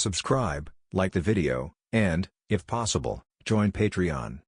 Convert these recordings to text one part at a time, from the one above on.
subscribe, like the video, and, if possible, join Patreon.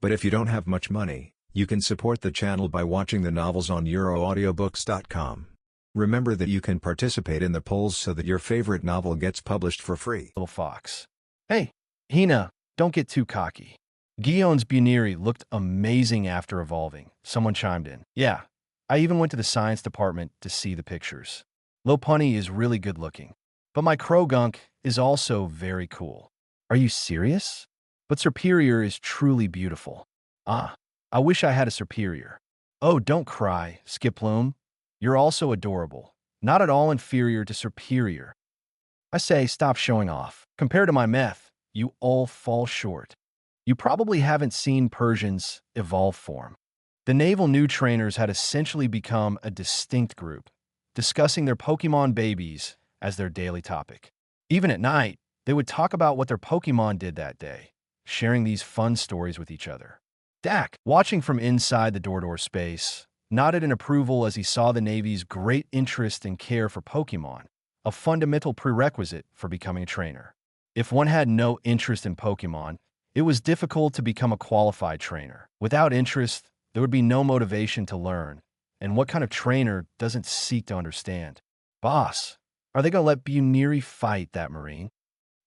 But if you don't have much money, you can support the channel by watching the novels on euroaudiobooks.com. Remember that you can participate in the polls so that your favorite novel gets published for free. Little fox. Hey, Hina, don't get too cocky. Guillaume's Buniri looked amazing after evolving. Someone chimed in. Yeah, I even went to the science department to see the pictures. Lopunny is really good looking. But my Krogunk is also very cool. Are you serious? But Superior is truly beautiful. Ah, I wish I had a Superior. Oh, don't cry, Skiploom. You're also adorable. Not at all inferior to Superior. I say, stop showing off. Compared to my meth, you all fall short. You probably haven't seen Persian's evolved form. The naval new trainers had essentially become a distinct group, discussing their Pokémon babies as their daily topic. Even at night, they would talk about what their Pokémon did that day, sharing these fun stories with each other. Dak, watching from inside the door space, nodded in approval as he saw the Navy's great interest and care for Pokémon, a fundamental prerequisite for becoming a trainer. If one had no interest in Pokémon, it was difficult to become a qualified trainer. Without interest, there would be no motivation to learn, and what kind of trainer doesn't seek to understand? Boss, are they going to let Buniri fight that Marine?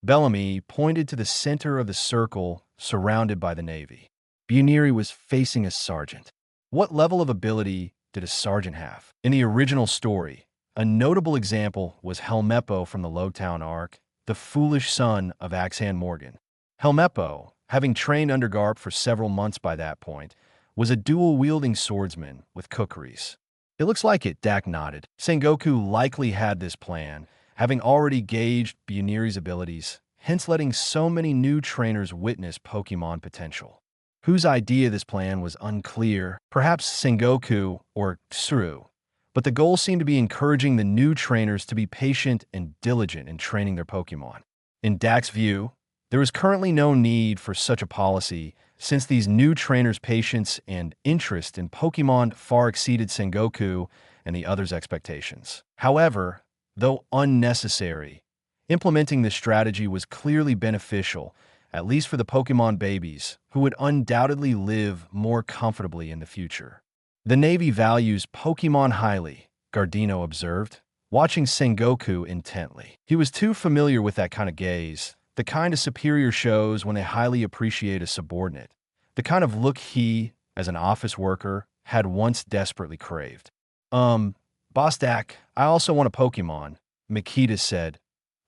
Bellamy pointed to the center of the circle surrounded by the Navy. Buniri was facing a sergeant. What level of ability did a sergeant have? In the original story, a notable example was Helmeppo from the Lowtown arc, the foolish son of Axhan Morgan. Helmeppo, having trained under Garp for several months by that point, was a dual-wielding swordsman with kukris. It looks like it, Dak nodded. Sengoku likely had this plan, having already gauged Buniri's abilities, hence letting so many new trainers witness Pokémon potential. Whose idea this plan was unclear, perhaps Sengoku or Tsuru, but the goal seemed to be encouraging the new trainers to be patient and diligent in training their Pokémon. In Dak's view, there is currently no need for such a policy since these new trainers' patience and interest in Pokémon far exceeded Sengoku and the others' expectations. However, though unnecessary, implementing this strategy was clearly beneficial, at least for the Pokémon babies, who would undoubtedly live more comfortably in the future. The Navy values Pokémon highly, Gardino observed, watching Sengoku intently. He was too familiar with that kind of gaze, the kind of Superior shows when they highly appreciate a subordinate, the kind of look he, as an office worker, had once desperately craved. Boss Dak, I also want a Pokémon, Makita said,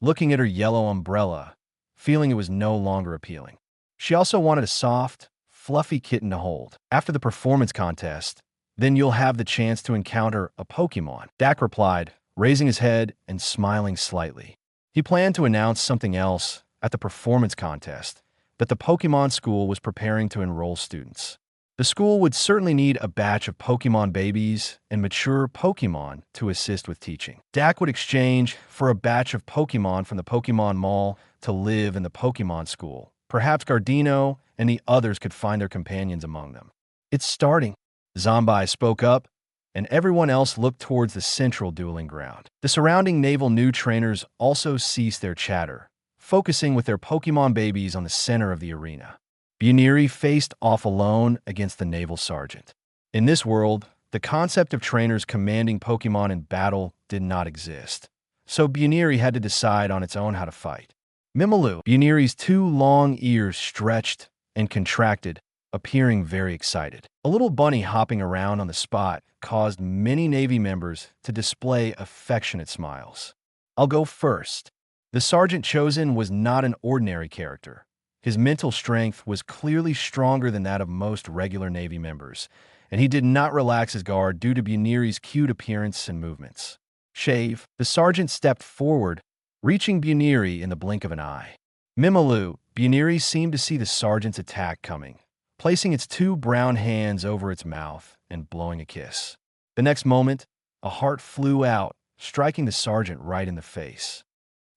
looking at her yellow umbrella, feeling it was no longer appealing. She also wanted a soft, fluffy kitten to hold. After the performance contest, then you'll have the chance to encounter a Pokémon, Dak replied, raising his head and smiling slightly. He planned to announce something else at the performance contest, that the Pokémon school was preparing to enroll students. The school would certainly need a batch of Pokémon babies and mature Pokémon to assist with teaching. Dak would exchange for a batch of Pokémon from the Pokémon Mall to live in the Pokémon school. Perhaps Gardino and the others could find their companions among them. It's starting, Zombai spoke up, and everyone else looked towards the central dueling ground. The surrounding naval new trainers also ceased their chatter, focusing with their Pokémon babies on the center of the arena. Buniri faced off alone against the naval sergeant. In this world, the concept of trainers commanding Pokémon in battle did not exist, so Buniri had to decide on its own how to fight. Mimolu, Buniri's two long ears stretched and contracted, appearing very excited. A little bunny hopping around on the spot caused many Navy members to display affectionate smiles. I'll go first. The sergeant chosen was not an ordinary character. His mental strength was clearly stronger than that of most regular Navy members, and he did not relax his guard due to Buniri's cute appearance and movements. Shave, the sergeant stepped forward, reaching Buniri in the blink of an eye. Mimolu, Buniri seemed to see the sergeant's attack coming, placing its two brown hands over its mouth and blowing a kiss. The next moment, a heart flew out, striking the sergeant right in the face.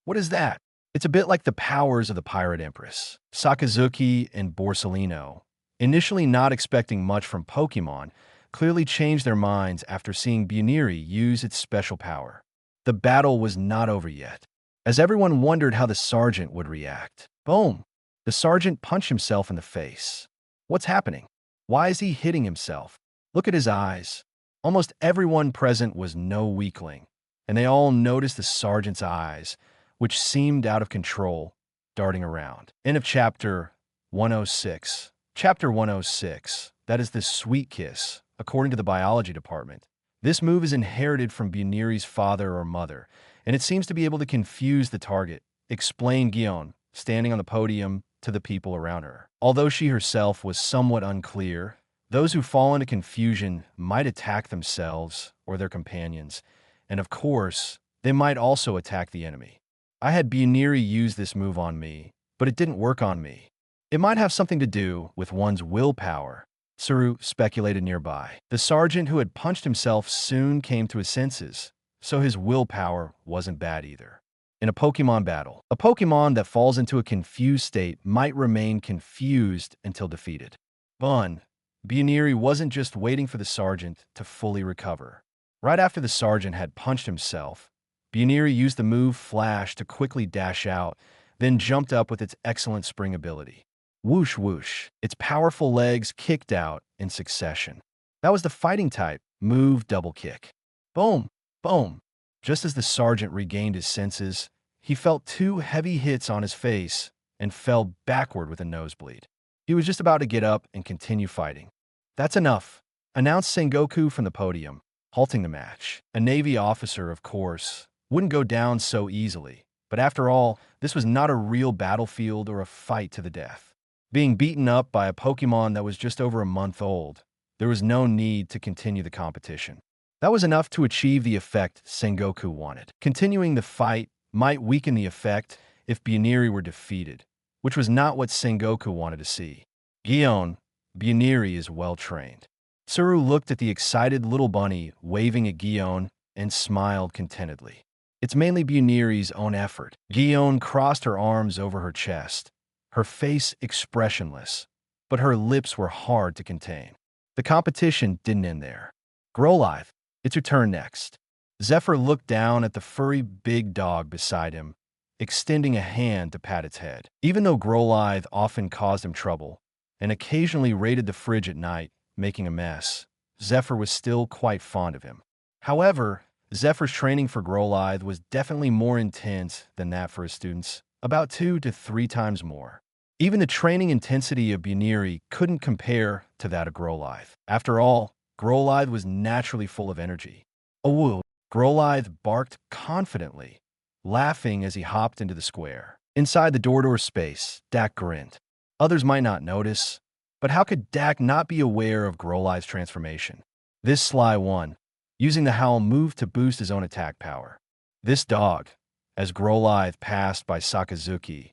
What is that? It's a bit like the powers of the Pirate Empress. Sakazuki and Borsellino, initially not expecting much from Pokémon, clearly changed their minds after seeing Buniri use its special power. The battle was not over yet. as everyone wondered how the sergeant would react. Boom! The sergeant punched himself in the face. What's happening? Why is he hitting himself? Look at his eyes. Almost everyone present was no weakling, and they all noticed the sergeant's eyes, which seemed out of control, darting around. End of chapter 106. Chapter 106. That is the sweet kiss, according to the biology department. This move is inherited from Buniri's father or mother, and it seems to be able to confuse the target, explained Gion, standing on the podium to the people around her. Although she herself was somewhat unclear, those who fall into confusion might attack themselves or their companions, and of course, they might also attack the enemy. I had Buniri use this move on me, but it didn't work on me. It might have something to do with one's willpower, Tsuru speculated nearby. The sergeant who had punched himself soon came to his senses, so his willpower wasn't bad either. In a Pokemon battle, a Pokemon that falls into a confused state might remain confused until defeated. Buniri wasn't just waiting for the sergeant to fully recover. Right after the sergeant had punched himself, Buniri used the move Flash to quickly dash out, then jumped up with its excellent spring ability. Whoosh whoosh, its powerful legs kicked out in succession. That was the fighting type move double kick. Boom, boom. Just as the sergeant regained his senses, he felt 2 heavy hits on his face and fell backward with a nosebleed. He was just about to get up and continue fighting. That's enough, announced Sengoku from the podium, halting the match. A Navy officer, of course, wouldn't go down so easily, but after all, this was not a real battlefield or a fight to the death. Being beaten up by a Pokemon that was just over a month old, there was no need to continue the competition. That was enough to achieve the effect Sengoku wanted. Continuing the fight might weaken the effect if Buniri were defeated, which was not what Sengoku wanted to see. Gion, Buniri is well-trained. Tsuru looked at the excited little bunny waving at Gion and smiled contentedly. It's mainly Buniri's own effort. Gion crossed her arms over her chest, her face expressionless, but her lips were hard to contain. The competition didn't end there. Growlithe, it's your turn next. Zephyr looked down at the furry big dog beside him, extending a hand to pat its head. Even though Growlithe often caused him trouble, and occasionally raided the fridge at night, making a mess, Zephyr was still quite fond of him. However, Zephyr's training for Growlithe was definitely more intense than that for his students, about 2 to 3 times more. Even the training intensity of Buniri couldn't compare to that of Growlithe. After all, Growlithe was naturally full of energy. Awoo! Growlithe barked confidently, laughing as he hopped into the square. Inside the door space, Dak grinned. Others might not notice, but how could Dak not be aware of Growlithe's transformation? This sly one, using the howl move to boost his own attack power. This dog, as Growlithe passed by Sakazuki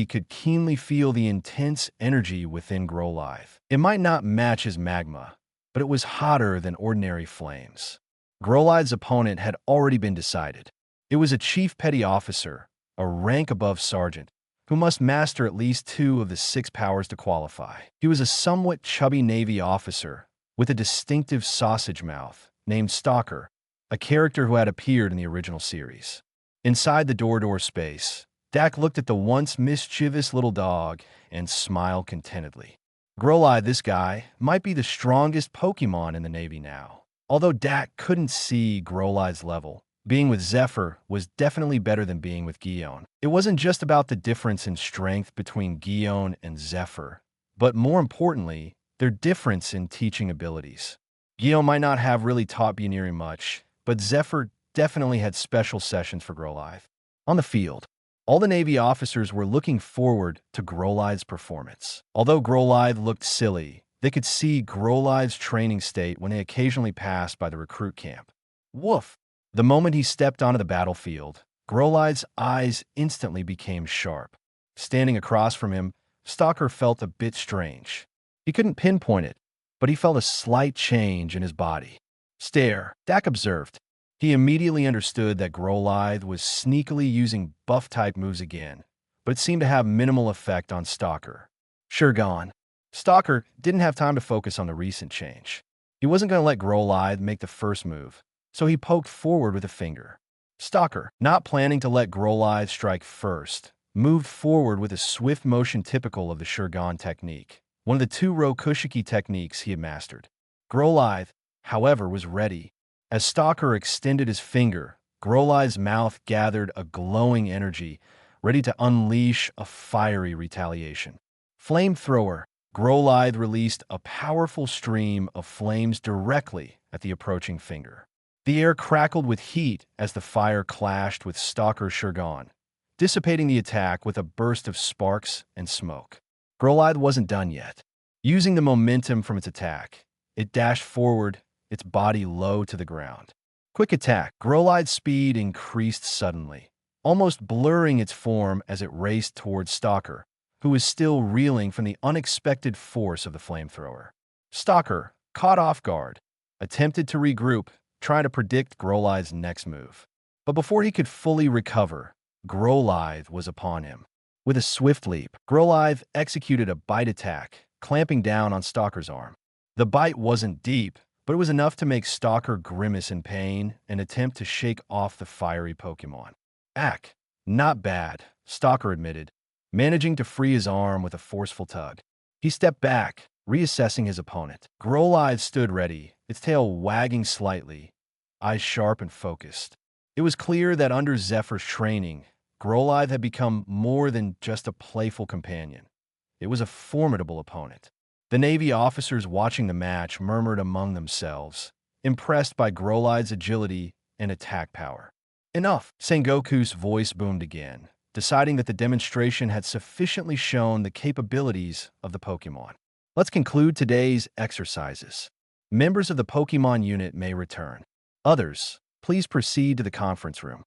could keenly feel the intense energy within Growlithe. It might not match his magma, but it was hotter than ordinary flames. Growlithe's opponent had already been decided. It was a chief petty officer, a rank above sergeant, who must master at least 2 of the 6 powers to qualify. He was a somewhat chubby Navy officer with a distinctive sausage mouth named Stalker, a character who had appeared in the original series. Inside the door space, Dak looked at the once mischievous little dog and smiled contentedly. Growlithe, this guy, might be the strongest Pokemon in the Navy now. Although Dak couldn't see Growlithe's level, being with Zephyr was definitely better than being with Gion. It wasn't just about the difference in strength between Gion and Zephyr, but more importantly, their difference in teaching abilities. Gion might not have really taught Buniri much, but Zephyr definitely had special sessions for Growlithe. On the field, all the Navy officers were looking forward to Growlithe's performance. Although Growlithe looked silly, they could see Growlithe's training state when they occasionally passed by the recruit camp. Woof! The moment he stepped onto the battlefield, Growlithe's eyes instantly became sharp. Standing across from him, Stalker felt a bit strange. He couldn't pinpoint it, but he felt a slight change in his body. Stare, Dak observed. He immediately understood that Growlithe was sneakily using buff-type moves again, but it seemed to have minimal effect on Stalker. Sure gone. Stalker didn't have time to focus on the recent change. He wasn't going to let Growlithe make the first move, so he poked forward with a finger. Stalker, not planning to let Growlithe strike first, moved forward with a swift motion typical of the Shurgon technique, one of the two Rokushiki techniques he had mastered. Growlithe, however, was ready. As Stalker extended his finger, Growlithe's mouth gathered a glowing energy, ready to unleash a fiery retaliation. Flamethrower, Growlithe released a powerful stream of flames directly at the approaching finger. The air crackled with heat as the fire clashed with Stalker's Shurgon, dissipating the attack with a burst of sparks and smoke. Growlithe wasn't done yet. Using the momentum from its attack, it dashed forward, its body low to the ground. Quick attack. Growlithe's speed increased suddenly, almost blurring its form as it raced towards Stalker, who was still reeling from the unexpected force of the flamethrower. Stalker, caught off guard, attempted to regroup, trying to predict Growlithe's next move. But before he could fully recover, Growlithe was upon him. With a swift leap, Growlithe executed a bite attack, clamping down on Stalker's arm. The bite wasn't deep, but it was enough to make Stalker grimace in pain and attempt to shake off the fiery Pokémon. Not bad, Stalker admitted, managing to free his arm with a forceful tug. He stepped back, reassessing his opponent. Growlithe stood ready, its tail wagging slightly, eyes sharp and focused. It was clear that under Zephyr's training, Growlithe had become more than just a playful companion. It was a formidable opponent. The Navy officers watching the match murmured among themselves, impressed by Growlithe's agility and attack power. Enough, Sengoku's voice boomed again, deciding that the demonstration had sufficiently shown the capabilities of the Pokémon. Let's conclude today's exercises. Members of the Pokémon unit may return. Others, please proceed to the conference room.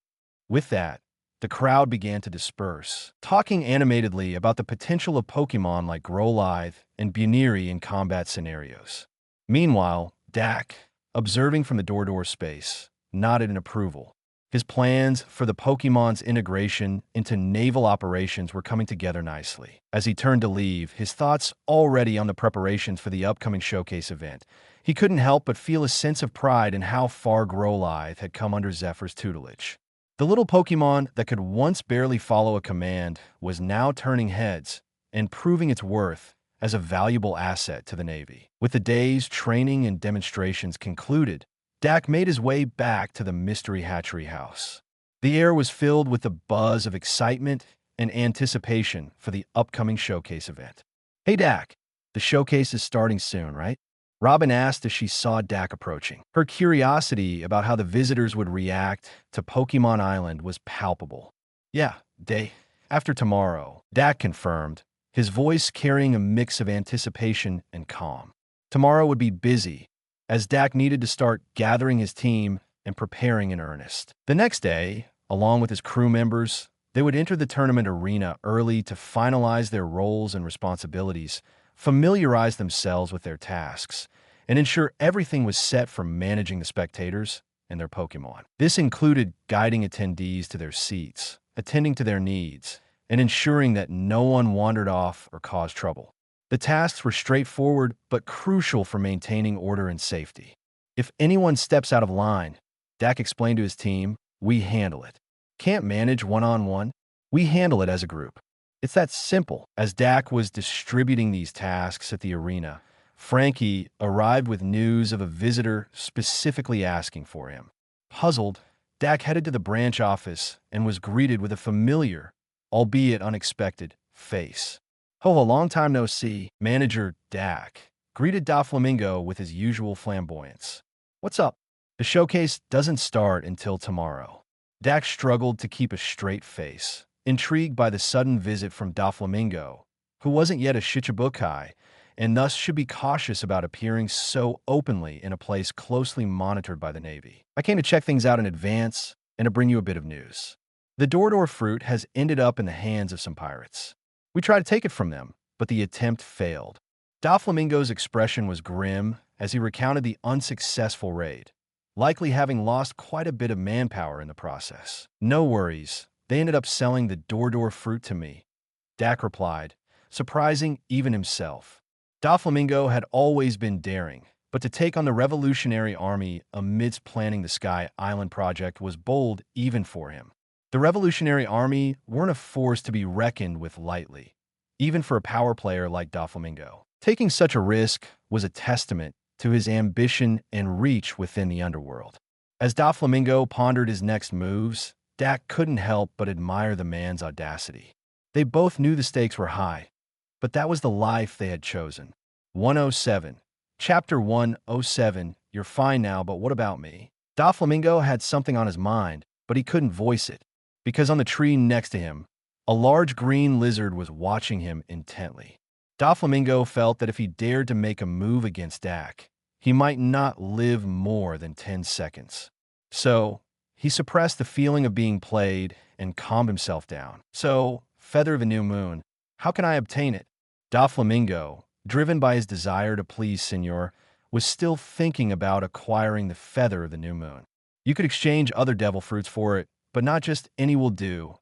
With that, the crowd began to disperse, talking animatedly about the potential of Pokémon like Growlithe and Buneary in combat scenarios. Meanwhile, Dak, observing from the door space, nodded in approval. His plans for the Pokémon's integration into naval operations were coming together nicely. As he turned to leave, his thoughts already on the preparations for the upcoming showcase event, he couldn't help but feel a sense of pride in how far Growlithe had come under Zephyr's tutelage. The little Pokémon that could once barely follow a command was now turning heads and proving its worth as a valuable asset to the Navy. With the day's training and demonstrations concluded, Dak made his way back to the mystery Hatchery House. The air was filled with the buzz of excitement and anticipation for the upcoming showcase event. "Hey Dak, the showcase is starting soon, right?" Robin asked as she saw Dak approaching. Her curiosity about how the visitors would react to Pokémon Island was palpable. "Yeah, day after tomorrow," Dak confirmed, his voice carrying a mix of anticipation and calm. Tomorrow would be busy, as Dak needed to start gathering his team and preparing in earnest. The next day, along with his crew members, they would enter the tournament arena early to finalize their roles and responsibilities, familiarize themselves with their tasks, and ensure everything was set for managing the spectators and their Pokémon. This included guiding attendees to their seats, attending to their needs, and ensuring that no one wandered off or caused trouble. The tasks were straightforward but crucial for maintaining order and safety. "If anyone steps out of line," Dak explained to his team, "we handle it. Can't manage one-on-one? We handle it as a group." It's that simple. As Dak was distributing these tasks at the arena, Frankie arrived with news of a visitor specifically asking for him. Puzzled, Dak headed to the branch office and was greeted with a familiar, albeit unexpected, face. "Oh, a long time no see." Manager Dak greeted Doflamingo with his usual flamboyance. "What's up?" "The showcase doesn't start until tomorrow." Dak struggled to keep a straight face, intrigued by the sudden visit from Doflamingo, who wasn't yet a Shichibukai, and thus should be cautious about appearing so openly in a place closely monitored by the Navy. "I came to check things out in advance and to bring you a bit of news. The door fruit has ended up in the hands of some pirates. We tried to take it from them, but the attempt failed." Doflamingo's expression was grim as he recounted the unsuccessful raid, likely having lost quite a bit of manpower in the process. "No worries. They ended up selling the door fruit to me," Dak replied, surprising even himself. Doflamingo had always been daring, But to take on the Revolutionary Army amidst planning the Sky Island project was bold even for him. The Revolutionary Army weren't a force to be reckoned with lightly, even for a power player like Doflamingo. Taking such a risk was a testament to his ambition and reach within the underworld. As Doflamingo pondered his next moves, Dak couldn't help but admire the man's audacity. They both knew the stakes were high, but that was the life they had chosen. 107. Chapter 107. You're fine now, but what about me? Doflamingo had something on his mind, but he couldn't voice it, because on the tree next to him, a large green lizard was watching him intently. Doflamingo felt that if he dared to make a move against Dak, he might not live more than 10 seconds. So, he suppressed the feeling of being played and calmed himself down. So, Feather of the New Moon, how can I obtain it? Doflamingo, driven by his desire to please Senor, was still thinking about acquiring the Feather of the New Moon. You could exchange other devil fruits for it, but not just any will do.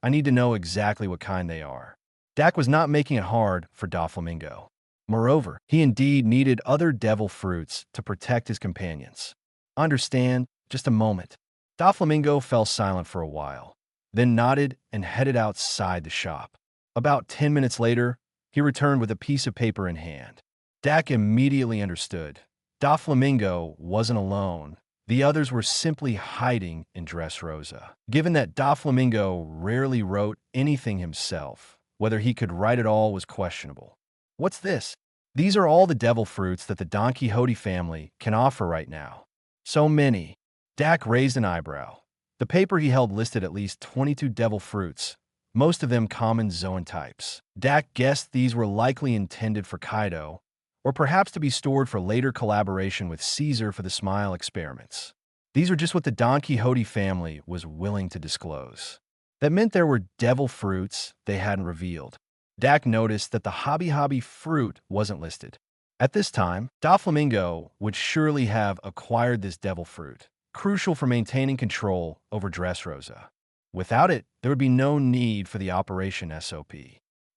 I need to know exactly what kind they are. Dak was not making it hard for Doflamingo. Moreover, he indeed needed other devil fruits to protect his companions. Understand? Just a moment. Doflamingo fell silent for a while, then nodded and headed outside the shop. About 10 minutes later, he returned with a piece of paper in hand. Dak immediately understood. Doflamingo wasn't alone. The others were simply hiding in Dressrosa. Given that Doflamingo rarely wrote anything himself, whether he could write at all was questionable. What's this? These are all the devil fruits that the Don Quixote family can offer right now. So many. Dak raised an eyebrow. The paper he held listed at least 22 devil fruits, most of them common zoan types. Dak guessed these were likely intended for Kaido, or perhaps to be stored for later collaboration with Caesar for the Smile experiments. These were just what the Don Quixote family was willing to disclose. That meant there were devil fruits they hadn't revealed. Dak noticed that the Hobby fruit wasn't listed. At this time, Doflamingo would surely have acquired this devil fruit, crucial for maintaining control over Dressrosa. Without it, there would be no need for the Operation SOP.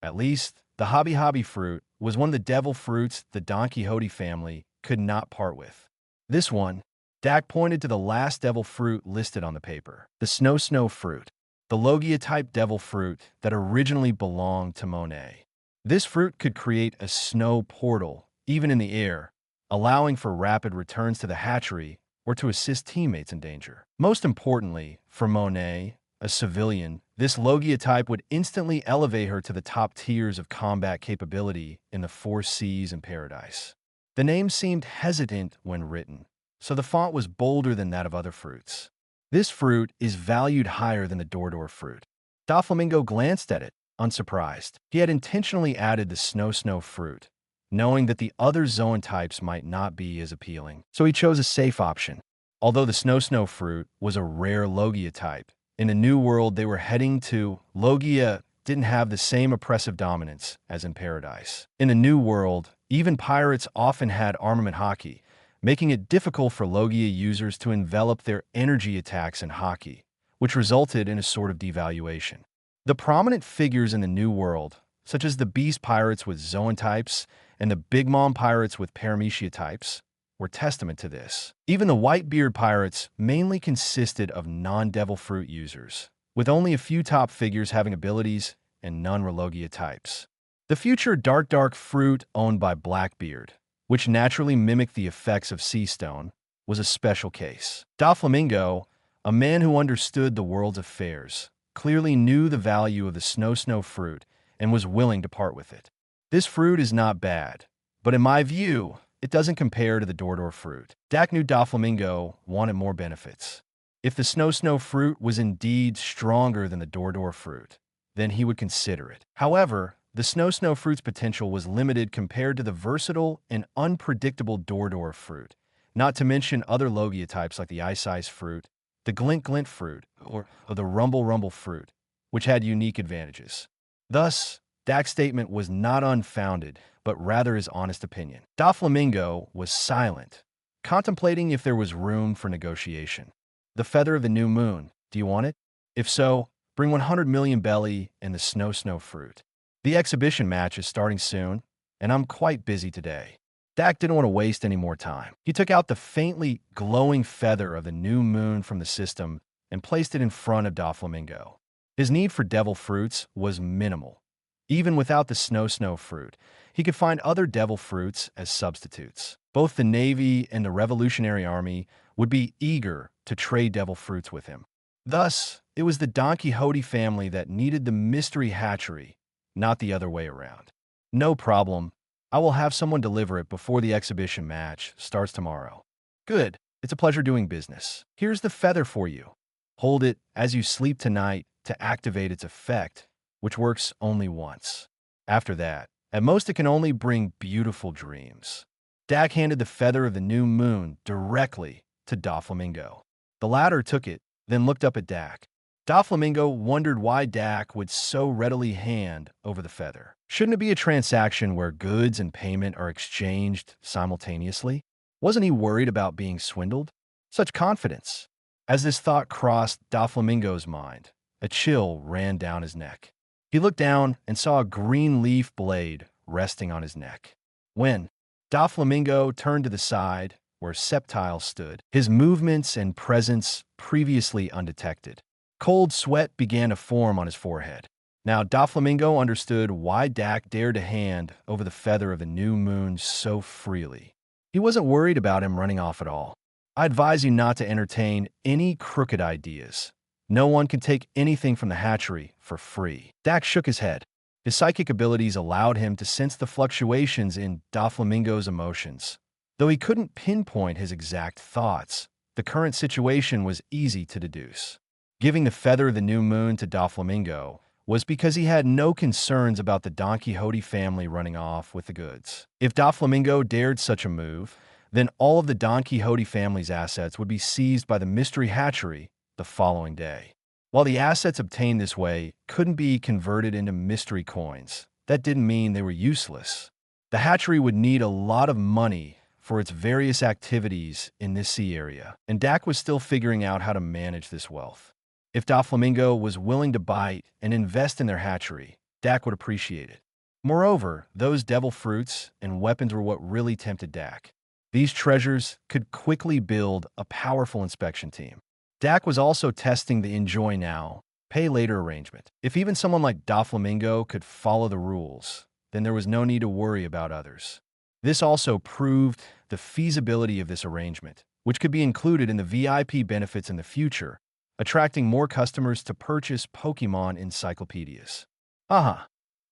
At least, the Hobby fruit was one of the devil fruits the Don Quixote family could not part with. This one, Dak pointed to the last devil fruit listed on the paper, the Snow fruit, the Logia-type devil fruit that originally belonged to Monet. This fruit could create a snow portal, even in the air, allowing for rapid returns to the hatchery or to assist teammates in danger. Most importantly, for Monet, a civilian, this Logia type would instantly elevate her to the top tiers of combat capability in the Four Seas and Paradise. The name seemed hesitant when written, so the font was bolder than that of other fruits. This fruit is valued higher than the Dordor fruit. Doflamingo glanced at it, unsurprised. He had intentionally added the Snow fruit, knowing that the other zoan types might not be as appealing, so he chose a safe option. Although the Snow fruit was a rare Logia type, in the New World they were heading to, Logia didn't have the same oppressive dominance as in Paradise. In the New World, even pirates often had armament hockey, making it difficult for Logia users to envelop their energy attacks in hockey, which resulted in a sort of devaluation. The prominent figures in the New World, such as the Beast pirates with zoan types and the Big Mom pirates with Paramecia types, were testament to this. Even the Whitebeard pirates mainly consisted of non-devil fruit users, with only a few top figures having abilities and none were Logia types. The future dark fruit owned by Blackbeard, which naturally mimicked the effects of Sea Stone, was a special case. Doflamingo, a man who understood the world's affairs, clearly knew the value of the Snow fruit and was willing to part with it. This fruit is not bad, but in my view, it doesn't compare to the Dordor fruit. Dak knew Doflamingo wanted more benefits. If the Snow fruit was indeed stronger than the Dordor fruit, then he would consider it. However, the Snow fruit's potential was limited compared to the versatile and unpredictable Dordor fruit, not to mention other Logia types like the Ice fruit, the Glint fruit, or the Rumble fruit, which had unique advantages. Thus, Dak's statement was not unfounded, but rather his honest opinion. Doflamingo was silent, contemplating if there was room for negotiation. The Feather of the New Moon, do you want it? If so, bring 100 million belly and the Snow fruit. The exhibition match is starting soon, and I'm quite busy today. Dak didn't want to waste any more time. He took out the faintly glowing feather of the new moon from the system and placed it in front of Doflamingo. His need for devil fruits was minimal. Even without the snow fruit, he could find other devil fruits as substitutes. Both the Navy and the Revolutionary Army would be eager to trade devil fruits with him. Thus, it was the Don Quixote family that needed the mystery hatchery, not the other way around. No problem. I will have someone deliver it before the exhibition match starts tomorrow. Good. It's a pleasure doing business. Here's the feather for you. Hold it as you sleep tonight to activate its effect, which works only once. After that, at most it can only bring beautiful dreams. Dak handed the feather of the new moon directly to Doflamingo. The latter took it, then looked up at Dak. Doflamingo wondered why Dak would so readily hand over the feather. Shouldn't it be a transaction where goods and payment are exchanged simultaneously? Wasn't he worried about being swindled? Such confidence. As this thought crossed Doflamingo's mind, a chill ran down his neck. He looked down and saw a green leaf blade resting on his neck. When Doflamingo turned to the side where Sceptile stood, his movements and presence previously undetected. Cold sweat began to form on his forehead. Now Doflamingo understood why Dak dared to hand over the feather of the new moon so freely. He wasn't worried about him running off at all. I advise you not to entertain any crooked ideas. No one can take anything from the hatchery for free. Dak shook his head. His psychic abilities allowed him to sense the fluctuations in Doflamingo's emotions. Though he couldn't pinpoint his exact thoughts, the current situation was easy to deduce. Giving the feather of the new moon to Doflamingo was because he had no concerns about the Don Quixote family running off with the goods. If Doflamingo dared such a move, then all of the Don Quixote family's assets would be seized by the mystery hatchery the following day. While the assets obtained this way couldn't be converted into mystery coins, that didn't mean they were useless. The hatchery would need a lot of money for its various activities in this sea area, and Dak was still figuring out how to manage this wealth. If Doflamingo was willing to bite and invest in their hatchery, Dak would appreciate it. Moreover, those devil fruits and weapons were what really tempted Dak. These treasures could quickly build a powerful inspection team. Dak was also testing the enjoy now, pay later arrangement. If even someone like Doflamingo could follow the rules, then there was no need to worry about others. This also proved the feasibility of this arrangement, which could be included in the VIP benefits in the future, attracting more customers to purchase Pokémon encyclopedias. Haha.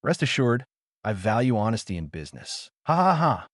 Rest assured, I value honesty in business. Ha ha ha.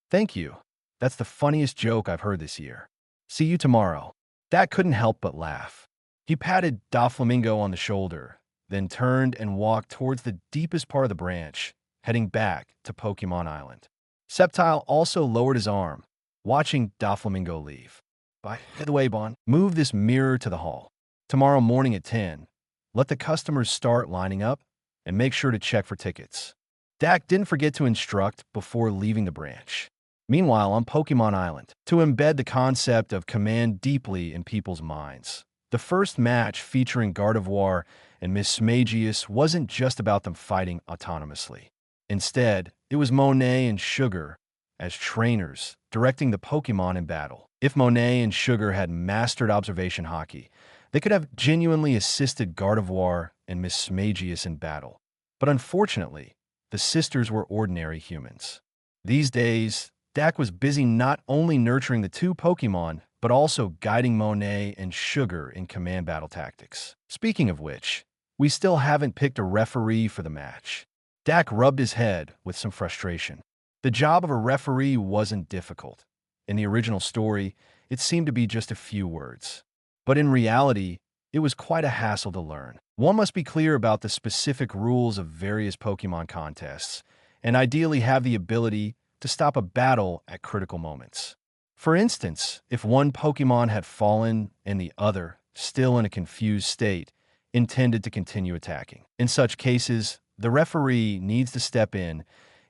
Thank you. That's the funniest joke I've heard this year. See you tomorrow. Dak couldn't help but laugh. He patted Doflamingo on the shoulder, then turned and walked towards the deepest part of the branch, heading back to Pokémon Island. Sceptile also lowered his arm, watching Doflamingo leave. By the way, Bon, move this mirror to the hall. Tomorrow morning at 10, let the customers start lining up and make sure to check for tickets. Dak didn't forget to instruct before leaving the branch. Meanwhile, on Pokémon Island, to embed the concept of command deeply in people's minds, the first match featuring Gardevoir and Mismagius wasn't just about them fighting autonomously. Instead, it was Monet and Sugar as trainers directing the Pokémon in battle. If Monet and Sugar had mastered observation hockey, they could have genuinely assisted Gardevoir and Mismagius in battle. But unfortunately, the sisters were ordinary humans. These days, Dak was busy not only nurturing the two Pokémon, but also guiding Monet and Sugar in command battle tactics. Speaking of which, we still haven't picked a referee for the match. Dak rubbed his head with some frustration. The job of a referee wasn't difficult. In the original story, it seemed to be just a few words. But in reality, it was quite a hassle to learn. One must be clear about the specific rules of various Pokémon contests, and ideally have the ability to stop a battle at critical moments. For instance, if one Pokémon had fallen and the other, still in a confused state, intended to continue attacking. In such cases, the referee needs to step in,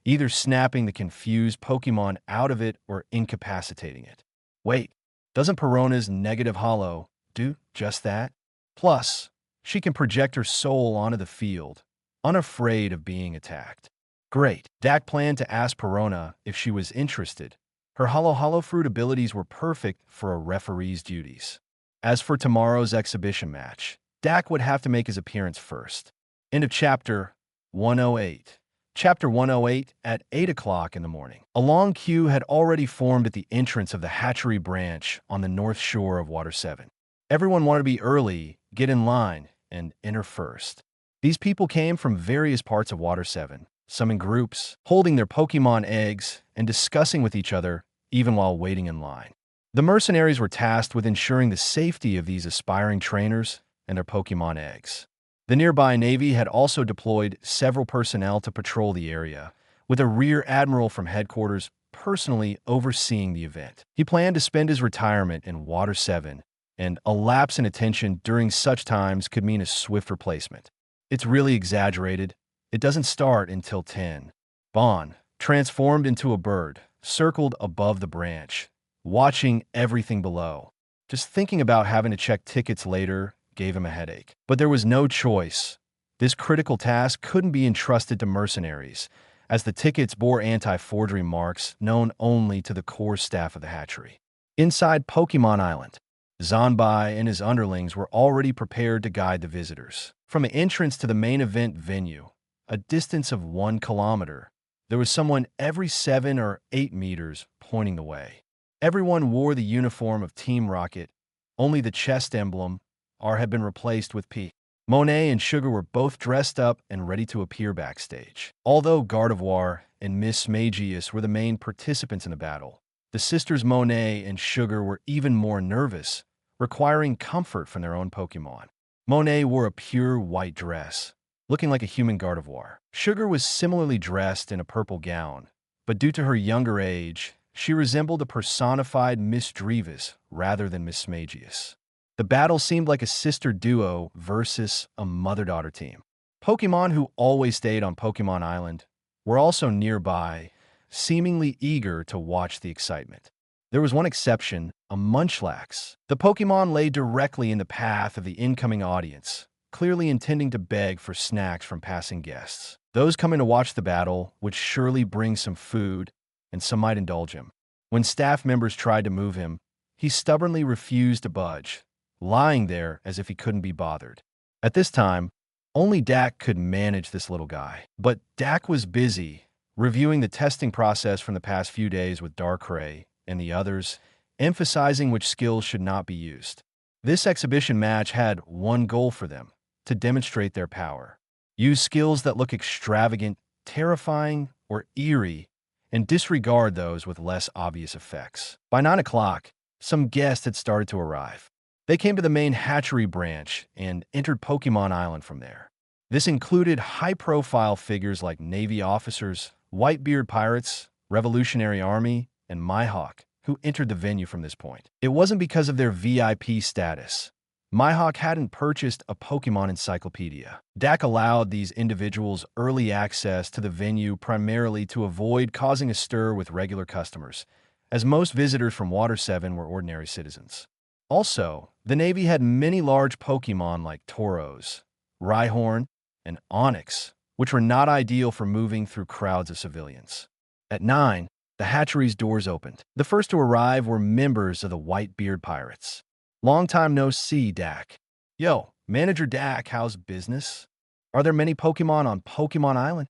either snapping the confused Pokémon out of it or incapacitating it. Wait, doesn't Perona's negative holo do just that? Plus, she can project her soul onto the field, unafraid of being attacked. Great. Dak planned to ask Perona if she was interested. Her hollow fruit abilities were perfect for a referee's duties. As for tomorrow's exhibition match, Dak would have to make his appearance first. End of Chapter 108. Chapter 108 at 8 o'clock in the morning. A long queue had already formed at the entrance of the Hatchery branch on the north shore of Water 7. Everyone wanted to be early, get in line, and enter first. These people came from various parts of Water 7, some in groups, holding their Pokémon eggs and discussing with each other, even while waiting in line. The mercenaries were tasked with ensuring the safety of these aspiring trainers and their Pokémon eggs. The nearby Navy had also deployed several personnel to patrol the area, with a rear admiral from headquarters personally overseeing the event. He planned to spend his retirement in Water 7, and a lapse in attention during such times could mean a swift replacement. It's really exaggerated. It doesn't start until 10. Bon, transformed into a bird, circled above the branch, watching everything below. Just thinking about having to check tickets later gave him a headache. But there was no choice. This critical task couldn't be entrusted to mercenaries, as the tickets bore anti-forgery marks known only to the core staff of the hatchery. Inside Pokémon Island, Zanbai and his underlings were already prepared to guide the visitors. From the entrance to the main event venue, a distance of 1 kilometer, there was someone every 7 or 8 meters pointing the way. Everyone wore the uniform of Team Rocket, only the chest emblem, R, had been replaced with P. Monet and Sugar were both dressed up and ready to appear backstage. Although Gardevoir and Miss Magius were the main participants in the battle, the sisters Monet and Sugar were even more nervous, requiring comfort from their own Pokémon. Monet wore a pure white dress, looking like a human Gardevoir. Sugar was similarly dressed in a purple gown, but due to her younger age, she resembled a personified Miss Drevis rather than Miss Magius. The battle seemed like a sister duo versus a mother-daughter team. Pokémon who always stayed on Pokémon Island were also nearby, seemingly eager to watch the excitement. There was one exception, a Munchlax. The Pokémon lay directly in the path of the incoming audience, clearly intending to beg for snacks from passing guests. Those coming to watch the battle would surely bring some food, and some might indulge him. When staff members tried to move him, he stubbornly refused to budge, lying there as if he couldn't be bothered. At this time, only Dak could manage this little guy. But Dak was busy, reviewing the testing process from the past few days with Darkrai and the others, emphasizing which skills should not be used. This exhibition match had one goal for them: to demonstrate their power. Use skills that look extravagant, terrifying, or eerie, and disregard those with less obvious effects. By 9 o'clock, some guests had started to arrive. They came to the main hatchery branch and entered Pokémon Island from there. This included high-profile figures like Navy officers, Whitebeard pirates, Revolutionary Army, and Mihawk, who entered the venue from this point. It wasn't because of their VIP status. Mihawk hadn't purchased a Pokémon encyclopedia. Dak allowed these individuals early access to the venue primarily to avoid causing a stir with regular customers, as most visitors from Water 7 were ordinary citizens. Also, the Navy had many large Pokémon like Tauros, Rhyhorn, and Onix, which were not ideal for moving through crowds of civilians. At 9, the hatchery's doors opened. The first to arrive were members of the Whitebeard Pirates. Long time no see, Dak. Yo, Manager Dak, how's business? Are there many Pokémon on Pokémon Island?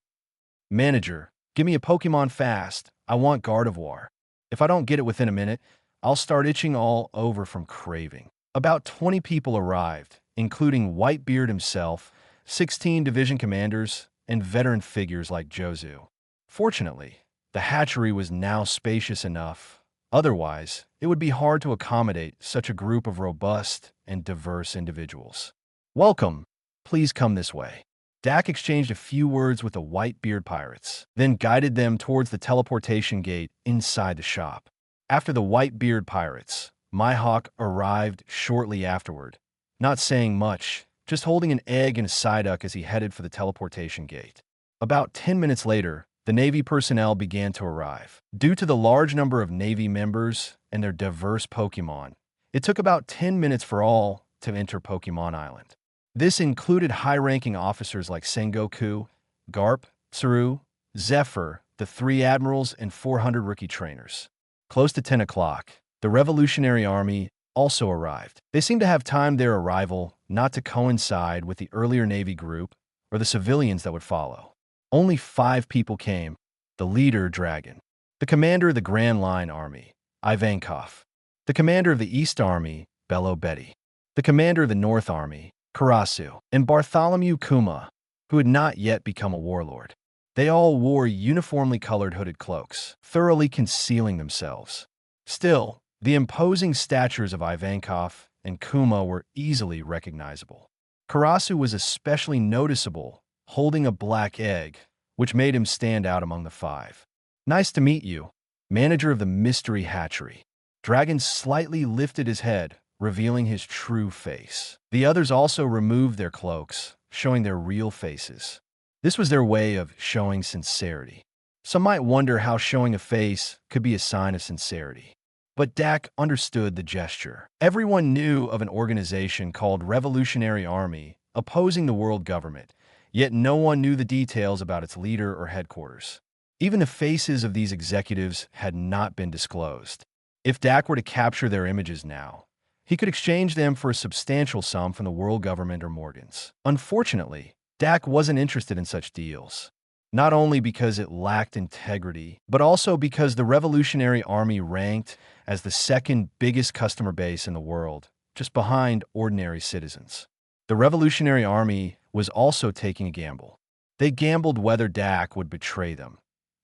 Manager, give me a Pokémon fast. I want Gardevoir. If I don't get it within a minute, I'll start itching all over from craving. About 20 people arrived, including Whitebeard himself, 16 division commanders, and veteran figures like Jozu. Fortunately, the hatchery was now spacious enough. Otherwise, it would be hard to accommodate such a group of robust and diverse individuals. Welcome. Please come this way. Dak exchanged a few words with the Whitebeard pirates, then guided them towards the teleportation gate inside the shop. After the Whitebeard pirates, Mihawk arrived shortly afterward, not saying much, just holding an egg and a Psyduck as he headed for the teleportation gate. About 10 minutes later, the Navy personnel began to arrive. Due to the large number of Navy members and their diverse Pokémon, it took about 10 minutes for all to enter Pokémon Island. This included high-ranking officers like Sengoku, Garp, Tsuru, Zephyr, the 3 admirals, and 400 rookie trainers. Close to 10 o'clock, the Revolutionary Army also arrived. They seemed to have timed their arrival not to coincide with the earlier Navy group or the civilians that would follow. Only 5 people came: the leader, Dragon; the commander of the Grand Line Army, Ivankov; the commander of the East Army, Bello Betty; the commander of the North Army, Karasu; and Bartholomew Kuma, who had not yet become a warlord. They all wore uniformly colored hooded cloaks, thoroughly concealing themselves. Still, the imposing statures of Ivankov and Kuma were easily recognizable. Karasu was especially noticeable, holding a black egg, which made him stand out among the 5. "Nice to meet you, manager of the Mystery Hatchery." Dragon slightly lifted his head, revealing his true face. The others also removed their cloaks, showing their real faces. This was their way of showing sincerity. Some might wonder how showing a face could be a sign of sincerity. But Dak understood the gesture. Everyone knew of an organization called Revolutionary Army opposing the world government, yet no one knew the details about its leader or headquarters. Even the faces of these executives had not been disclosed. If Dak were to capture their images now, he could exchange them for a substantial sum from the world government or Morgans. Unfortunately, Dak wasn't interested in such deals, not only because it lacked integrity, but also because the Revolutionary Army ranked as the 2nd biggest customer base in the world, just behind ordinary citizens. The Revolutionary Army was also taking a gamble. They gambled whether Dak would betray them.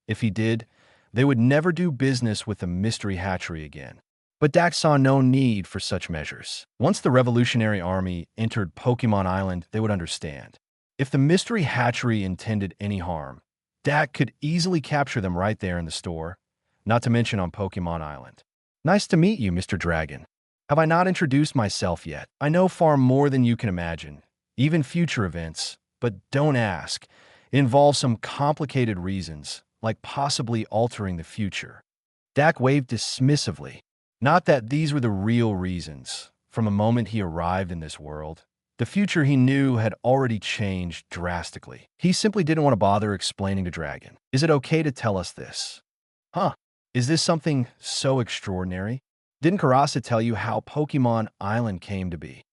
If he did, they would never do business with the Mystery Hatchery again. But Dak saw no need for such measures. Once the Revolutionary Army entered Pokémon Island, they would understand. If the Mystery Hatchery intended any harm, Dak could easily capture them right there in the store, not to mention on Pokémon Island. "Nice to meet you, Mr. Dragon. Have I not introduced myself yet? I know far more than you can imagine, even future events, but don't ask. It involves some complicated reasons, like possibly altering the future." Dak waved dismissively. Not that these were the real reasons. From the moment he arrived in this world, the future he knew had already changed drastically. He simply didn't want to bother explaining to Dragon. "Is it okay to tell us this?" "Huh? Is this something so extraordinary? Didn't Karasa tell you how Pokémon Island came to be?"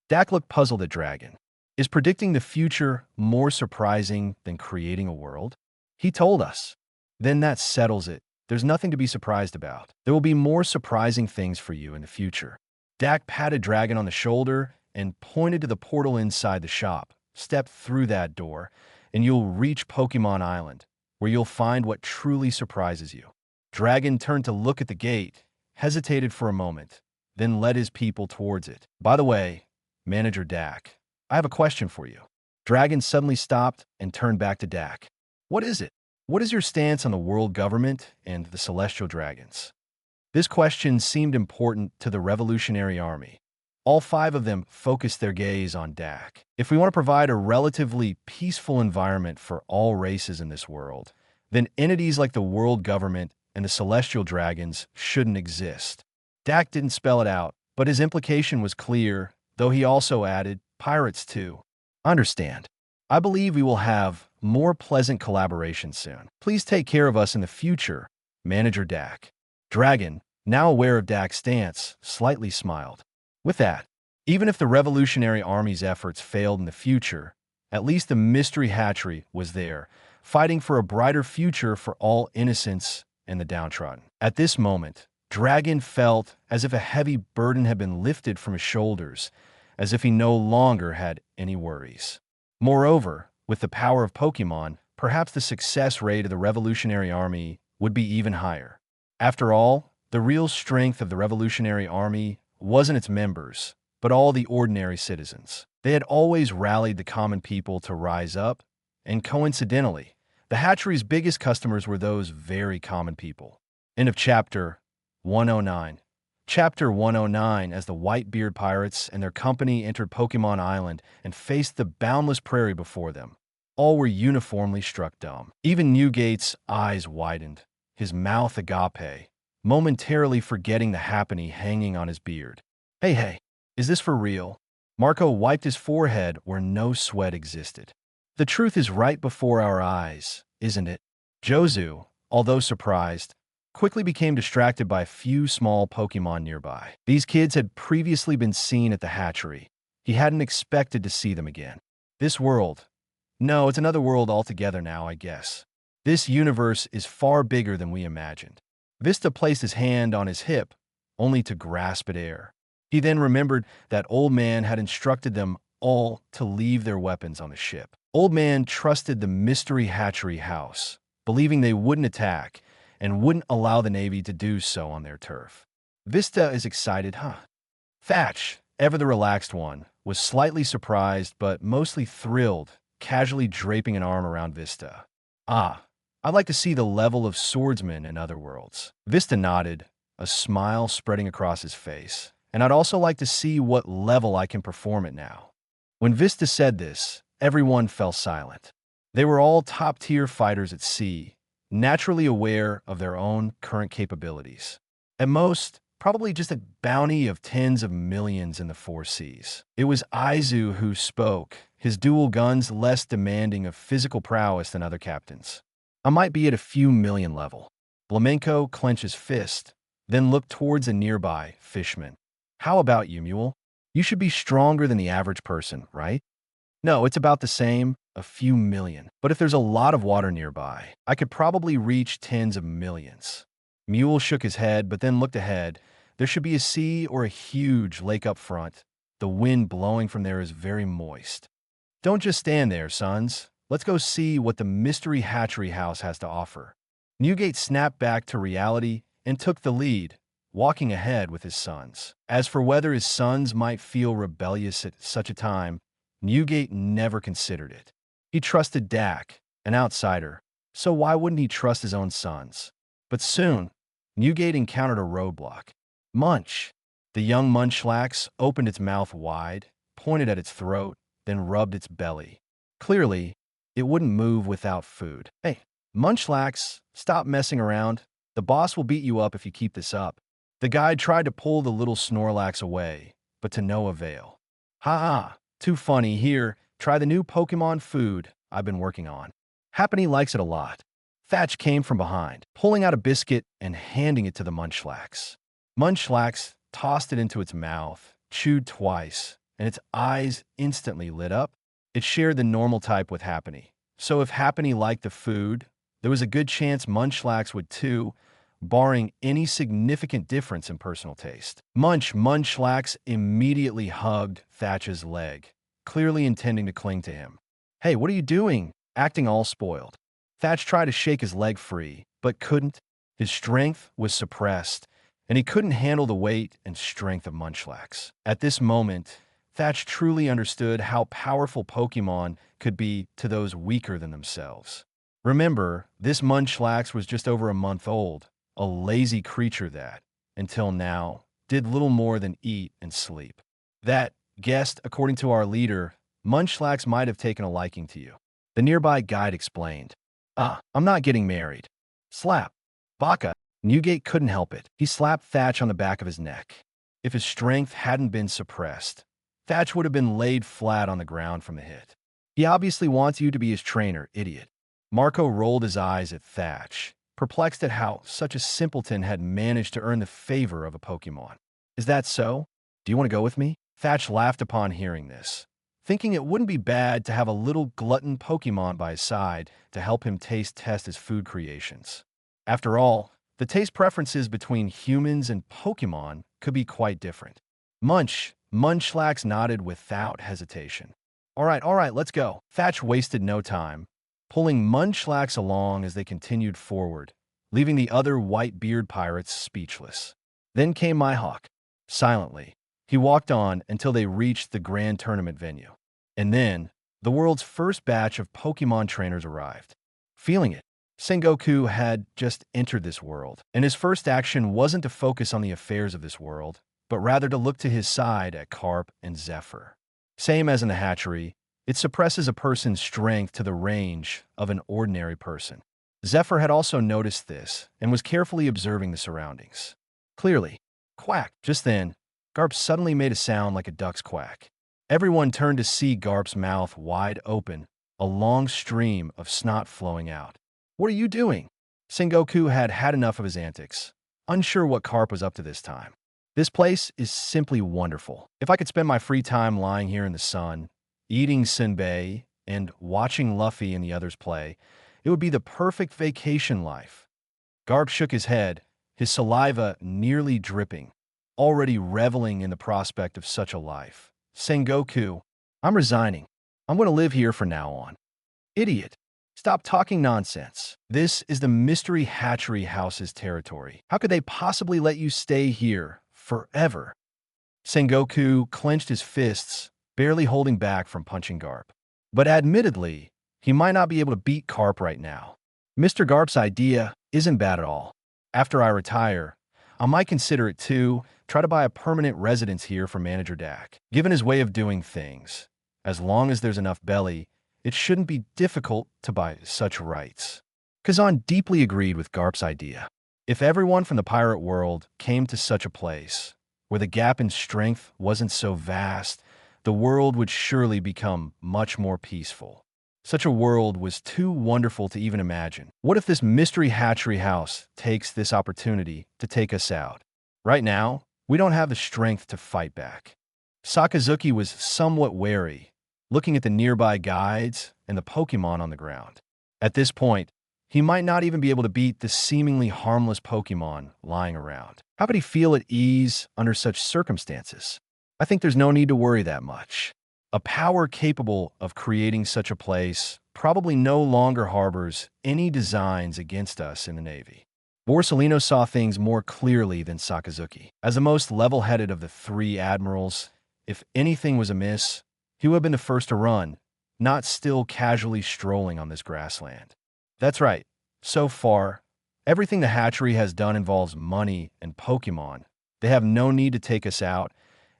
Dak looked puzzled at Dragon. Is predicting the future more surprising than creating a world? "He told us." "Then that settles it. There's nothing to be surprised about. There will be more surprising things for you in the future." Dak patted Dragon on the shoulder and pointed to the portal inside the shop. "Step through that door, and you'll reach Pokémon Island, where you'll find what truly surprises you." Dragon turned to look at the gate, hesitated for a moment, then led his people towards it. "By the way, Manager Dak, I have a question for you." Dragon suddenly stopped and turned back to Dak. "What is it? What is your stance on the world government and the celestial dragons?" This question seemed important to the Revolutionary Army. All 5 of them focused their gaze on Dak. If we want to provide a relatively peaceful environment for all races in this world, then entities like the world government and the celestial dragons shouldn't exist. Dak didn't spell it out, but his implication was clear, though he also added, "Pirates too." "Understand. I believe we will have more pleasant collaboration soon. Please take care of us in the future, Manager Dak." Dragon, now aware of Dak's stance, slightly smiled. With that, even if the Revolutionary Army's efforts failed in the future, at least the Mystery Hatchery was there, fighting for a brighter future for all innocents and the downtrodden. At this moment, Dragon felt as if a heavy burden had been lifted from his shoulders, as if he no longer had any worries. Moreover, with the power of Pokémon, perhaps the success rate of the Revolutionary Army would be even higher. After all, the real strength of the Revolutionary Army wasn't its members, but all the ordinary citizens. They had always rallied the common people to rise up, and coincidentally, the hatchery's biggest customers were those very common people. End of Chapter 109. Chapter 109, as the Whitebeard pirates and their company entered Pokémon Island and faced the boundless prairie before them. All were uniformly struck dumb. Even Newgate's eyes widened, his mouth agape, momentarily forgetting the happening hanging on his beard. Hey, is this for real?" Marco wiped his forehead where no sweat existed. "The truth is right before our eyes, isn't it?" Jozu, although surprised, quickly became distracted by a few small Pokemon nearby. These kids had previously been seen at the hatchery. He hadn't expected to see them again. This world. No, it's another world altogether now, I guess. This universe is far bigger than we imagined. Vista placed his hand on his hip, only to grasp at air. He then remembered that Old Man had instructed them all to leave their weapons on the ship. Old Man trusted the mystery Hatchery House, believing they wouldn't attack and wouldn't allow the Navy to do so on their turf. Vista is excited, huh? Thatch, ever the relaxed one, was slightly surprised but mostly thrilled, casually draping an arm around Vista. Ah, I'd like to see the level of swordsman in other worlds. Vista nodded, a smile spreading across his face. And I'd also like to see what level I can perform it now. When Vista said this, everyone fell silent. They were all top-tier fighters at sea, naturally aware of their own current capabilities. At most, probably just a bounty of tens of millions in the 4 seas. It was Aizu who spoke, his dual guns less demanding of physical prowess than other captains. I might be at a few million level. Flamenco clenched his fist, then looked towards a nearby fishman. How about you, Mule? You should be stronger than the average person, right? No, it's about the same, a few million. But if there's a lot of water nearby, I could probably reach tens of millions. Mule shook his head, but then looked ahead. There should be a sea or a huge lake up front. The wind blowing from there is very moist. Don't just stand there, sons. Let's go see what the mystery Hatchery House has to offer. Newgate snapped back to reality and took the lead, walking ahead with his sons. As for whether his sons might feel rebellious at such a time, Newgate never considered it. He trusted Dak, an outsider, so why wouldn't he trust his own sons? But soon, Newgate encountered a roadblock. Munch. The young Munchlax opened its mouth wide, pointed at its throat, then rubbed its belly. Clearly, it wouldn't move without food. Hey, Munchlax, stop messing around. The boss will beat you up if you keep this up. The guide tried to pull the little Snorlax away, but to no avail. Ha! Too funny. Here, try the new Pokemon food I've been working on. Happiny likes it a lot. Thatch came from behind, pulling out a biscuit and handing it to the Munchlax. Munchlax tossed it into its mouth, chewed twice, and its eyes instantly lit up. It shared the normal type with Happiny. So if Happiny liked the food, there was a good chance Munchlax would too, barring any significant difference in personal taste. Munchlax immediately hugged Thatch's leg, clearly intending to cling to him. Hey, what are you doing? Acting all spoiled. Thatch tried to shake his leg free, but couldn't. His strength was suppressed, and he couldn't handle the weight and strength of Munchlax. At this moment, Thatch truly understood how powerful Pokemon could be to those weaker than themselves. Remember, this Munchlax was just over a month old, a lazy creature that, until now, did little more than eat and sleep. That, guessed, according to our leader, Munchlax might have taken a liking to you. The nearby guide explained. I'm not getting married. Slap. Baka. Newgate couldn't help it. He slapped Thatch on the back of his neck. If his strength hadn't been suppressed, Thatch would have been laid flat on the ground from the hit. He obviously wants you to be his trainer, idiot. Marco rolled his eyes at Thatch, perplexed at how such a simpleton had managed to earn the favor of a Pokemon. Is that so? Do you want to go with me? Thatch laughed upon hearing this, thinking it wouldn't be bad to have a little glutton Pokemon by his side to help him test his food creations. After all, the taste preferences between humans and Pokemon could be quite different. Munchlax nodded without hesitation. All right, let's go. Thatch wasted no time, pulling Munchlax along as they continued forward, leaving the other Whitebeard pirates speechless. Then came Mihawk. Silently, he walked on until they reached the grand tournament venue. And then, the world's first batch of Pokemon trainers arrived. Feeling it, Sengoku had just entered this world, and his first action wasn't to focus on the affairs of this world, but rather to look to his side at Garp and Zephyr. Same as in the hatchery, it suppresses a person's strength to the range of an ordinary person. Zephyr had also noticed this and was carefully observing the surroundings. Clearly, quack! Just then, Garp suddenly made a sound like a duck's quack. Everyone turned to see Garp's mouth wide open, a long stream of snot flowing out. What are you doing? Sengoku had had enough of his antics, unsure what Garp was up to this time. This place is simply wonderful. If I could spend my free time lying here in the sun, eating senbei, and watching Luffy and the others play, it would be the perfect vacation life. Garp shook his head, his saliva nearly dripping, already reveling in the prospect of such a life. Sengoku, I'm resigning. I'm going to live here from now on. Idiot. Stop talking nonsense. This is the Mystery Hatchery House's territory. How could they possibly let you stay here forever? Sengoku clenched his fists, barely holding back from punching Garp. But admittedly, he might not be able to beat Garp right now. Mr. Garp's idea isn't bad at all. After I retire, I might consider it too, try to buy a permanent residence here for Manager Dak. Given his way of doing things, as long as there's enough belly, it shouldn't be difficult to buy such rights. Kazan deeply agreed with Garp's idea. If everyone from the pirate world came to such a place, where the gap in strength wasn't so vast, the world would surely become much more peaceful. Such a world was too wonderful to even imagine. What if this Mystery Hatchery House takes this opportunity to take us out? Right now, we don't have the strength to fight back. Sakazuki was somewhat wary, looking at the nearby guides and the Pokémon on the ground. At this point, he might not even be able to beat the seemingly harmless Pokémon lying around. How could he feel at ease under such circumstances? I think there's no need to worry that much. A power capable of creating such a place probably no longer harbors any designs against us in the Navy. Borsellino saw things more clearly than Sakazuki. As the most level-headed of the three admirals, if anything was amiss, he would have been the first to run, not still casually strolling on this grassland. That's right. So far, everything the hatchery has done involves money and Pokémon. They have no need to take us out,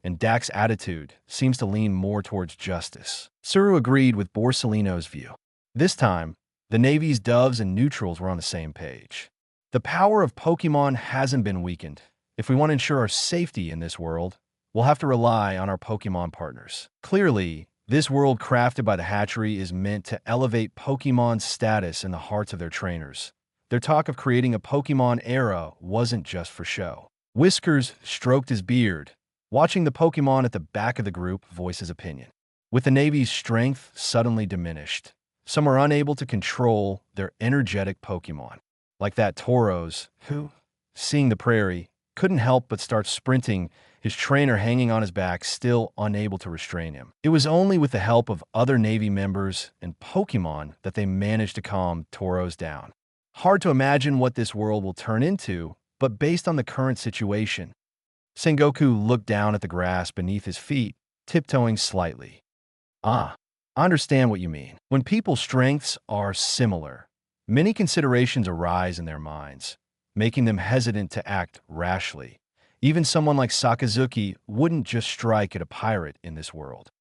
and Dak's attitude seems to lean more towards justice. Tsuru agreed with Borsellino's view. This time, the Navy's doves and neutrals were on the same page. The power of Pokémon hasn't been weakened. If we want to ensure our safety in this world, we'll have to rely on our Pokémon partners. Clearly, this world crafted by the hatchery is meant to elevate Pokémon's status in the hearts of their trainers. Their talk of creating a Pokémon era wasn't just for show. Whiskers stroked his beard, watching the Pokémon at the back of the group voice his opinion. With the Navy's strength suddenly diminished, some are unable to control their energetic Pokémon. Like that Tauros, who, seeing the prairie, couldn't help but start sprinting, his trainer hanging on his back, still unable to restrain him. It was only with the help of other Navy members and Pokémon that they managed to calm Tauros down. Hard to imagine what this world will turn into, but based on the current situation, Sengoku looked down at the grass beneath his feet, tiptoeing slightly. I understand what you mean. When people's strengths are similar, many considerations arise in their minds, making them hesitant to act rashly. Even someone like Sakazuki wouldn't just strike at a pirate in this world.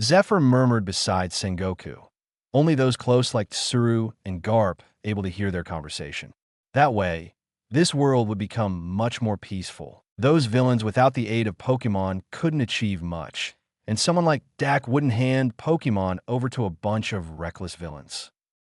Zephyr murmured beside Sengoku, only those close like Tsuru and Garp able to hear their conversation. That way, this world would become much more peaceful. Those villains without the aid of Pokémon couldn't achieve much, and someone like Dak wouldn't hand Pokémon over to a bunch of reckless villains.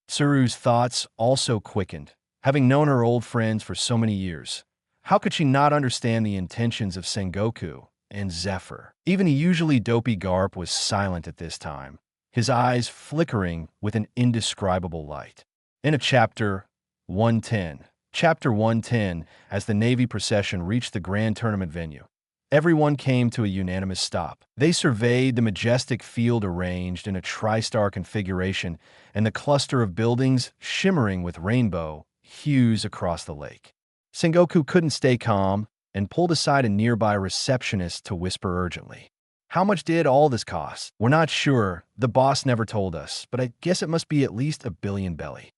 Tsuru's thoughts also quickened. Having known her old friends for so many years, how could she not understand the intentions of Sengoku and Zephyr? Even the usually dopey Garp was silent at this time, his eyes flickering with an indescribable light. End of Chapter 110. Chapter 110, as the Navy procession reached the grand tournament venue. Everyone came to a unanimous stop. They surveyed the majestic field arranged in a tri-star configuration and the cluster of buildings shimmering with rainbow hues across the lake. Sengoku couldn't stay calm and pulled aside a nearby receptionist to whisper urgently. How much did all this cost? We're not sure. The boss never told us, but I guess it must be at least 1 billion belly.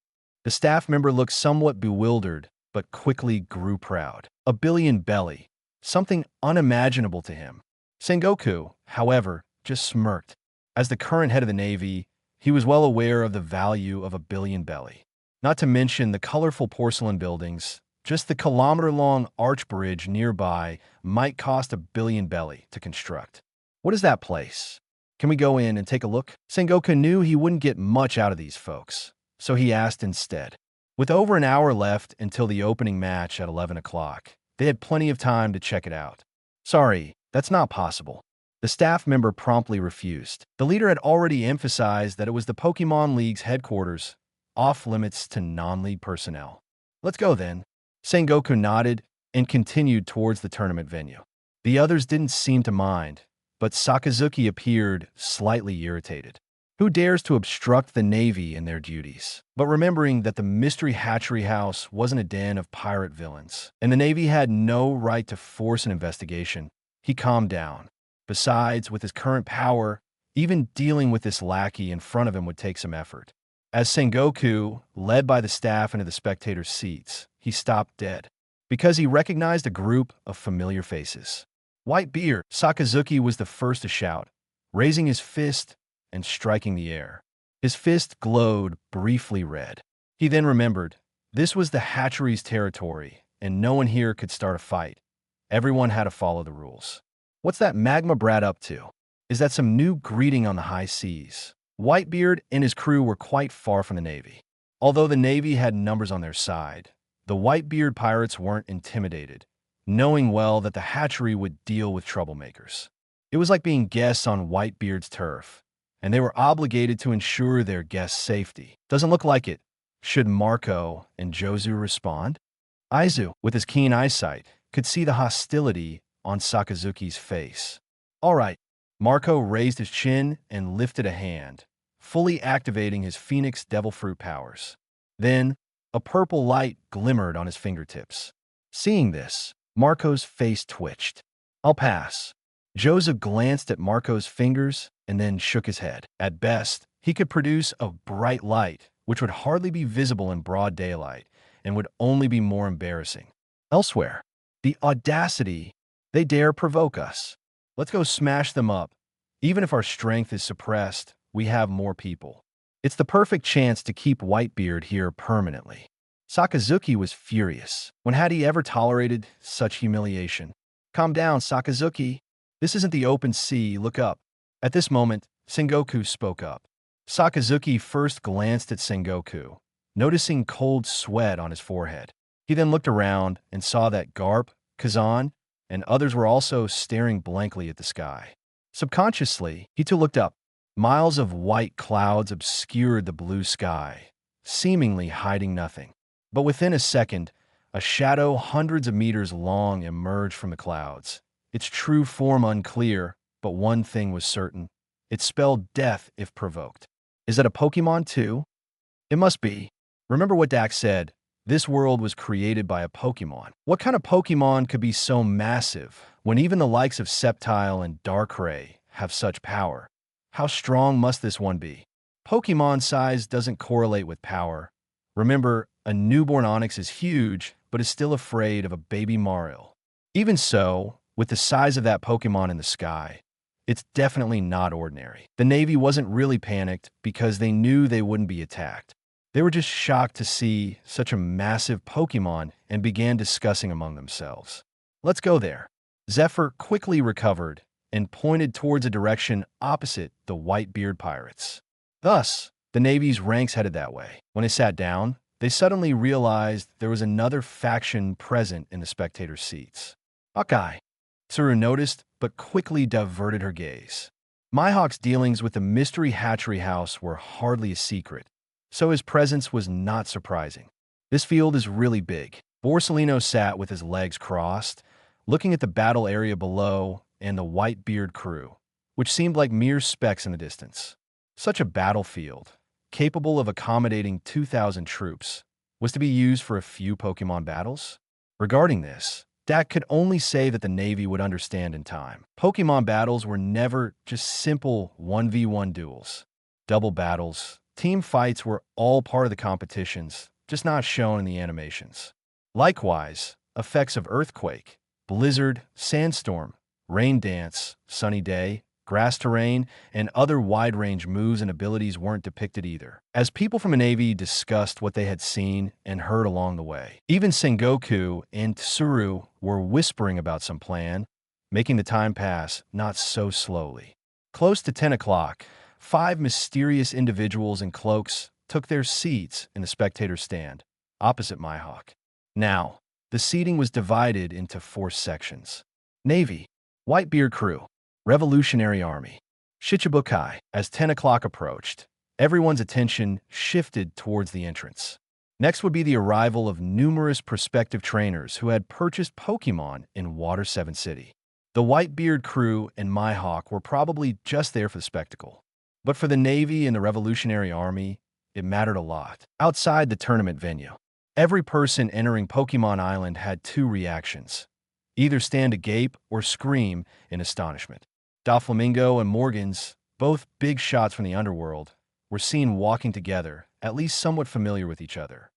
The staff member looked somewhat bewildered, but quickly grew proud. 1 billion belly. Something unimaginable to him. Sengoku, however, just smirked. As the current head of the Navy, he was well aware of the value of 1 billion belly. Not to mention the colorful porcelain buildings. Just the kilometer-long arch bridge nearby might cost 1 billion belly to construct. What is that place? Can we go in and take a look? Sengoku knew he wouldn't get much out of these folks, so he asked instead. With over an hour left until the opening match at 11 o'clock, they had plenty of time to check it out. Sorry, that's not possible. The staff member promptly refused. The leader had already emphasized that it was the Pokémon League's headquarters, off-limits to non-league personnel. Let's go then. Sengoku nodded and continued towards the tournament venue. The others didn't seem to mind, but Sakazuki appeared slightly irritated. Who dares to obstruct the Navy in their duties? But remembering that the mystery Hatchery House wasn't a den of pirate villains, and the Navy had no right to force an investigation, he calmed down. Besides, with his current power, even dealing with this lackey in front of him would take some effort. As Sengoku, led by the staff into the spectators' seats, he stopped dead, because he recognized a group of familiar faces. Whitebeard. Sakazuki was the first to shout, raising his fist and striking the air. His fist glowed briefly red. He then remembered, this was the hatchery's territory, and no one here could start a fight. Everyone had to follow the rules. What's that magma brat up to? Is that some new greeting on the high seas? Whitebeard and his crew were quite far from the Navy. Although the Navy had numbers on their side, the Whitebeard pirates weren't intimidated, knowing well that the hatchery would deal with troublemakers. It was like being guests on Whitebeard's turf, and they were obligated to ensure their guests' safety. Doesn't look like it. Should Marco and Jozu respond? Aizu, with his keen eyesight, could see the hostility on Sakazuki's face. All right. Marco raised his chin and lifted a hand, fully activating his Phoenix Devil Fruit powers. Then, a purple light glimmered on his fingertips. Seeing this, Marco's face twitched. I'll pass. Jozu glanced at Marco's fingers and then shook his head. At best, he could produce a bright light, which would hardly be visible in broad daylight and would only be more embarrassing. Elsewhere, the audacity, they dare provoke us. Let's go smash them up. Even if our strength is suppressed, we have more people. It's the perfect chance to keep Whitebeard here permanently. Sakazuki was furious. When had he ever tolerated such humiliation? Calm down, Sakazuki. This isn't the open sea, look up. At this moment, Sengoku spoke up. Sakazuki first glanced at Sengoku, noticing cold sweat on his forehead. He then looked around and saw that Garp, Kazan, and others were also staring blankly at the sky. Subconsciously, he too looked up. Miles of white clouds obscured the blue sky, seemingly hiding nothing. But within a second, a shadow hundreds of meters long emerged from the clouds. Its true form unclear, but one thing was certain. It spelled death if provoked. Is that a Pokémon too? It must be. Remember what Dak said. This world was created by a Pokémon. What kind of Pokémon could be so massive when even the likes of Sceptile and Darkrai have such power? How strong must this one be? Pokémon size doesn't correlate with power. Remember, a newborn Onix is huge, but is still afraid of a baby Mario. Even so, with the size of that Pokémon in the sky, it's definitely not ordinary. The Navy wasn't really panicked because they knew they wouldn't be attacked. They were just shocked to see such a massive Pokémon and began discussing among themselves. Let's go there. Zephyr quickly recovered and pointed towards a direction opposite the Whitebeard pirates. Thus, the Navy's ranks headed that way. When they sat down, they suddenly realized there was another faction present in the spectators' seats. Hawkeye. Tsuru noticed, but quickly diverted her gaze. Mihawk's dealings with the mystery Hatchery House were hardly a secret, so his presence was not surprising. This field is really big. Borsellino sat with his legs crossed, looking at the battle area below and the Whitebeard crew, which seemed like mere specks in the distance. Such a battlefield, capable of accommodating 2,000 troops, was to be used for a few Pokémon battles? Regarding this, Dak could only say that the Navy would understand in time. Pokémon battles were never just simple 1v1 duels. Double battles, team fights were all part of the competitions, just not shown in the animations. Likewise, effects of earthquake, blizzard, sandstorm, rain dance, sunny day, grass terrain, and other wide-range moves and abilities weren't depicted either. As people from the Navy discussed what they had seen and heard along the way, even Sengoku and Tsuru were whispering about some plan, making the time pass not so slowly. Close to 10 o'clock, 5 mysterious individuals in cloaks took their seats in the spectator stand. opposite Mihawk. Now, the seating was divided into 4 sections. Navy, Whitebeard crew, Revolutionary Army, Shichibukai. As 10 o'clock approached, everyone's attention shifted towards the entrance. Next would be the arrival of numerous prospective trainers who had purchased Pokémon in Water 7 City. The Whitebeard crew and Mihawk were probably just there for the spectacle. But for the Navy and the Revolutionary Army, it mattered a lot. Outside the tournament venue, every person entering Pokémon Island had 2 reactions: either stand agape or scream in astonishment. Doflamingo and Morgans, both big shots from the underworld, were seen walking together, at least somewhat familiar with each other.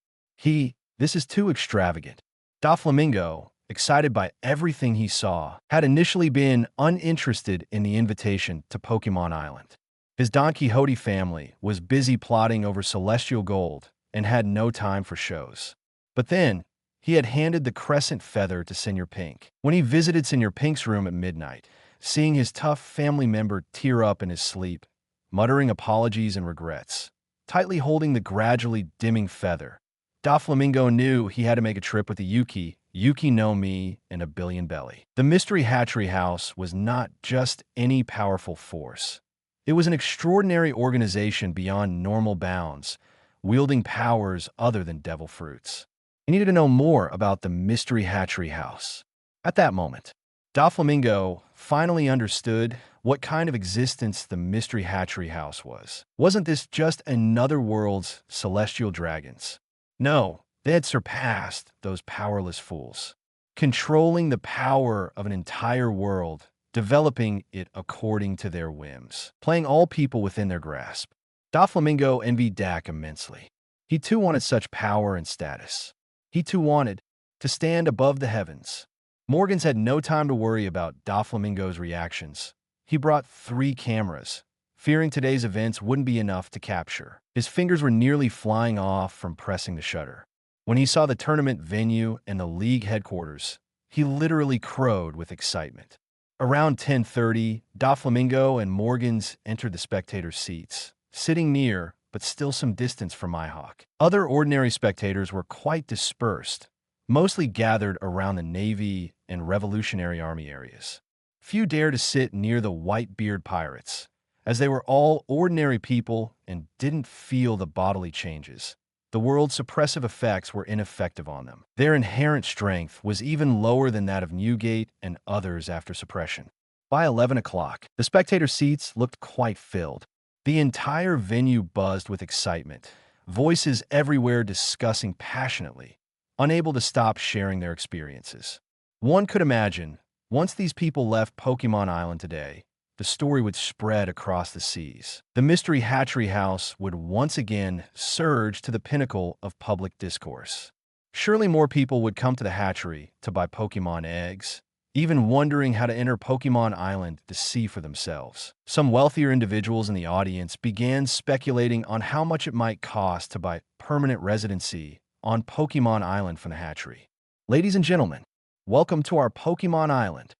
This is too extravagant. Doflamingo, excited by everything he saw, had initially been uninterested in the invitation to Pokémon Island. His Don Quixote family was busy plotting over celestial gold and had no time for shows. But then, he had handed the crescent feather to Senior Pink. When he visited Senior Pink's room at midnight, seeing his tough family member tear up in his sleep, muttering apologies and regrets, tightly holding the gradually dimming feather, Doflamingo knew he had to make a trip with the Yuki no Mi, and a Billion Belly. The Mystery Hatchery House was not just any powerful force. It was an extraordinary organization beyond normal bounds, wielding powers other than devil fruits. He needed to know more about the Mystery Hatchery House. At that moment, Doflamingo finally understood what kind of existence the Mystery Hatchery House was. Wasn't this just another world's celestial dragons? No, they had surpassed those powerless fools, controlling the power of an entire world, developing it according to their whims, playing all people within their grasp. Doflamingo envied Dak immensely. He too wanted such power and status. He too wanted to stand above the heavens. Morgans had no time to worry about Doflamingo's reactions. He brought 3 cameras, fearing today's events wouldn't be enough to capture. His fingers were nearly flying off from pressing the shutter. When he saw the tournament venue and the league headquarters, he literally crowed with excitement. Around 10:30, Doflamingo and Morgans entered the spectators' seats, sitting near but still some distance from Mihawk. Other ordinary spectators were quite dispersed, mostly gathered around the Navy and Revolutionary Army areas. Few dared to sit near the Whitebeard pirates, as they were all ordinary people and didn't feel the bodily changes. The world's suppressive effects were ineffective on them. Their inherent strength was even lower than that of Newgate and others after suppression. By 11 o'clock, the spectator seats looked quite filled. The entire venue buzzed with excitement, voices everywhere discussing passionately, unable to stop sharing their experiences. One could imagine, once these people left Pokémon Island today, the story would spread across the seas. The Mystery Hatchery House would once again surge to the pinnacle of public discourse. Surely more people would come to the hatchery to buy Pokémon eggs, even wondering how to enter Pokémon Island to see for themselves. Some wealthier individuals in the audience began speculating on how much it might cost to buy permanent residency on Pokémon Island from the hatchery. Ladies and gentlemen, welcome to our Pokémon Island.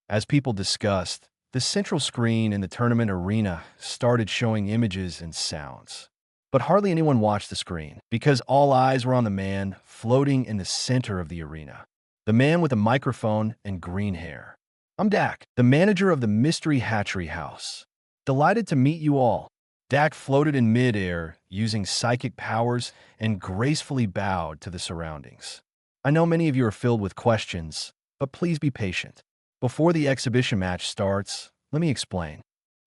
As people discussed, the central screen in the tournament arena started showing images and sounds. But hardly anyone watched the screen, because all eyes were on the man floating in the center of the arena. The man with a microphone and green hair. I'm Dak, the manager of the Mystery Hatchery House. Delighted to meet you all. Dak floated in midair using psychic powers and gracefully bowed to the surroundings. I know many of you are filled with questions, but please be patient. Before the exhibition match starts, let me explain.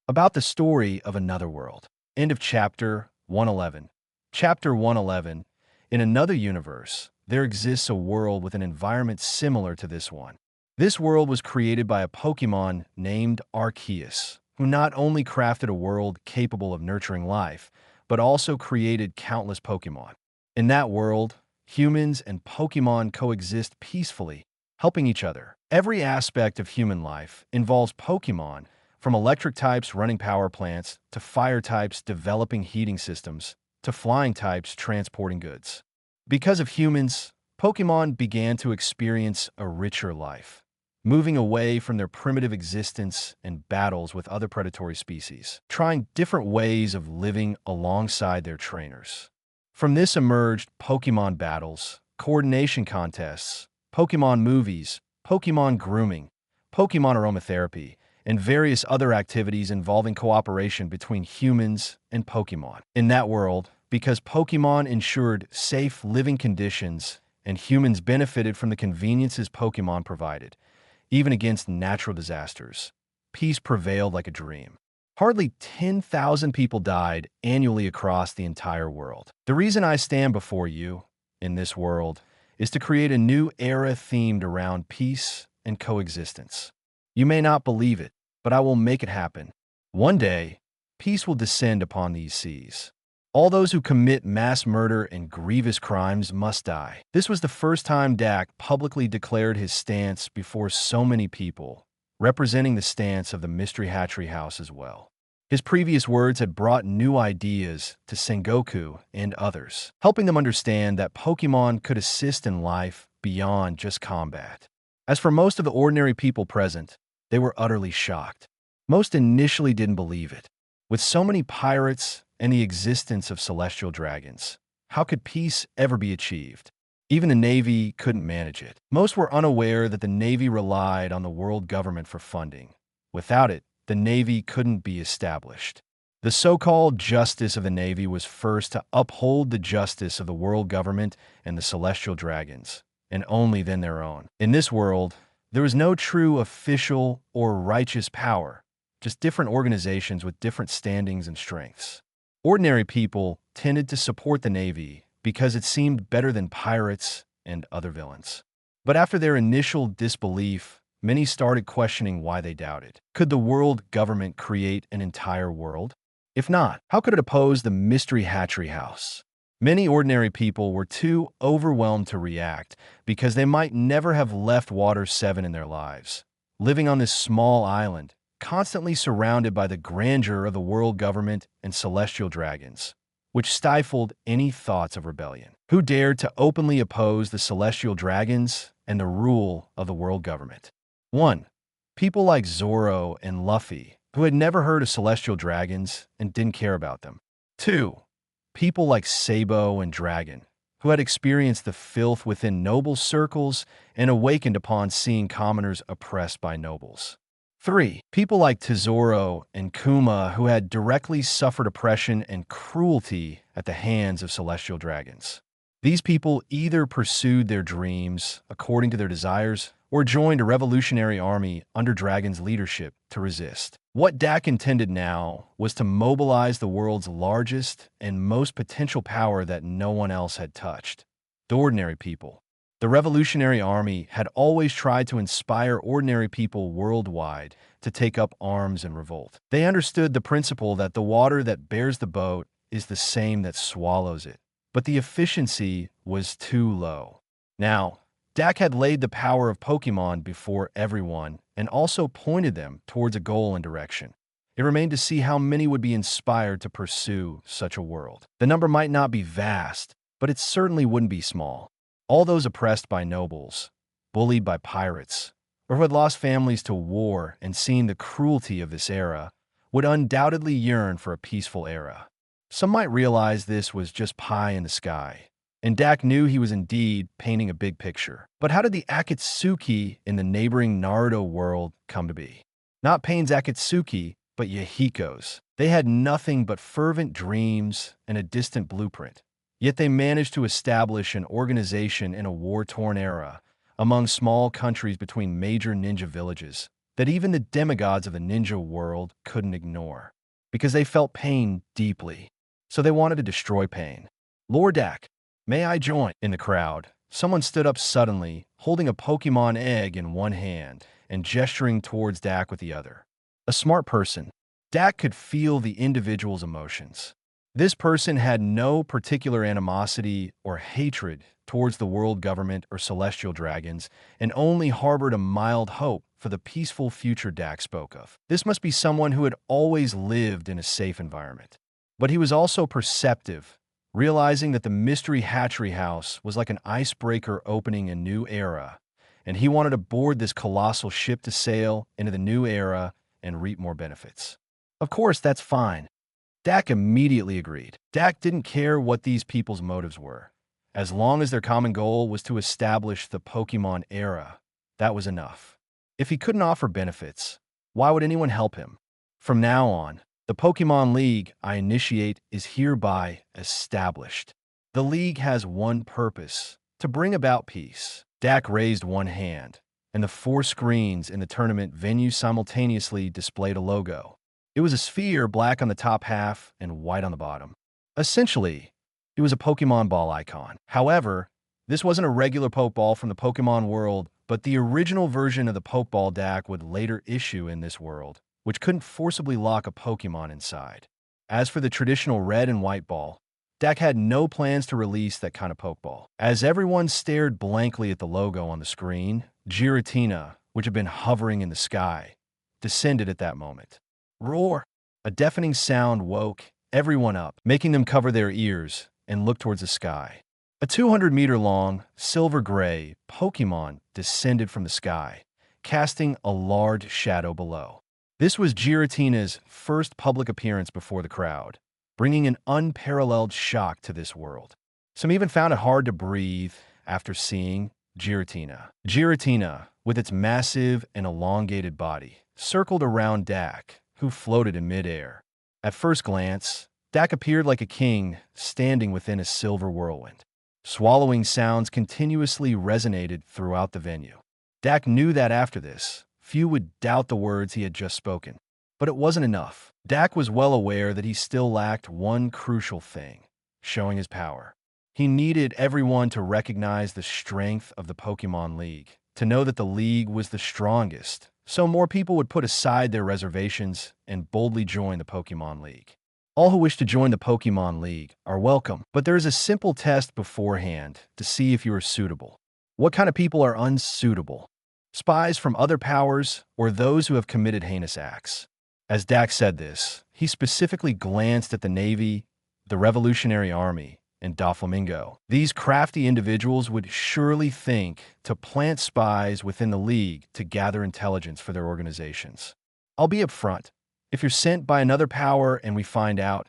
About the story of another world. End of Chapter 111. Chapter 111. In another universe, there exists a world with an environment similar to this one. This world was created by a Pokémon named Arceus, who not only crafted a world capable of nurturing life, but also created countless Pokémon. In that world, humans and Pokémon coexist peacefully, helping each other. Every aspect of human life involves Pokémon, from electric types running power plants, to fire types developing heating systems, to flying types transporting goods. Because of humans, Pokémon began to experience a richer life, moving away from their primitive existence and battles with other predatory species, trying different ways of living alongside their trainers. From this emerged Pokemon battles, coordination contests, Pokemon movies, Pokemon grooming, Pokemon aromatherapy, and various other activities involving cooperation between humans and Pokemon. In that world, because Pokemon ensured safe living conditions and humans benefited from the conveniences Pokemon provided, even against natural disasters, peace prevailed like a dream. Hardly 10,000 people died annually across the entire world. The reason I stand before you in this world is to create a new era themed around peace and coexistence. You may not believe it, but I will make it happen. One day, peace will descend upon these seas. All those who commit mass murder and grievous crimes must die. This was the first time Dak publicly declared his stance before so many people, representing the stance of the Mystery Hatchery House as well. His previous words had brought new ideas to Sengoku and others, helping them understand that Pokemon could assist in life beyond just combat. As for most of the ordinary people present, they were utterly shocked. Most initially didn't believe it. With so many pirates and the existence of celestial dragons, how could peace ever be achieved? Even the Navy couldn't manage it. Most were unaware that the Navy relied on the world government for funding. Without it, the Navy couldn't be established. The so-called justice of the Navy was first to uphold the justice of the world government and the celestial dragons, and only then their own. In this world, there was no true official or righteous power, just different organizations with different standings and strengths. Ordinary people tended to support the Navy because it seemed better than pirates and other villains. But after their initial disbelief, many started questioning why they doubted. Could the world government create an entire world? If not, how could it oppose the Mystery Hatchery House? Many ordinary people were too overwhelmed to react because they might never have left Water 7 in their lives. Living on this small island, constantly surrounded by the grandeur of the world government and celestial dragons, which stifled any thoughts of rebellion. Who dared to openly oppose the celestial dragons and the rule of the world government? 1. People like Zoro and Luffy, who had never heard of celestial dragons and didn't care about them. 2. People like Sabo and Dragon, who had experienced the filth within noble circles and awakened upon seeing commoners oppressed by nobles. 3. People like Tesoro and Kuma, who had directly suffered oppression and cruelty at the hands of celestial dragons. These people either pursued their dreams according to their desires or joined a revolutionary army under Dragon's leadership to resist. What Dak intended now was to mobilize the world's largest and most potential power that no one else had touched: the ordinary people. The revolutionary army had always tried to inspire ordinary people worldwide to take up arms and revolt. They understood the principle that the water that bears the boat is the same that swallows it, but the efficiency was too low. Now, Dak had laid the power of Pokemon before everyone and also pointed them towards a goal and direction. It remained to see how many would be inspired to pursue such a world. The number might not be vast, but it certainly wouldn't be small. All those oppressed by nobles, bullied by pirates, or who had lost families to war and seen the cruelty of this era, would undoubtedly yearn for a peaceful era. Some might realize this was just pie in the sky, and Dak knew he was indeed painting a big picture. But how did the Akatsuki in the neighboring Naruto world come to be? Not Pain's Akatsuki, but Yahiko's. They had nothing but fervent dreams and a distant blueprint. Yet they managed to establish an organization in a war-torn era among small countries between major ninja villages that even the demigods of the ninja world couldn't ignore, because they felt pain deeply. So they wanted to destroy pain. Lord Dak, may I join? In the crowd, someone stood up suddenly, holding a Pokemon egg in one hand and gesturing towards Dak with the other. A smart person. Dak could feel the individual's emotions. This person had no particular animosity or hatred towards the world government or celestial dragons and only harbored a mild hope for the peaceful future Dak spoke of. This must be someone who had always lived in a safe environment. But he was also perceptive, realizing that the Mystery Hatchery House was like an icebreaker opening a new era, and he wanted to board this colossal ship to sail into the new era and reap more benefits. Of course, that's fine. Dak immediately agreed. Dak didn't care what these people's motives were. As long as their common goal was to establish the Pokémon era, that was enough. If he couldn't offer benefits, why would anyone help him? From now on, the Pokémon League I initiate is hereby established. The League has one purpose: to bring about peace. Dak raised one hand, and the 4 screens in the tournament venue simultaneously displayed a logo. It was a sphere, black on the top half and white on the bottom. Essentially, it was a Pokemon ball icon. However, this wasn't a regular Pokeball from the Pokemon world, but the original version of the Pokeball Dak would later issue in this world, which couldn't forcibly lock a Pokemon inside. As for the traditional red and white ball, Dak had no plans to release that kind of Pokeball. As everyone stared blankly at the logo on the screen, Giratina, which had been hovering in the sky, descended at that moment. Roar! A deafening sound woke everyone up, making them cover their ears and look towards the sky. A 200-meter-long, silver-gray Pokemon descended from the sky, casting a large shadow below. This was Giratina's first public appearance before the crowd, bringing an unparalleled shock to this world. Some even found it hard to breathe after seeing Giratina. Giratina, with its massive and elongated body, circled around Dak, who floated in midair. At first glance, Dak appeared like a king standing within a silver whirlwind. Swallowing sounds continuously resonated throughout the venue. Dak knew that after this, few would doubt the words he had just spoken. But it wasn't enough. Dak was well aware that he still lacked one crucial thing: showing his power. He needed everyone to recognize the strength of the Pokémon League, to know that the League was the strongest, so more people would put aside their reservations and boldly join the Pokémon League. All who wish to join the Pokémon League are welcome, but there is a simple test beforehand to see if you are suitable. What kind of people are unsuitable? Spies from other powers or those who have committed heinous acts? As Dak said this, he specifically glanced at the Navy, the Revolutionary Army, and Doflamingo. These crafty individuals would surely think to plant spies within the League to gather intelligence for their organizations. I'll be upfront. If you're sent by another power and we find out,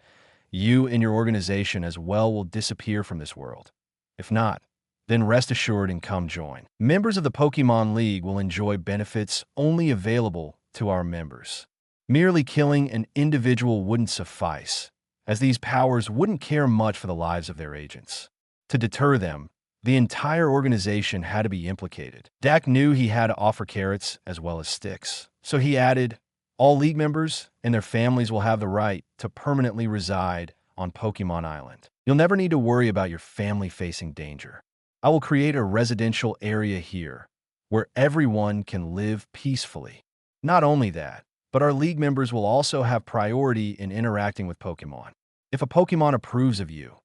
you and your organization as well will disappear from this world. If not, then rest assured and come join. Members of the Pokémon League will enjoy benefits only available to our members. Merely killing an individual wouldn't suffice, as these powers wouldn't care much for the lives of their agents. To deter them, the entire organization had to be implicated. Dak knew he had to offer carrots as well as sticks, so he added, all League members and their families will have the right to permanently reside on Pokemon Island. You'll never need to worry about your family facing danger. I will create a residential area here where everyone can live peacefully. Not only that, but our League members will also have priority in interacting with Pokemon. If a Pokemon approves of you,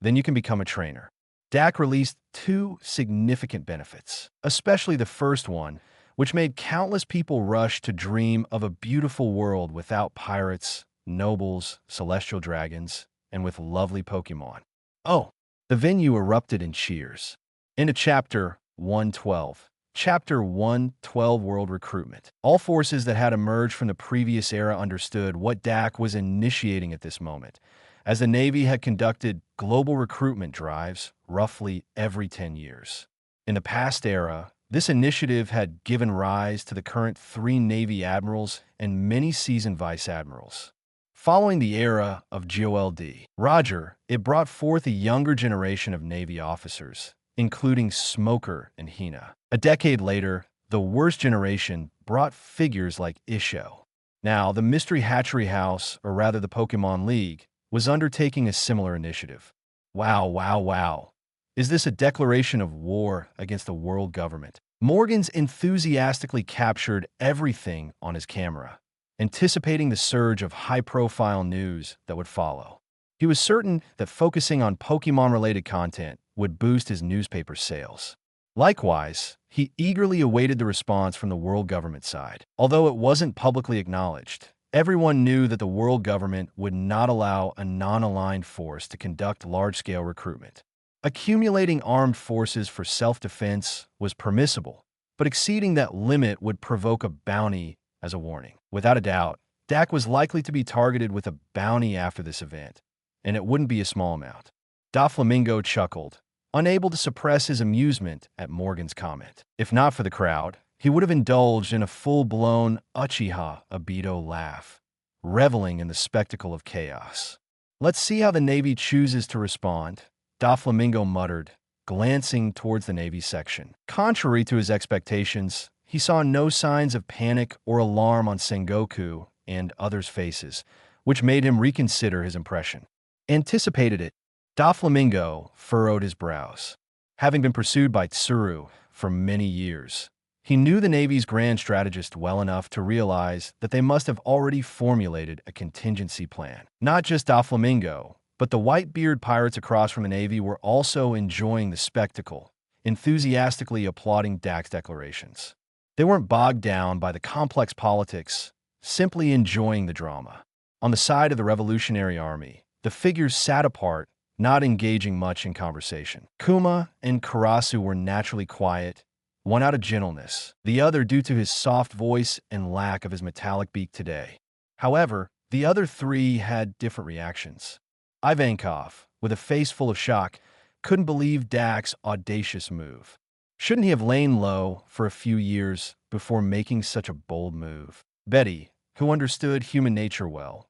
then you can become a trainer. Dak released 2 significant benefits, especially the first one, which made countless people rush to dream of a beautiful world without pirates, nobles, celestial dragons, and with lovely Pokemon. Oh, the venue erupted in cheers. Into Chapter 112. Chapter 112 World Recruitment. All forces that had emerged from the previous era understood what Dak was initiating at this moment, as the Navy had conducted global recruitment drives roughly every 10 years. In the past era, this initiative had given rise to the current 3 Navy admirals and many seasoned vice admirals. Following the era of GOLD, Roger, it brought forth a younger generation of Navy officers, including Smoker and Hina. A decade later, the worst generation brought figures like Isho. Now, the Mystery Hatchery House, or rather the Pokémon League, was undertaking a similar initiative. Wow, wow, wow. Is this a declaration of war against the world government? Morgans enthusiastically captured everything on his camera, anticipating the surge of high-profile news that would follow. He was certain that focusing on Pokemon-related content would boost his newspaper sales. Likewise, he eagerly awaited the response from the world government side. Although it wasn't publicly acknowledged, everyone knew that the world government would not allow a non-aligned force to conduct large-scale recruitment. Accumulating armed forces for self-defense was permissible, but exceeding that limit would provoke a bounty as a warning. Without a doubt, Dak was likely to be targeted with a bounty after this event, and it wouldn't be a small amount. Doflamingo chuckled, unable to suppress his amusement at Morgan's comment. If not for the crowd, he would have indulged in a full-blown Uchiha Obito laugh, reveling in the spectacle of chaos. Let's see how the Navy chooses to respond, Doflamingo muttered, glancing towards the Navy section. Contrary to his expectations, he saw no signs of panic or alarm on Sengoku and others' faces, which made him reconsider his impression. Anticipated it, Doflamingo furrowed his brows. Having been pursued by Tsuru for many years, he knew the Navy's grand strategist well enough to realize that they must have already formulated a contingency plan. Not just Doflamingo, but the Whitebeard pirates across from the Navy were also enjoying the spectacle, enthusiastically applauding Dak's declarations. They weren't bogged down by the complex politics, simply enjoying the drama. On the side of the Revolutionary Army, the figures sat apart, not engaging much in conversation. Kuma and Karasu were naturally quiet, one out of gentleness, the other due to his soft voice and lack of his metallic beak today. However, the other three had different reactions. Ivankov, with a face full of shock, couldn't believe Dak's audacious move. Shouldn't he have lain low for a few years before making such a bold move? Betty, who understood human nature well,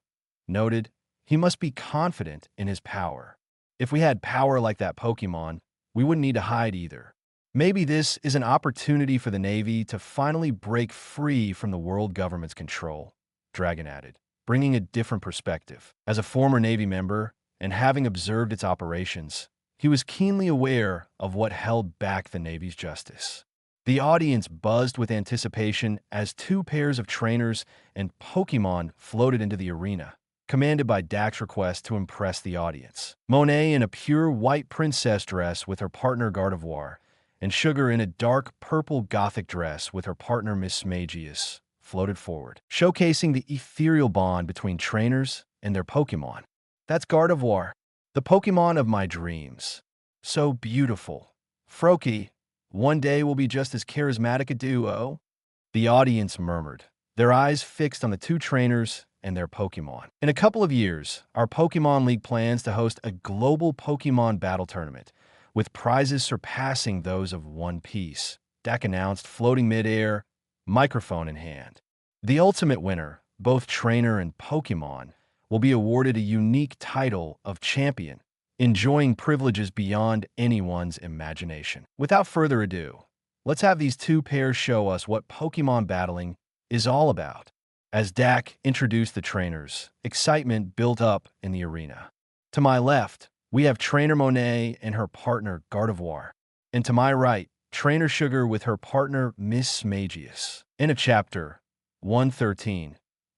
noted he must be confident in his power. If we had power like that Pokémon, we wouldn't need to hide either. Maybe this is an opportunity for the Navy to finally break free from the world government's control, Dragon added, bringing a different perspective. As a former Navy member, and having observed its operations, he was keenly aware of what held back the Navy's justice. The audience buzzed with anticipation as two pairs of trainers and Pokémon floated into the arena, commanded by Dak's request to impress the audience. Monet in a pure white princess dress with her partner Gardevoir, and Sugar in a dark purple gothic dress with her partner Miss Magius floated forward, showcasing the ethereal bond between trainers and their Pokémon. That's Gardevoir, the Pokémon of my dreams. So beautiful. Froakie, one day we'll be just as charismatic a duo. The audience murmured, their eyes fixed on the two trainers and their Pokémon. In a couple of years, our Pokémon League plans to host a global Pokémon battle tournament, with prizes surpassing those of One Piece, Dak announced, floating mid-air, microphone in hand. The ultimate winner, both trainer and Pokémon, will be awarded a unique title of champion, enjoying privileges beyond anyone's imagination. Without further ado, let's have these two pairs show us what Pokémon battling is all about. As Dak introduced the trainers, excitement built up in the arena. To my left, we have Trainer Monet and her partner Gardevoir. And to my right, Trainer Sugar with her partner Miss Magius. In a Chapter 113.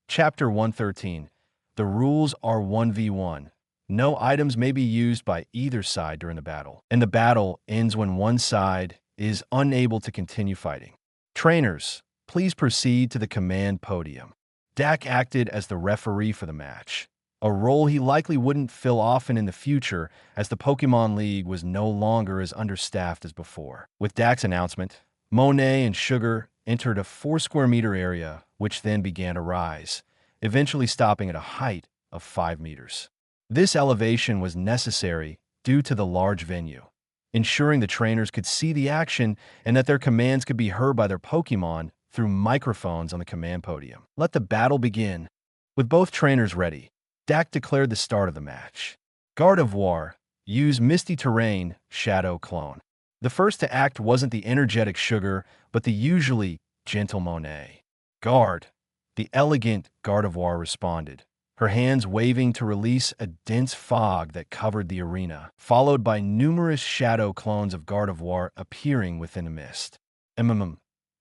Chapter 113. The rules are 1v1. No items may be used by either side during the battle, and the battle ends when one side is unable to continue fighting. Trainers, please proceed to the command podium. Dak acted as the referee for the match, a role he likely wouldn't fill often in the future as the Pokémon League was no longer as understaffed as before. With Dak's announcement, Monet and Sugar entered a 4-square-meter area, which then began to rise, eventually stopping at a height of 5 meters. This elevation was necessary due to the large venue, ensuring the trainers could see the action and that their commands could be heard by their Pokémon through microphones on the command podium. Let the battle begin. With both trainers ready, Dak declared the start of the match. Gardevoir, use Misty Terrain, Shadow Clone. The first to act wasn't the energetic Sugar, but the usually gentle Monet. Guard, the elegant Gardevoir responded, her hands waving to release a dense fog that covered the arena, followed by numerous shadow clones of Gardevoir appearing within the mist.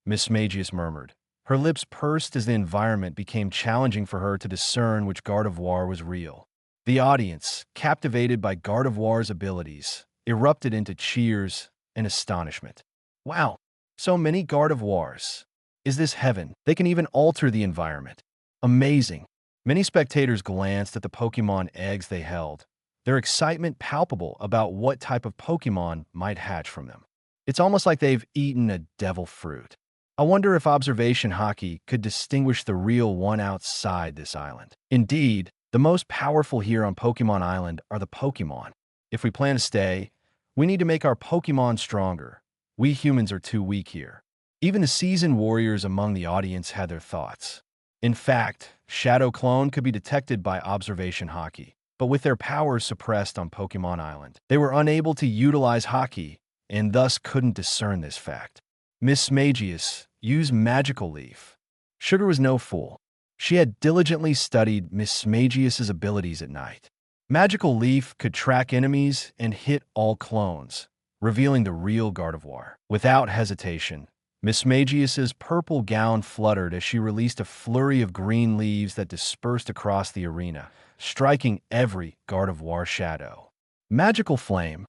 Miss Magius murmured. Her lips pursed as the environment became challenging for her to discern which Gardevoir was real. The audience, captivated by Gardevoir's abilities, erupted into cheers and astonishment. Wow, so many Gardevoirs. Is this heaven? They can even alter the environment. Amazing. Many spectators glanced at the Pokémon eggs they held, their excitement palpable about what type of Pokémon might hatch from them. It's almost like they've eaten a devil fruit. I wonder if observation hockey could distinguish the real one outside this island. Indeed, the most powerful here on Pokemon Island are the Pokemon. If we plan to stay, we need to make our Pokemon stronger. We humans are too weak here. Even the seasoned warriors among the audience had their thoughts. In fact, Shadow Clone could be detected by observation hockey, but with their powers suppressed on Pokemon Island, they were unable to utilize hockey and thus couldn't discern this fact. Miss Magius used Magical Leaf. Sugar was no fool. She had diligently studied Miss Magius's abilities at night. Magical Leaf could track enemies and hit all clones, revealing the real Gardevoir. Without hesitation, Miss Magius's purple gown fluttered as she released a flurry of green leaves that dispersed across the arena, striking every Gardevoir shadow. Magical Flame.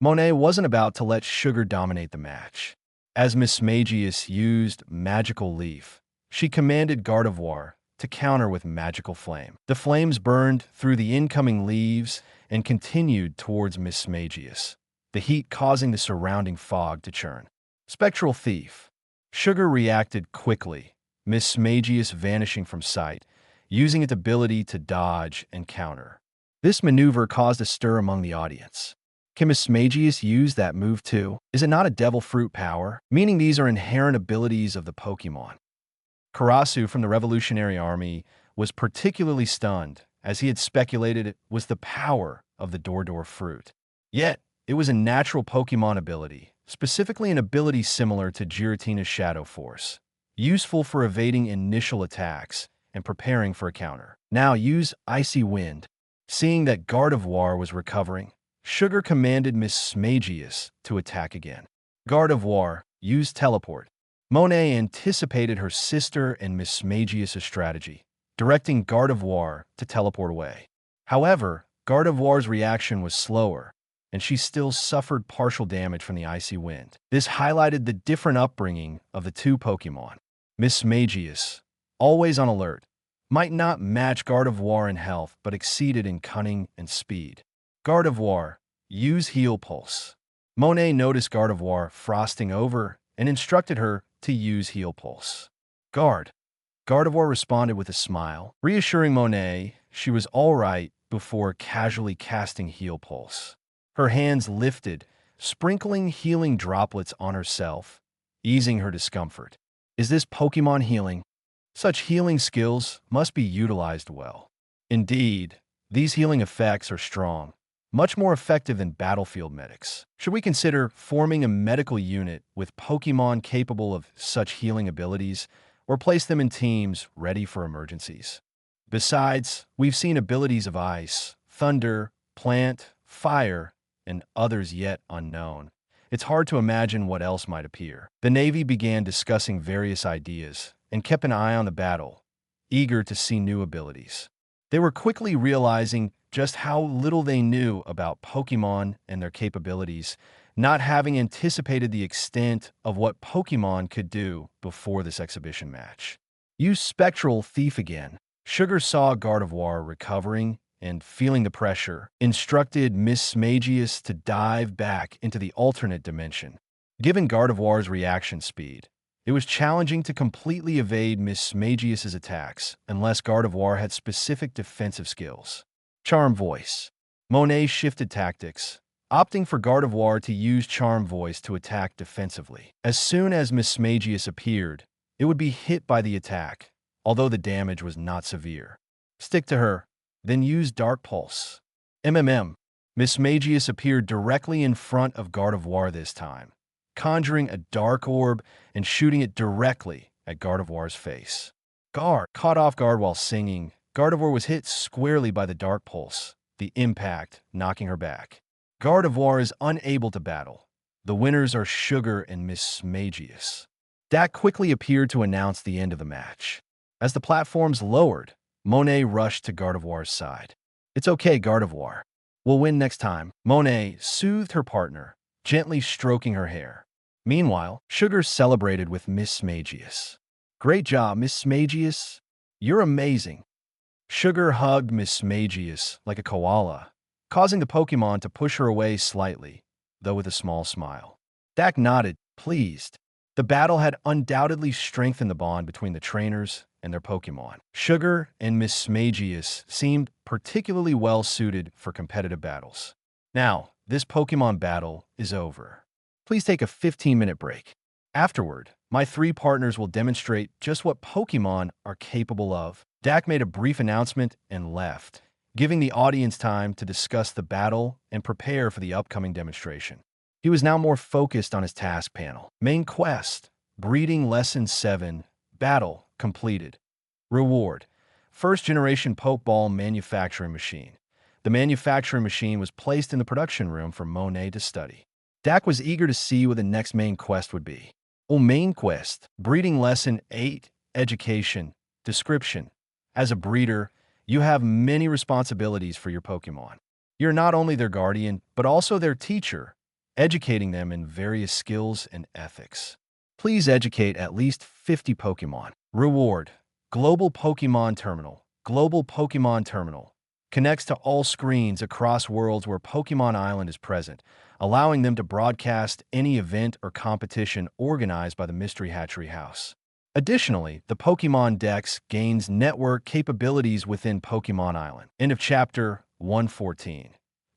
Monet wasn't about to let Sugar dominate the match. As Miss Magius used Magical Leaf, she commanded Gardevoir to counter with Magical Flame. The flames burned through the incoming leaves and continued towards Miss Magius, the heat causing the surrounding fog to churn. Spectral Thief. Sugar reacted quickly, Miss Magius vanishing from sight, using its ability to dodge and counter. This maneuver caused a stir among the audience. Can Miss Magius use that move too? Is it not a devil fruit power? Meaning these are inherent abilities of the Pokemon. Karasu from the Revolutionary Army was particularly stunned, as he had speculated it was the power of the Dordor fruit. Yet, it was a natural Pokemon ability, specifically an ability similar to Giratina's Shadow Force, useful for evading initial attacks and preparing for a counter. Now use Icy Wind. Seeing that Gardevoir was recovering, Sugar commanded Miss Magius to attack again. Gardevoir used Teleport. Monet anticipated her sister and Miss Magius' strategy, directing Gardevoir to teleport away. However, Gardevoir's reaction was slower, and she still suffered partial damage from the Icy Wind. This highlighted the different upbringing of the two Pokemon. Miss Magius, always on alert, might not match Gardevoir in health but exceeded in cunning and speed. Gardevoir, use Heal Pulse. Monet noticed Gardevoir frosting over and instructed her to use Heal Pulse. Gardevoir responded with a smile, reassuring Monet she was all right before casually casting Heal Pulse. Her hands lifted, sprinkling healing droplets on herself, easing her discomfort. Is this Pokemon healing? Such healing skills must be utilized well. Indeed, these healing effects are strong, much more effective than battlefield medics. Should we consider forming a medical unit with Pokemon capable of such healing abilities, or place them in teams ready for emergencies? Besides, we've seen abilities of ice, thunder, plant, fire, and others yet unknown. It's hard to imagine what else might appear. The Navy began discussing various ideas and kept an eye on the battle, eager to see new abilities. They were quickly realizing just how little they knew about Pokemon and their capabilities, not having anticipated the extent of what Pokemon could do before this exhibition match. Use Spectral Thief again. Sugar saw Gardevoir recovering and, feeling the pressure, instructed Miss Magius to dive back into the alternate dimension. Given Gardevoir's reaction speed, it was challenging to completely evade Miss Magius's attacks unless Gardevoir had specific defensive skills. Charm Voice. Monet shifted tactics, opting for Gardevoir to use Charm Voice to attack defensively. As soon as Miss Magius appeared, it would be hit by the attack, although the damage was not severe. Stick to her, then use Dark Pulse. Miss Magius appeared directly in front of Gardevoir this time, conjuring a dark orb and shooting it directly at Gardevoir's face. Caught off guard while singing, Gardevoir was hit squarely by the Dark Pulse, the impact knocking her back. Gardevoir is unable to battle. The winners are Sugar and Miss Magius. Dak quickly appeared to announce the end of the match. As the platforms lowered, Monet rushed to Gardevoir's side. It's okay, Gardevoir. We'll win next time. Monet soothed her partner, gently stroking her hair. Meanwhile, Sugar celebrated with Miss Magius. Great job, Miss Magius. You're amazing. Sugar hugged Miss Magius like a koala, causing the Pokemon to push her away slightly, though with a small smile. Dak nodded, pleased. The battle had undoubtedly strengthened the bond between the trainers and their Pokémon. Sugar and Miss Smagius seemed particularly well suited for competitive battles. Now, this Pokémon battle is over. Please take a 15-minute break. Afterward, my three partners will demonstrate just what Pokémon are capable of. Dak made a brief announcement and left, giving the audience time to discuss the battle and prepare for the upcoming demonstration. He was now more focused on his task panel. Main quest, Breeding Lesson 7, Battle completed. Reward, First Generation Pokeball Manufacturing Machine. The manufacturing machine was placed in the production room for Monet to study. Dak was eager to see what the next main quest would be. Main quest, Breeding Lesson 8, Education, Description. As a breeder, you have many responsibilities for your Pokémon. You're not only their guardian, but also their teacher, educating them in various skills and ethics. Please educate at least 50 Pokémon. Reward, Global Pokémon Terminal. Global Pokémon Terminal connects to all screens across worlds where Pokémon Island is present, allowing them to broadcast any event or competition organized by the Mystery Hatchery House. Additionally, the Pokémon Dex gains network capabilities within Pokémon Island. End of Chapter 114.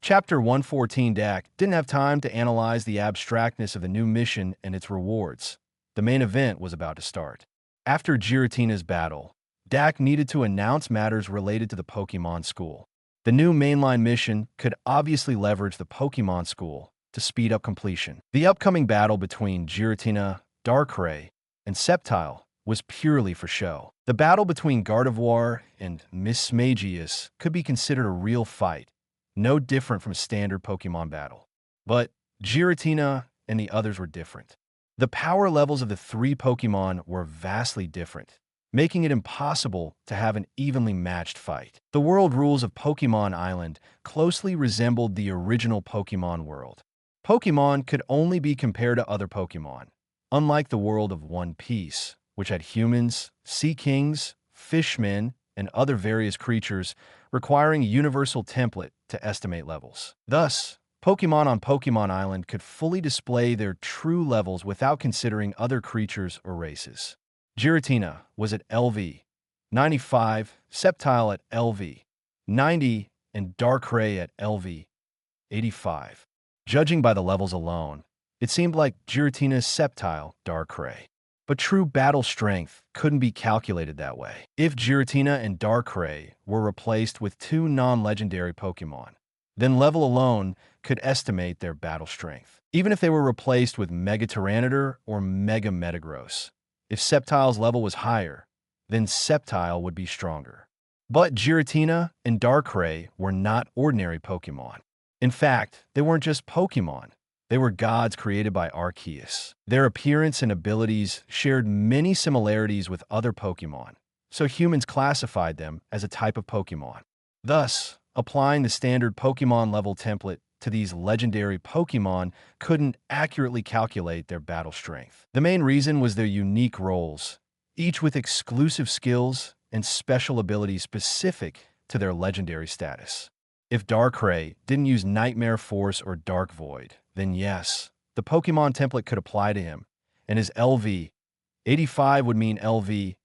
Chapter 114. Dak didn't have time to analyze the abstractness of the new mission and its rewards. The main event was about to start. After Giratina's battle, Dak needed to announce matters related to the Pokémon School. The new mainline mission could obviously leverage the Pokémon School to speed up completion. The upcoming battle between Giratina, Darkrai, and Sceptile was purely for show. The battle between Gardevoir and Miss Smagius could be considered a real fight, no different from a standard Pokémon battle. But Giratina and the others were different. The power levels of the three Pokémon were vastly different, making it impossible to have an evenly matched fight. The world rules of Pokémon Island closely resembled the original Pokémon world. Pokémon could only be compared to other Pokémon, unlike the world of One Piece, which had humans, sea kings, fishmen, and other various creatures requiring a universal template to estimate levels. Thus, Pokémon on Pokémon Island could fully display their true levels without considering other creatures or races. Giratina was at LV 95, Sceptile at LV 90, and Darkrai at LV 85. Judging by the levels alone, it seemed like Giratina's Sceptile, Darkrai. But true battle strength couldn't be calculated that way. If Giratina and Darkrai were replaced with two non-legendary Pokémon, then level alone could estimate their battle strength. Even if they were replaced with Mega Tyranitar or Mega Metagross, if Sceptile's level was higher, then Sceptile would be stronger. But Giratina and Darkrai were not ordinary Pokémon. In fact, they weren't just Pokémon. They were gods created by Arceus. Their appearance and abilities shared many similarities with other Pokémon, so humans classified them as a type of Pokémon. Thus, applying the standard Pokémon level template to these legendary Pokémon couldn't accurately calculate their battle strength. The main reason was their unique roles, each with exclusive skills and special abilities specific to their legendary status. If Darkrai didn't use Nightmare Force or Dark Void, then yes, the Pokémon template could apply to him, and his LV 85 would mean LV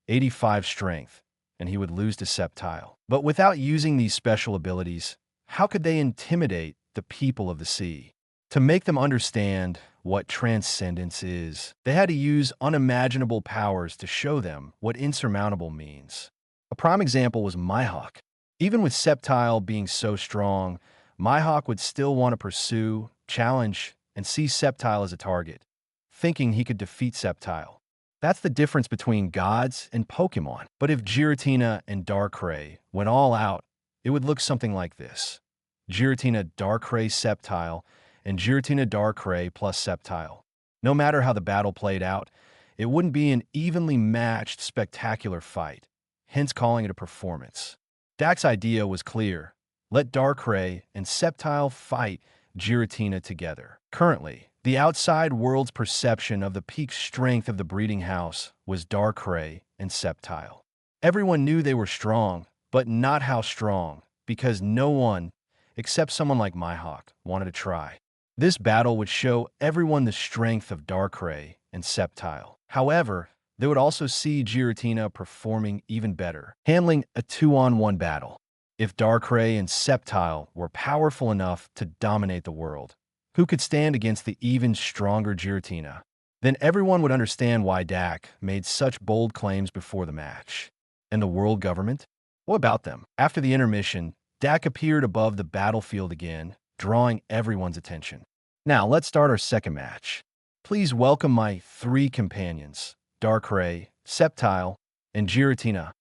85 strength, and he would lose to Sceptile. But without using these special abilities, how could they intimidate the people of the sea? To make them understand what transcendence is, they had to use unimaginable powers to show them what insurmountable means. A prime example was Mihawk. Even with Sceptile being so strong, Mihawk would still want to pursue, challenge, and see Sceptile as a target, thinking he could defeat Sceptile. That's the difference between gods and Pokémon. But if Giratina and Darkrai went all out, it would look something like this. Giratina, Darkrai, Sceptile, and Giratina, Darkrai plus Sceptile. No matter how the battle played out, it wouldn't be an evenly matched, spectacular fight, hence calling it a performance. Dak's idea was clear. Let Darkrai and Sceptile fight Giratina together. Currently, the outside world's perception of the peak strength of the breeding house was Darkrai and Sceptile. Everyone knew they were strong, but not how strong, because no one, except someone like Mihawk, wanted to try. This battle would show everyone the strength of Darkrai and Sceptile. However, they would also see Giratina performing even better, handling a 2-on-1 battle. If Darkrai and Sceptile were powerful enough to dominate the world, who could stand against the even stronger Giratina? Then everyone would understand why Dak made such bold claims before the match. And the world government? What about them? After the intermission, Dak appeared above the battlefield again, drawing everyone's attention. Now, let's start our second match. Please welcome my 3 companions, Darkrai, Sceptile, and Giratina.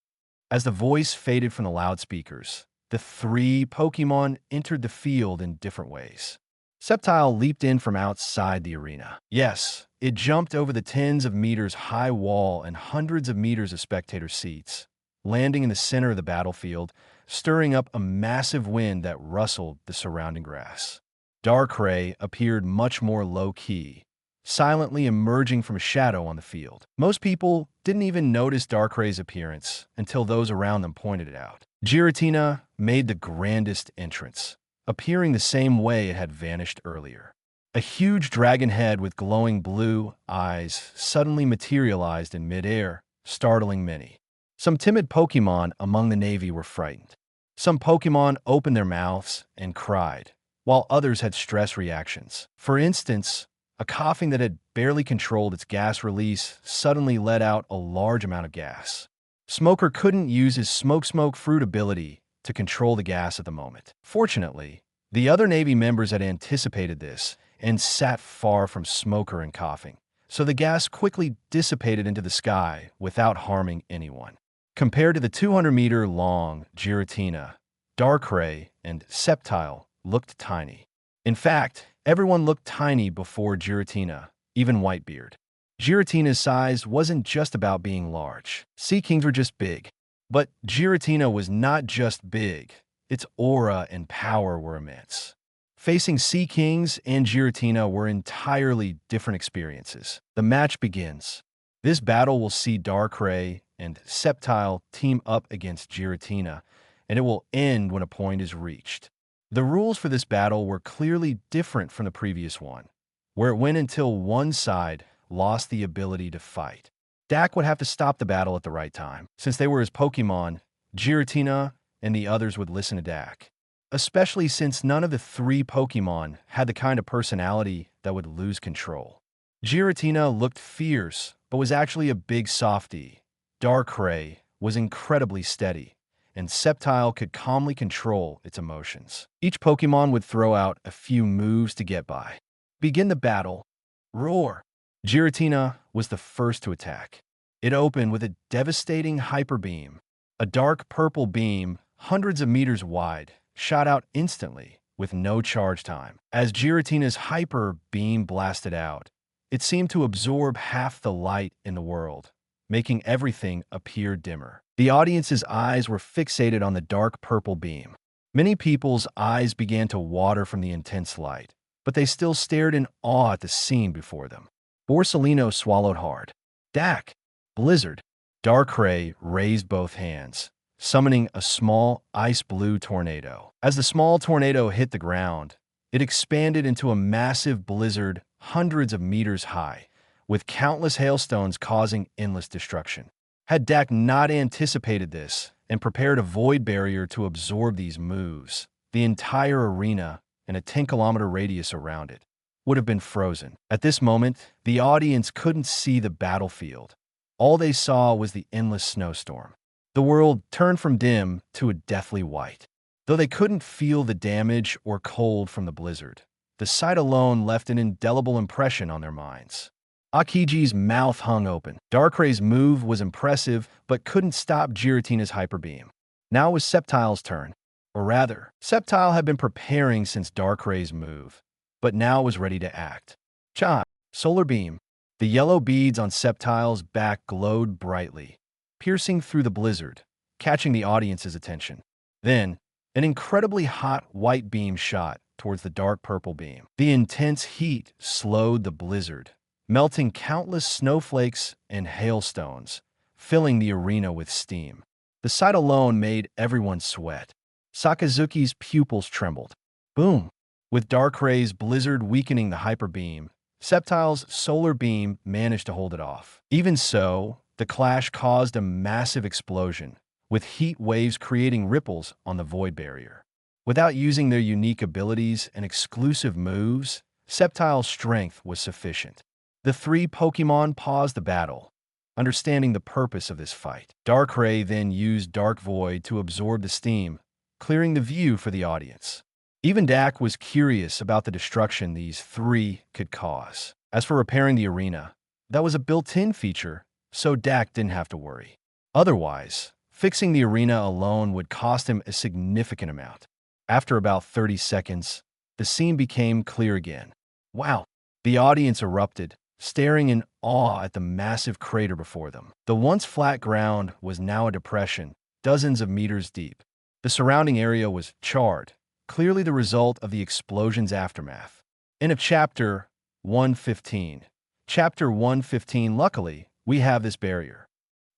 As the voice faded from the loudspeakers, the 3 Pokémon entered the field in different ways. Sceptile leaped in from outside the arena. Yes, it jumped over the tens of meters high wall and hundreds of meters of spectator seats, landing in the center of the battlefield, stirring up a massive wind that rustled the surrounding grass. Darkrai appeared much more low-key, silently emerging from a shadow on the field. Most people didn't even notice Darkray's appearance until those around them pointed it out. Giratina made the grandest entrance, appearing the same way it had vanished earlier. A huge dragon head with glowing blue eyes suddenly materialized in midair, startling many. Some timid Pokémon among the Navy were frightened. Some Pokémon opened their mouths and cried, while others had stress reactions. For instance, a coughing that had barely controlled its gas release suddenly let out a large amount of gas. Smoker couldn't use his smoke fruit ability to control the gas at the moment. Fortunately, the other Navy members had anticipated this and sat far from Smoker and coughing, so the gas quickly dissipated into the sky without harming anyone. Compared to the 200-meter-long Giratina, Darkrai and Sceptile looked tiny. In fact, everyone looked tiny before Giratina, even Whitebeard. Giratina's size wasn't just about being large. Sea Kings were just big. But Giratina was not just big. Its aura and power were immense. Facing Sea Kings and Giratina were entirely different experiences. The match begins. This battle will see Darkrai and Sceptile team up against Giratina, and it will end when a point is reached. The rules for this battle were clearly different from the previous one, where it went until one side lost the ability to fight. Dak would have to stop the battle at the right time. Since they were his Pokémon, Giratina and the others would listen to Dak, especially since none of the 3 Pokémon had the kind of personality that would lose control. Giratina looked fierce, but was actually a big softie. Darkrai was incredibly steady, and Sceptile could calmly control its emotions. Each Pokémon would throw out a few moves to get by. Begin the battle. Roar! Giratina was the first to attack. It opened with a devastating hyper beam. A dark purple beam, hundreds of meters wide, shot out instantly with no charge time. As Giratina's hyper beam blasted out, it seemed to absorb half the light in the world, making everything appear dimmer. The audience's eyes were fixated on the dark purple beam. Many people's eyes began to water from the intense light, but they still stared in awe at the scene before them. Borsalino swallowed hard. Dak! Blizzard! Darkrai raised both hands, summoning a small ice-blue tornado. As the small tornado hit the ground, it expanded into a massive blizzard hundreds of meters high, with countless hailstones causing endless destruction. Had Dak not anticipated this and prepared a void barrier to absorb these moves, the entire arena and a 10-kilometer radius around it would have been frozen. At this moment, the audience couldn't see the battlefield. All they saw was the endless snowstorm. The world turned from dim to a deathly white. Though they couldn't feel the damage or cold from the blizzard, the sight alone left an indelible impression on their minds. Akiji's mouth hung open. Darkray's move was impressive, but couldn't stop Giratina's hyper beam. Now it was Sceptile's turn. Or rather, Sceptile had been preparing since Darkray's move, but now was ready to act. Cha! Solar beam. The yellow beads on Sceptile's back glowed brightly, piercing through the blizzard, catching the audience's attention. Then, an incredibly hot white beam shot towards the dark purple beam. The intense heat slowed the blizzard, melting countless snowflakes and hailstones, filling the arena with steam. The sight alone made everyone sweat. Sakazuki's pupils trembled. Boom! With Darkray's Blizzard weakening the Hyper Beam, Sceptile's Solar Beam managed to hold it off. Even so, the clash caused a massive explosion, with heat waves creating ripples on the Void Barrier. Without using their unique abilities and exclusive moves, Sceptile's strength was sufficient. The three Pokémon paused the battle, understanding the purpose of this fight. Darkrai then used Dark Void to absorb the steam, clearing the view for the audience. Even Dak was curious about the destruction these three could cause. As for repairing the arena, that was a built-in feature, so Dak didn't have to worry. Otherwise, fixing the arena alone would cost him a significant amount. After about 30 seconds, the scene became clear again. Wow! The audience erupted, staring in awe at the massive crater before them. The once flat ground was now a depression, dozens of meters deep. The surrounding area was charred, clearly the result of the explosion's aftermath. End of Chapter 115. Chapter 115, luckily, we have this barrier.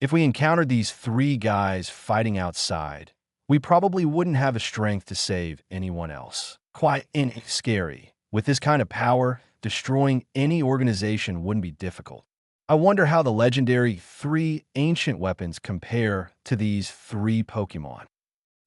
If we encountered these three guys fighting outside, we probably wouldn't have the strength to save anyone else. Quite scary. With this kind of power, destroying any organization wouldn't be difficult. I wonder how the legendary three ancient weapons compare to these three Pokémon.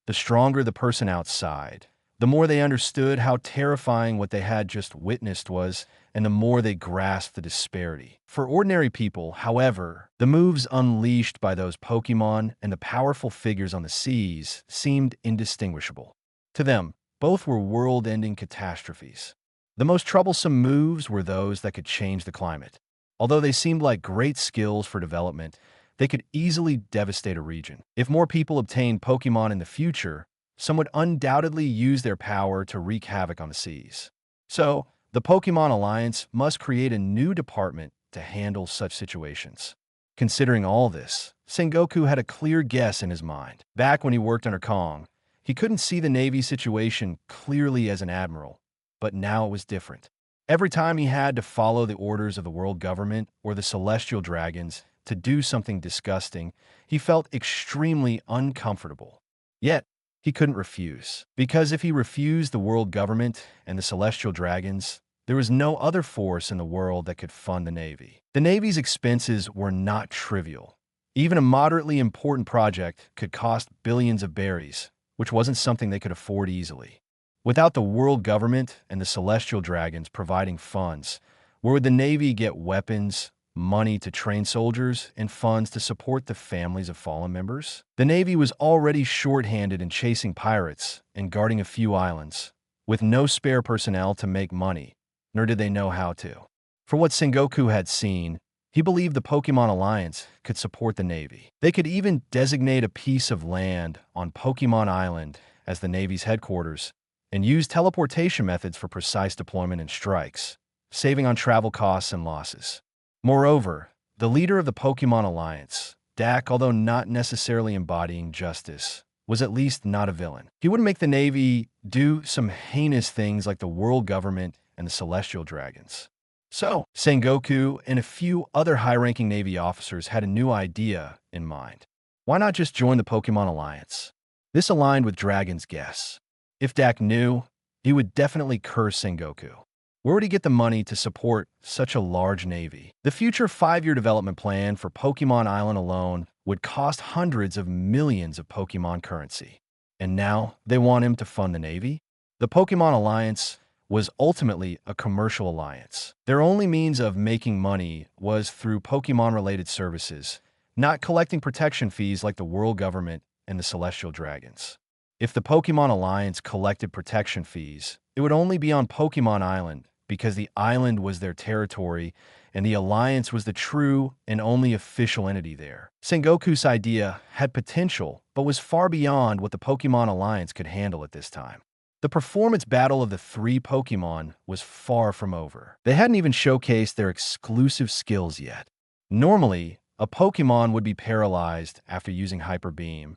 The stronger the person outside, the more they understood how terrifying what they had just witnessed was, and the more they grasped the disparity. For ordinary people, however, the moves unleashed by those Pokémon and the powerful figures on the seas seemed indistinguishable. To them, both were world-ending catastrophes. The most troublesome moves were those that could change the climate. Although they seemed like great skills for development, they could easily devastate a region. If more people obtained Pokémon in the future, some would undoubtedly use their power to wreak havoc on the seas. So, the Pokémon Alliance must create a new department to handle such situations. Considering all this, Sengoku had a clear guess in his mind. Back when he worked under Kong, he couldn't see the Navy situation clearly as an admiral, but now it was different. Every time he had to follow the orders of the world government or the celestial dragons to do something disgusting, he felt extremely uncomfortable. Yet, he couldn't refuse. Because if he refused the world government and the celestial dragons, there was no other force in the world that could fund the Navy. The Navy's expenses were not trivial. Even a moderately important project could cost billions of berries, which wasn't something they could afford easily. Without the world government and the celestial dragons providing funds, where would the Navy get weapons, money to train soldiers, and funds to support the families of fallen members? The Navy was already short-handed in chasing pirates and guarding a few islands, with no spare personnel to make money, nor did they know how to. For what Sengoku had seen, he believed the Pokémon Alliance could support the Navy. They could even designate a piece of land on Pokémon Island as the Navy's headquarters and use teleportation methods for precise deployment and strikes, saving on travel costs and losses. Moreover, the leader of the Pokémon Alliance, Dak, although not necessarily embodying justice, was at least not a villain. He wouldn't make the Navy do some heinous things like the world government and the celestial dragons. So, Sengoku and a few other high-ranking Navy officers had a new idea in mind. Why not just join the Pokémon Alliance? This aligned with Dragon's guess. If Dak knew, he would definitely curse Sengoku. Where would he get the money to support such a large navy? The future 5-year development plan for Pokémon Island alone would cost hundreds of millions of Pokémon currency. And now they want him to fund the navy? The Pokémon Alliance was ultimately a commercial alliance. Their only means of making money was through Pokémon-related services, not collecting protection fees like the world government and the celestial dragons. If the Pokémon Alliance collected protection fees, it would only be on Pokémon Island, because the island was their territory and the Alliance was the true and only official entity there. Sengoku's idea had potential, but was far beyond what the Pokémon Alliance could handle at this time. The performance battle of the three Pokémon was far from over. They hadn't even showcased their exclusive skills yet. Normally, a Pokémon would be paralyzed after using Hyper Beam,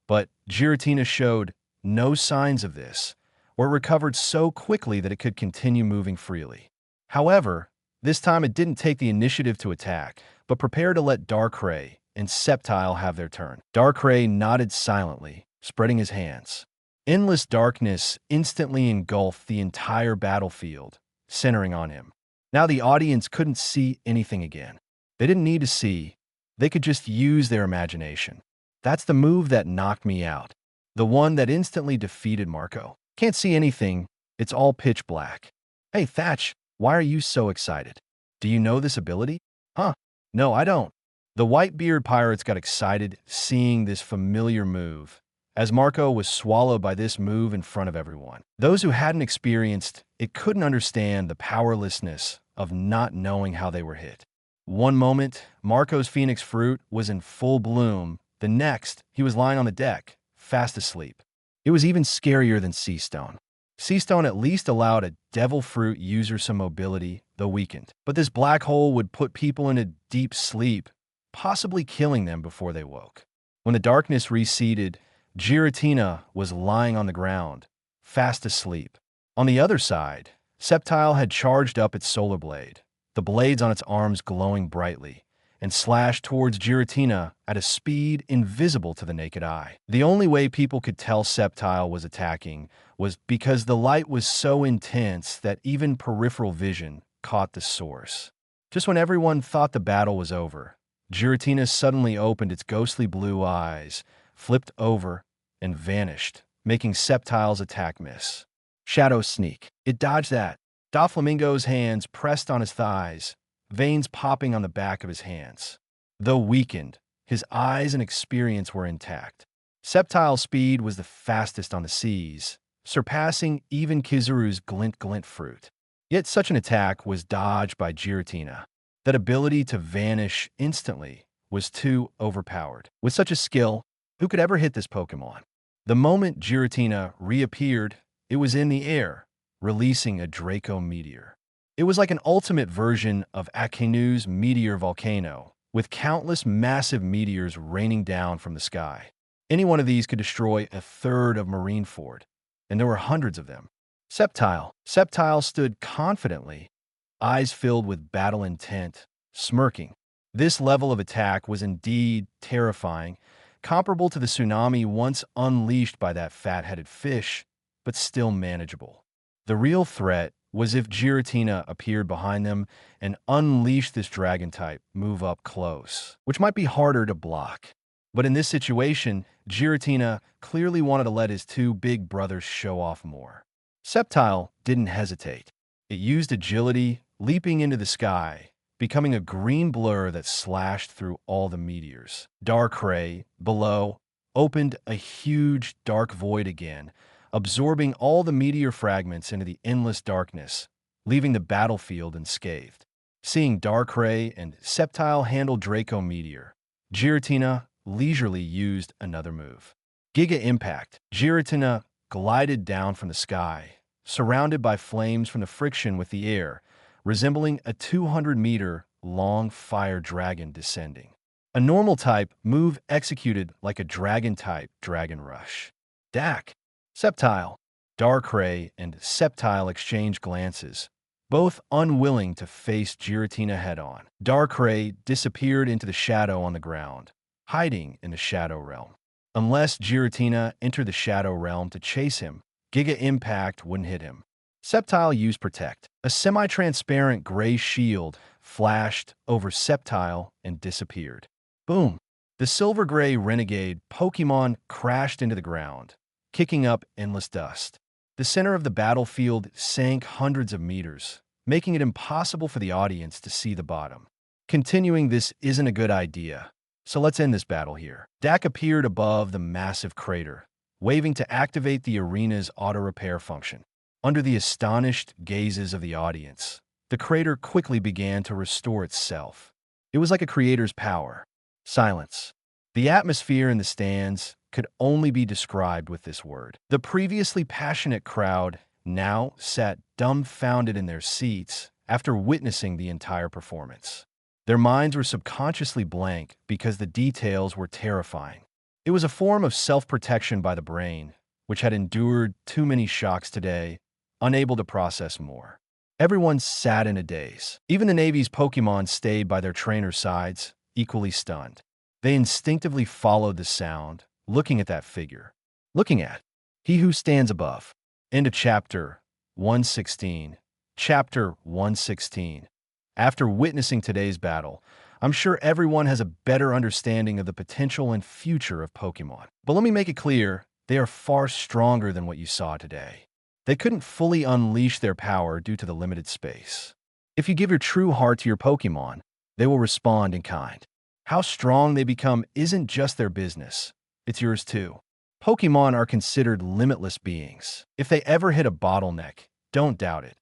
but Giratina showed no signs of this, or recovered so quickly that it could continue moving freely. However, this time it didn't take the initiative to attack, but prepared to let Darkrai and Sceptile have their turn. Darkrai nodded silently, spreading his hands. Endless darkness instantly engulfed the entire battlefield, centering on him. Now the audience couldn't see anything again. They didn't need to see. They could just use their imagination. That's the move that knocked me out. The one that instantly defeated Marco. Can't see anything. It's all pitch black. Hey, Thatch, why are you so excited? Do you know this ability? Huh? No, I don't. The Whitebeard pirates got excited seeing this familiar move, as Marco was swallowed by this move in front of everyone. Those who hadn't experienced it couldn't understand the powerlessness of not knowing how they were hit. One moment, Marco's Phoenix Fruit was in full bloom. The next, he was lying on the deck, fast asleep. It was even scarier than Sea Stone. Sea Stone at least allowed a Devil Fruit user some mobility, though weakened. But this black hole would put people into deep sleep, possibly killing them before they woke. When the darkness receded, Giratina was lying on the ground, fast asleep. On the other side, Sceptile had charged up its solar blade, the blades on its arms glowing brightly, and slashed towards Giratina at a speed invisible to the naked eye. The only way people could tell Sceptile was attacking was because the light was so intense that even peripheral vision caught the source. Just when everyone thought the battle was over, Giratina suddenly opened its ghostly blue eyes, flipped over, and vanished, making Sceptile's attack miss. Shadow Sneak. It dodged that. Doflamingo's hands pressed on his thighs, veins popping on the back of his hands. Though weakened, his eyes and experience were intact. Sceptile's speed was the fastest on the seas, surpassing even Kizaru's glint fruit. Yet such an attack was dodged by Giratina. That ability to vanish instantly was too overpowered. With such a skill, who could ever hit this Pokemon? The moment Giratina reappeared, it was in the air, releasing a Draco meteor. It was like an ultimate version of Akanu's meteor volcano, with countless massive meteors raining down from the sky. Any one of these could destroy a third of Marineford, and there were hundreds of them. Sceptile stood confidently, eyes filled with battle intent, smirking. This level of attack was indeed terrifying, comparable to the tsunami once unleashed by that fat-headed fish, but still manageable. The real threat was if Giratina appeared behind them and unleashed this dragon-type move up close, which might be harder to block. But in this situation, Giratina clearly wanted to let his two big brothers show off more. Sceptile didn't hesitate. It used agility, leaping into the sky, becoming a green blur that slashed through all the meteors. Darkrai, below, opened a huge dark void again, absorbing all the meteor fragments into the endless darkness, leaving the battlefield unscathed. Seeing Darkrai and Sceptile handle Draco Meteor, Giratina leisurely used another move. Giga Impact. Giratina glided down from the sky, surrounded by flames from the friction with the air, resembling a 200-meter-long fire dragon descending. A normal-type move executed like a dragon-type Dragon Rush. Dak. Sceptile. Darkrai and Sceptile exchanged glances, both unwilling to face Giratina head-on. Darkrai disappeared into the shadow on the ground, hiding in the Shadow Realm. Unless Giratina entered the Shadow Realm to chase him, Giga Impact wouldn't hit him. Sceptile used Protect. A semi-transparent gray shield flashed over Sceptile and disappeared. Boom! The silver-gray renegade Pokemon crashed into the ground, kicking up endless dust. The center of the battlefield sank hundreds of meters, making it impossible for the audience to see the bottom. Continuing this isn't a good idea, so let's end this battle here. Dak appeared above the massive crater, waving to activate the arena's auto-repair function. Under the astonished gazes of the audience, the crater quickly began to restore itself. It was like a creator's power. Silence. The atmosphere in the stands could only be described with this word. The previously passionate crowd now sat dumbfounded in their seats after witnessing the entire performance. Their minds were subconsciously blank because the details were terrifying. It was a form of self-protection by the brain, which had endured too many shocks today, unable to process more. Everyone sat in a daze. Even the Navy's Pokemon stayed by their trainers' sides, equally stunned. They instinctively followed the sound, looking at that figure. Looking at He who stands above. End of chapter 116. Chapter 116. After witnessing today's battle, I'm sure everyone has a better understanding of the potential and future of Pokémon. But let me make it clear, they are far stronger than what you saw today. They couldn't fully unleash their power due to the limited space. If you give your true heart to your Pokémon, they will respond in kind. How strong they become isn't just their business, it's yours too. Pokémon are considered limitless beings. If they ever hit a bottleneck, don't doubt it.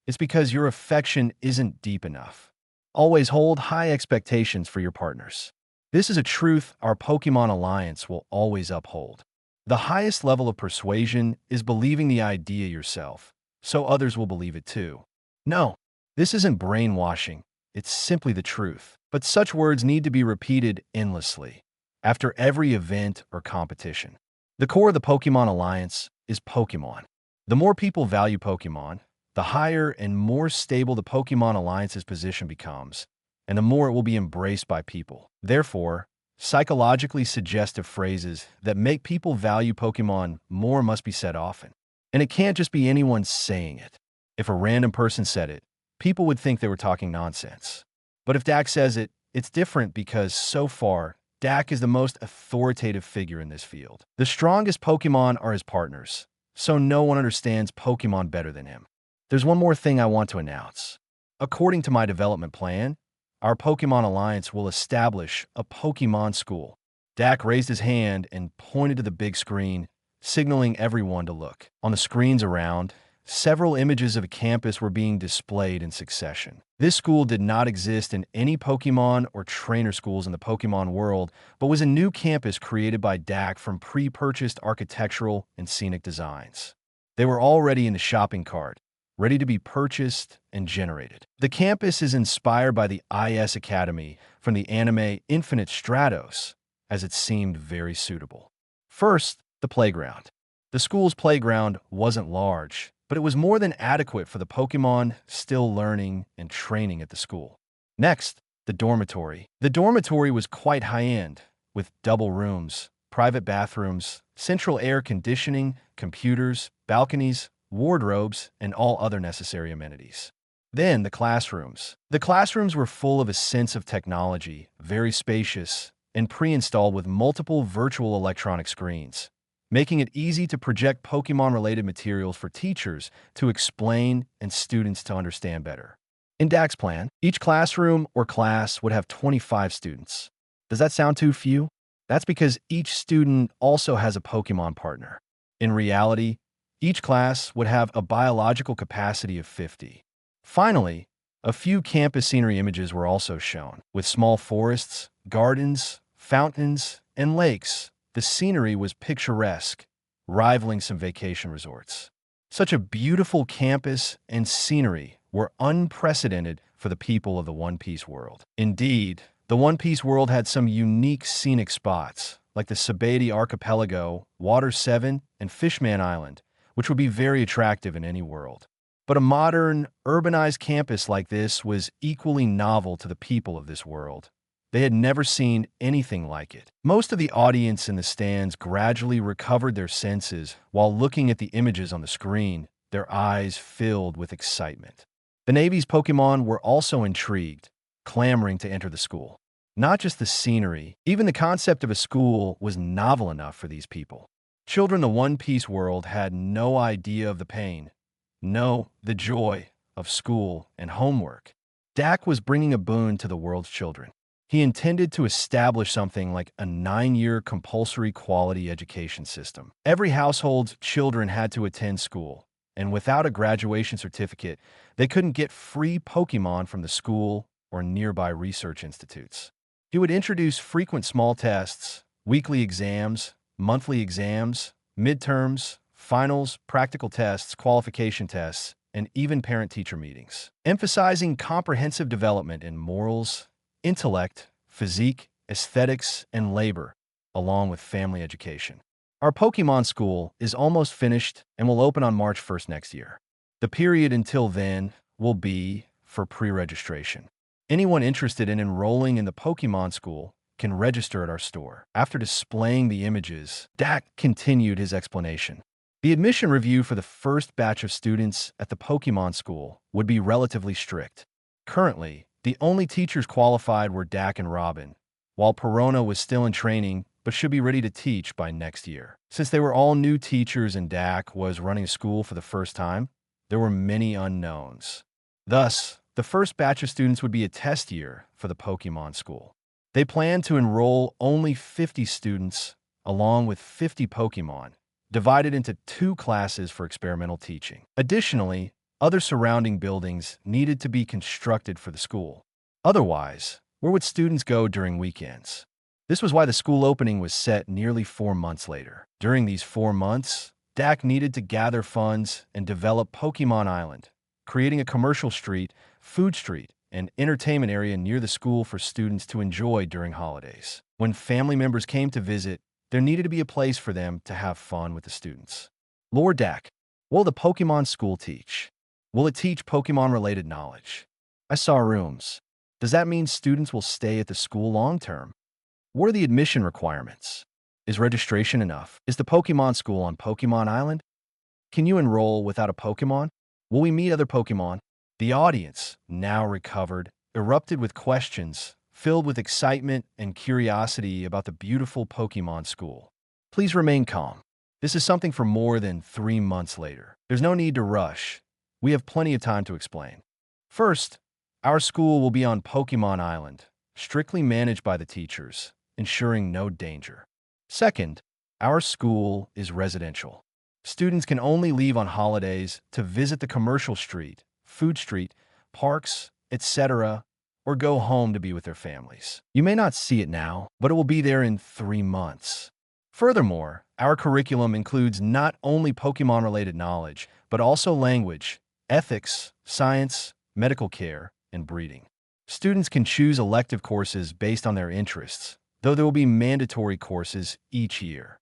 It's because your affection isn't deep enough. Always hold high expectations for your partners. This is a truth our Pokémon Alliance will always uphold. The highest level of persuasion is believing the idea yourself, so others will believe it too. No, this isn't brainwashing, it's simply the truth. But such words need to be repeated endlessly, after every event or competition. The core of the Pokémon Alliance is Pokémon. The more people value Pokémon, the higher and more stable the Pokémon Alliance's position becomes, and the more it will be embraced by people. Therefore, psychologically suggestive phrases that make people value Pokémon more must be said often. And it can't just be anyone saying it. If a random person said it, people would think they were talking nonsense. But if Dak says it, it's different because, so far, Dak is the most authoritative figure in this field. The strongest Pokémon are his partners, so no one understands Pokémon better than him. There's one more thing I want to announce. According to my development plan, our Pokémon Alliance will establish a Pokémon school. Dak raised his hand and pointed to the big screen, signaling everyone to look. On the screens around, several images of a campus were being displayed in succession. This school did not exist in any Pokémon or trainer schools in the Pokémon world, but was a new campus created by Dak from pre-purchased architectural and scenic designs. They were already in the shopping cart, ready to be purchased and generated. The campus is inspired by the IS Academy from the anime Infinite Stratos, as it seemed very suitable. First, the playground. The school's playground wasn't large, but it was more than adequate for the Pokémon still learning and training at the school. Next, the dormitory. The dormitory was quite high-end, with double rooms, private bathrooms, central air conditioning, computers, balconies, wardrobes, and all other necessary amenities. Then the classrooms. The classrooms were full of a sense of technology, very spacious, and pre-installed with multiple virtual electronic screens, making it easy to project Pokémon-related materials for teachers to explain and students to understand better. In Dak's plan, each classroom or class would have 25 students. Does that sound too few? That's because each student also has a Pokémon partner. In reality, each class would have a biological capacity of 50. Finally, a few campus scenery images were also shown, with small forests, gardens, fountains, and lakes. The scenery was picturesque, rivaling some vacation resorts. Such a beautiful campus and scenery were unprecedented for the people of the One Piece world. Indeed, the One Piece world had some unique scenic spots, like the Sabaody Archipelago, Water 7, and Fishman Island, which would be very attractive in any world. But a modern, urbanized campus like this was equally novel to the people of this world. They had never seen anything like it. Most of the audience in the stands gradually recovered their senses while looking at the images on the screen, their eyes filled with excitement. The Navy's Pokémon were also intrigued, clamoring to enter the school. Not just the scenery, even the concept of a school was novel enough for these people. Children in the One Piece world had no idea of the pain, the joy of school and homework. Dak was bringing a boon to the world's children. He intended to establish something like a 9-year compulsory quality education system. Every household's children had to attend school, and without a graduation certificate, they couldn't get free Pokémon from the school or nearby research institutes. He would introduce frequent small tests, weekly exams, monthly exams, midterms, finals, practical tests, qualification tests, and even parent-teacher meetings, emphasizing comprehensive development in morals, intellect, physique, aesthetics, and labor, along with family education. Our Pokémon school is almost finished and will open on March 1st next year. The period until then will be for pre-registration. Anyone interested in enrolling in the Pokémon school can register at our store. After displaying the images, Dak continued his explanation. The admission review for the first batch of students at the Pokémon School would be relatively strict. Currently, the only teachers qualified were Dak and Robin, while Perona was still in training but should be ready to teach by next year. Since they were all new teachers and Dak was running a school for the first time, there were many unknowns. Thus, the first batch of students would be a test year for the Pokémon School. They planned to enroll only 50 students, along with 50 Pokémon, divided into 2 classes for experimental teaching. Additionally, other surrounding buildings needed to be constructed for the school. Otherwise, where would students go during weekends? This was why the school opening was set nearly 4 months later. During these 4 months, Dak needed to gather funds and develop Pokémon Island, creating a commercial street, food street, and entertainment area near the school for students to enjoy during holidays. When family members came to visit, there needed to be a place for them to have fun with the students. Lord Dak, what will the Pokémon School teach? Will it teach Pokémon-related knowledge? I saw rooms. Does that mean students will stay at the school long-term? What are the admission requirements? Is registration enough? Is the Pokémon School on Pokémon Island? Can you enroll without a Pokémon? Will we meet other Pokémon? The audience, now recovered, erupted with questions, filled with excitement and curiosity about the beautiful Pokémon School. Please remain calm. This is something for more than 3 months later. There's no need to rush. We have plenty of time to explain. First, our school will be on Pokémon Island, strictly managed by the teachers, ensuring no danger. Second, our school is residential. Students can only leave on holidays to visit the commercial street, food street, parks, etc., or go home to be with their families. You may not see it now, but it will be there in 3 months. Furthermore, our curriculum includes not only Pokémon-related knowledge, but also language, ethics, science, medical care, and breeding. Students can choose elective courses based on their interests, though there will be mandatory courses each year.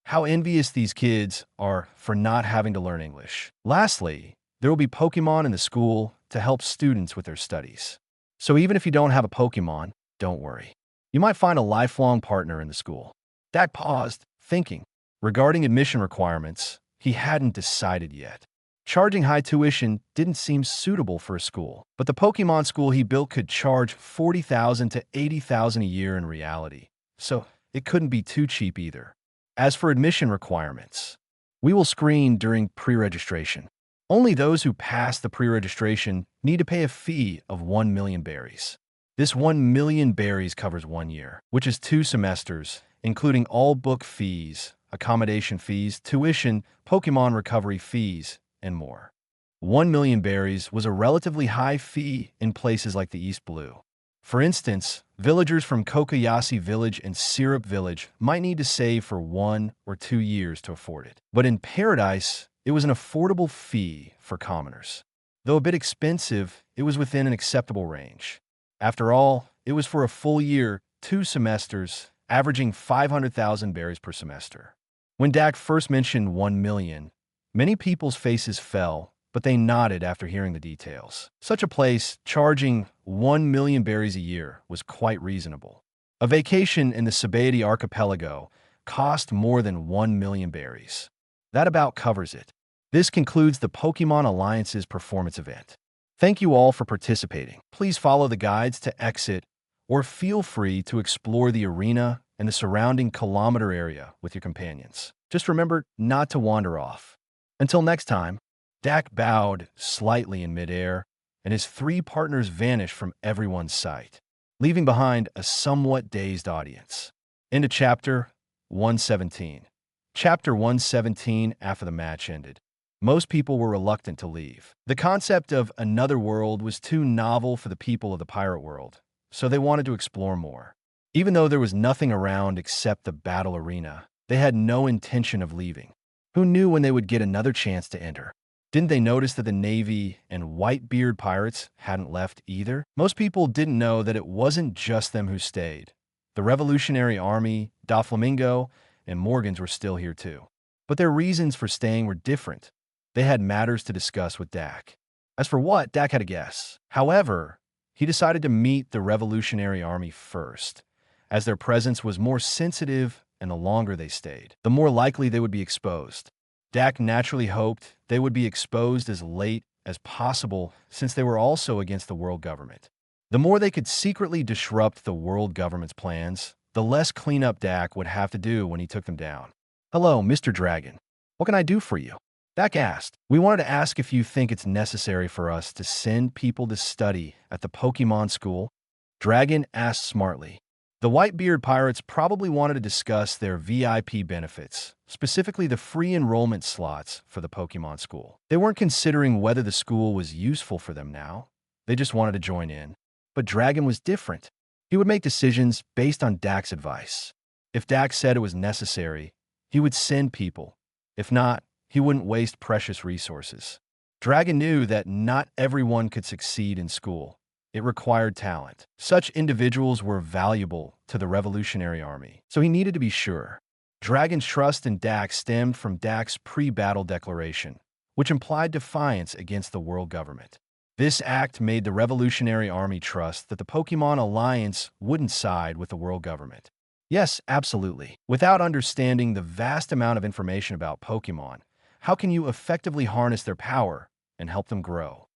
How envious these kids are for not having to learn English. Lastly, there will be Pokémon in the school to help students with their studies. So even if you don't have a Pokémon, don't worry. You might find a lifelong partner in the school. Dak paused, thinking. Regarding admission requirements, he hadn't decided yet. Charging high tuition didn't seem suitable for a school, but the Pokémon School he built could charge $40,000 to $80,000 a year in reality, so it couldn't be too cheap either. As for admission requirements, we will screen during pre-registration. Only those who pass the pre-registration need to pay a fee of 1 million berries. This 1 million berries covers 1 year, which is 2 semesters, including all book fees, accommodation fees, tuition, Pokémon recovery fees, and more. 1 million berries was a relatively high fee in places like the East Blue. For instance, villagers from Kokoyasi Village and Syrup Village might need to save for 1 or 2 years to afford it. But in Paradise, it was an affordable fee for commoners. Though a bit expensive, it was within an acceptable range. After all, it was for a full year, 2 semesters, averaging 500,000 berries per semester. When Dak first mentioned 1 million, many people's faces fell, but they nodded after hearing the details. Such a place, charging 1 million berries a year, was quite reasonable. A vacation in the Sabaody archipelago cost more than 1 million berries. That about covers it. This concludes the Pokémon Alliance's performance event. Thank you all for participating. Please follow the guides to exit, or feel free to explore the arena and the surrounding kilometer area with your companions. Just remember not to wander off. Until next time, Dak bowed slightly in midair, and his 3 partners vanished from everyone's sight, leaving behind a somewhat dazed audience. Into Chapter 117. Chapter 117. After the match ended, most people were reluctant to leave. The concept of another world was too novel for the people of the pirate world, so they wanted to explore more. Even though there was nothing around except the battle arena, they had no intention of leaving. Who knew when they would get another chance to enter? Didn't they notice that the Navy and Whitebeard pirates hadn't left either? Most people didn't know that it wasn't just them who stayed. The Revolutionary Army, Doflamingo, and Morgans were still here too. But their reasons for staying were different. They had matters to discuss with Dak. As for what, Dak had a guess. However, he decided to meet the Revolutionary Army first, as their presence was more sensitive and the longer they stayed, the more likely they would be exposed. Dak naturally hoped they would be exposed as late as possible since they were also against the world government. The more they could secretly disrupt the world government's plans, the less cleanup Dak would have to do when he took them down. "Hello, Mr. Dragon. What can I do for you?" Dak asked. "We wanted to ask if you think it's necessary for us to send people to study at the Pokemon school." Dragon asked smartly. The Whitebeard pirates probably wanted to discuss their VIP benefits, specifically the free enrollment slots for the Pokemon school. They weren't considering whether the school was useful for them now. They just wanted to join in. But Dragon was different. He would make decisions based on Dak's advice. If Dak said it was necessary, he would send people. If not, he wouldn't waste precious resources. Dragon knew that not everyone could succeed in school. It required talent. Such individuals were valuable to the Revolutionary Army, so he needed to be sure. Dragon's trust in Dak stemmed from Dak's pre-battle declaration, which implied defiance against the world government. This act made the Revolutionary Army trust that the Pokemon Alliance wouldn't side with the world government. Yes, absolutely. Without understanding the vast amount of information about Pokemon, how can you effectively harness their power and help them grow?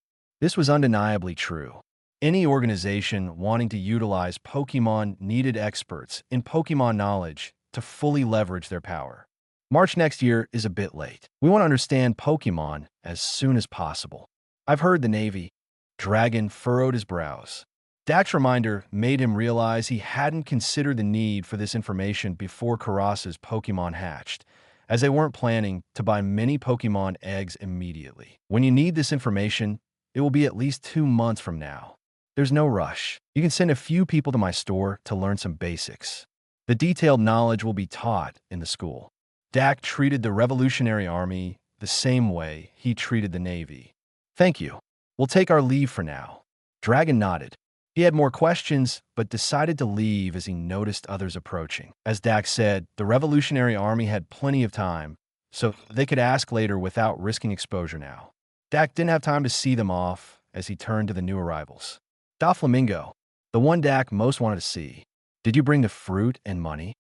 This was undeniably true. Any organization wanting to utilize Pokemon needed experts in Pokemon knowledge to fully leverage their power. March next year is a bit late. We want to understand Pokemon as soon as possible. I've heard the Navy. Dragon furrowed his brows. Dak's reminder made him realize he hadn't considered the need for this information before Karasa's Pokemon hatched, as they weren't planning to buy many Pokemon eggs immediately. When you need this information, it will be at least 2 months from now. There's no rush. You can send a few people to my store to learn some basics. The detailed knowledge will be taught in the school. Dak treated the Revolutionary Army the same way he treated the Navy. "Thank you. We'll take our leave for now." Dragon nodded. He had more questions, but decided to leave as he noticed others approaching. As Dak said, the Revolutionary Army had plenty of time, so they could ask later without risking exposure now. Dak didn't have time to see them off as he turned to the new arrivals. Doflamingo, the one Dak most wanted to see. "Did you bring the fruit and money?"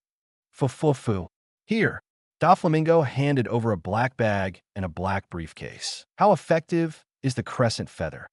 "Fu. Here." Doflamingo handed over a black bag and a black briefcase. "How effective is the crescent feather?"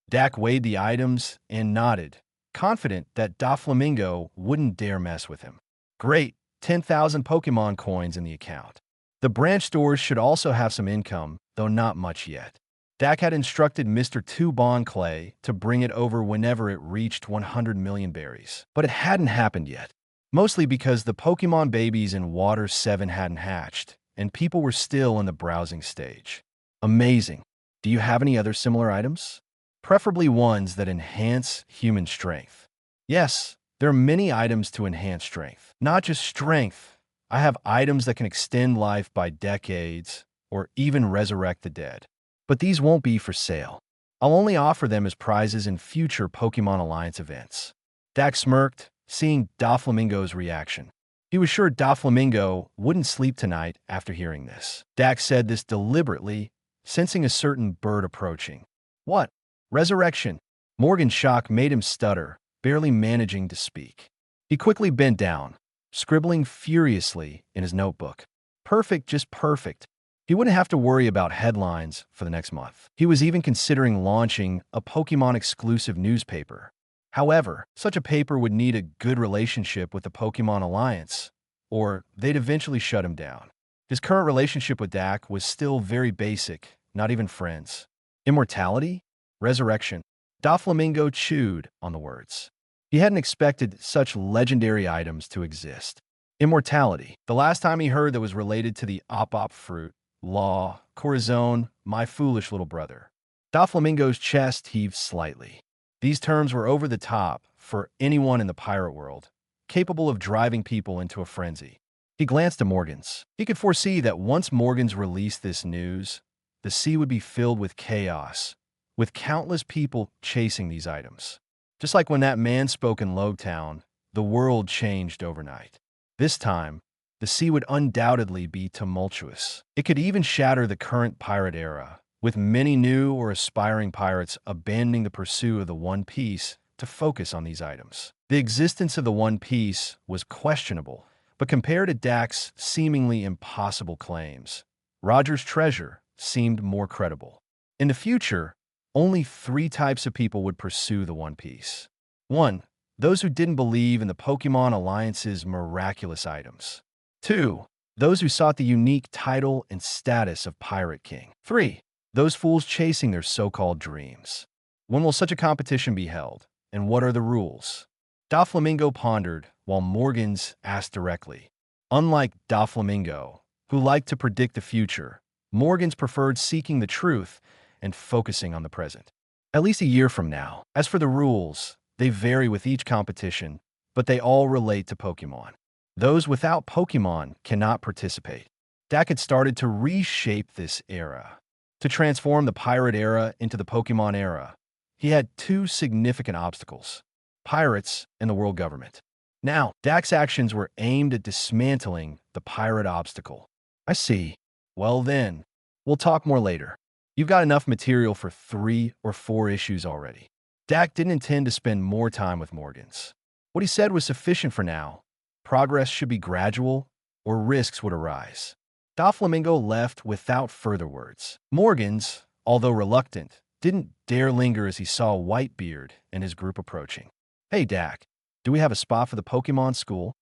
Dak weighed the items and nodded, confident that Doflamingo wouldn't dare mess with him. "Great, 10,000 Pokemon coins in the account. The branch stores should also have some income, though not much yet." Dak had instructed Mr. Two-Bond Clay to bring it over whenever it reached 100 million berries. But it hadn't happened yet, mostly because the Pokemon babies in Water 7 hadn't hatched, and people were still in the browsing stage. "Amazing. Do you have any other similar items? Preferably ones that enhance human strength." "Yes, there are many items to enhance strength. Not just strength. I have items that can extend life by decades, or even resurrect the dead. But these won't be for sale. I'll only offer them as prizes in future Pokemon Alliance events." Dak smirked, seeing Doflamingo's reaction. He was sure Doflamingo wouldn't sleep tonight after hearing this. Dak said this deliberately, sensing a certain bird approaching. "What? Resurrection?" Morgan's shock made him stutter, barely managing to speak. He quickly bent down, scribbling furiously in his notebook. Perfect, just perfect. He wouldn't have to worry about headlines for the next month. He was even considering launching a Pokemon-exclusive newspaper. However, such a paper would need a good relationship with the Pokemon Alliance, or they'd eventually shut him down. His current relationship with Dak was still very basic, not even friends. Immortality? Resurrection? Doflamingo chewed on the words. He hadn't expected such legendary items to exist. Immortality. The last time he heard that was related to the op fruit. Law, Corazon, my foolish little brother. Doflamingo's chest heaved slightly. These terms were over the top for anyone in the pirate world, capable of driving people into a frenzy. He glanced at Morgans. He could foresee that once Morgans released this news, the sea would be filled with chaos, with countless people chasing these items. Just like when that man spoke in Logtown, the world changed overnight. This time, the sea would undoubtedly be tumultuous. It could even shatter the current pirate era, with many new or aspiring pirates abandoning the pursuit of the One Piece to focus on these items. The existence of the One Piece was questionable, but compared to Dak's seemingly impossible claims, Roger's treasure seemed more credible. In the future, only 3 types of people would pursue the One Piece. 1. Those who didn't believe in the Pokémon Alliance's miraculous items. 2. Those who sought the unique title and status of Pirate King. 3. Those fools chasing their so-called dreams. When will such a competition be held, and what are the rules? Doflamingo pondered, while Morgans asked directly. Unlike Doflamingo, who liked to predict the future, Morgans preferred seeking the truth and focusing on the present. At least a year from now. As for the rules, they vary with each competition, but they all relate to Pokémon. Those without Pokémon cannot participate. Dak had started to reshape this era. To transform the Pirate era into the Pokémon era, he had 2 significant obstacles: pirates and the world government. Now, Dak's actions were aimed at dismantling the pirate obstacle. I see. Well then, we'll talk more later. You've got enough material for 3 or 4 issues already. Dak didn't intend to spend more time with Morgans. What he said was sufficient for now. Progress should be gradual, or risks would arise. Doflamingo left without further words. Morgans, although reluctant, didn't dare linger as he saw Whitebeard and his group approaching. Hey Dak, do we have a spot for the Pokémon school?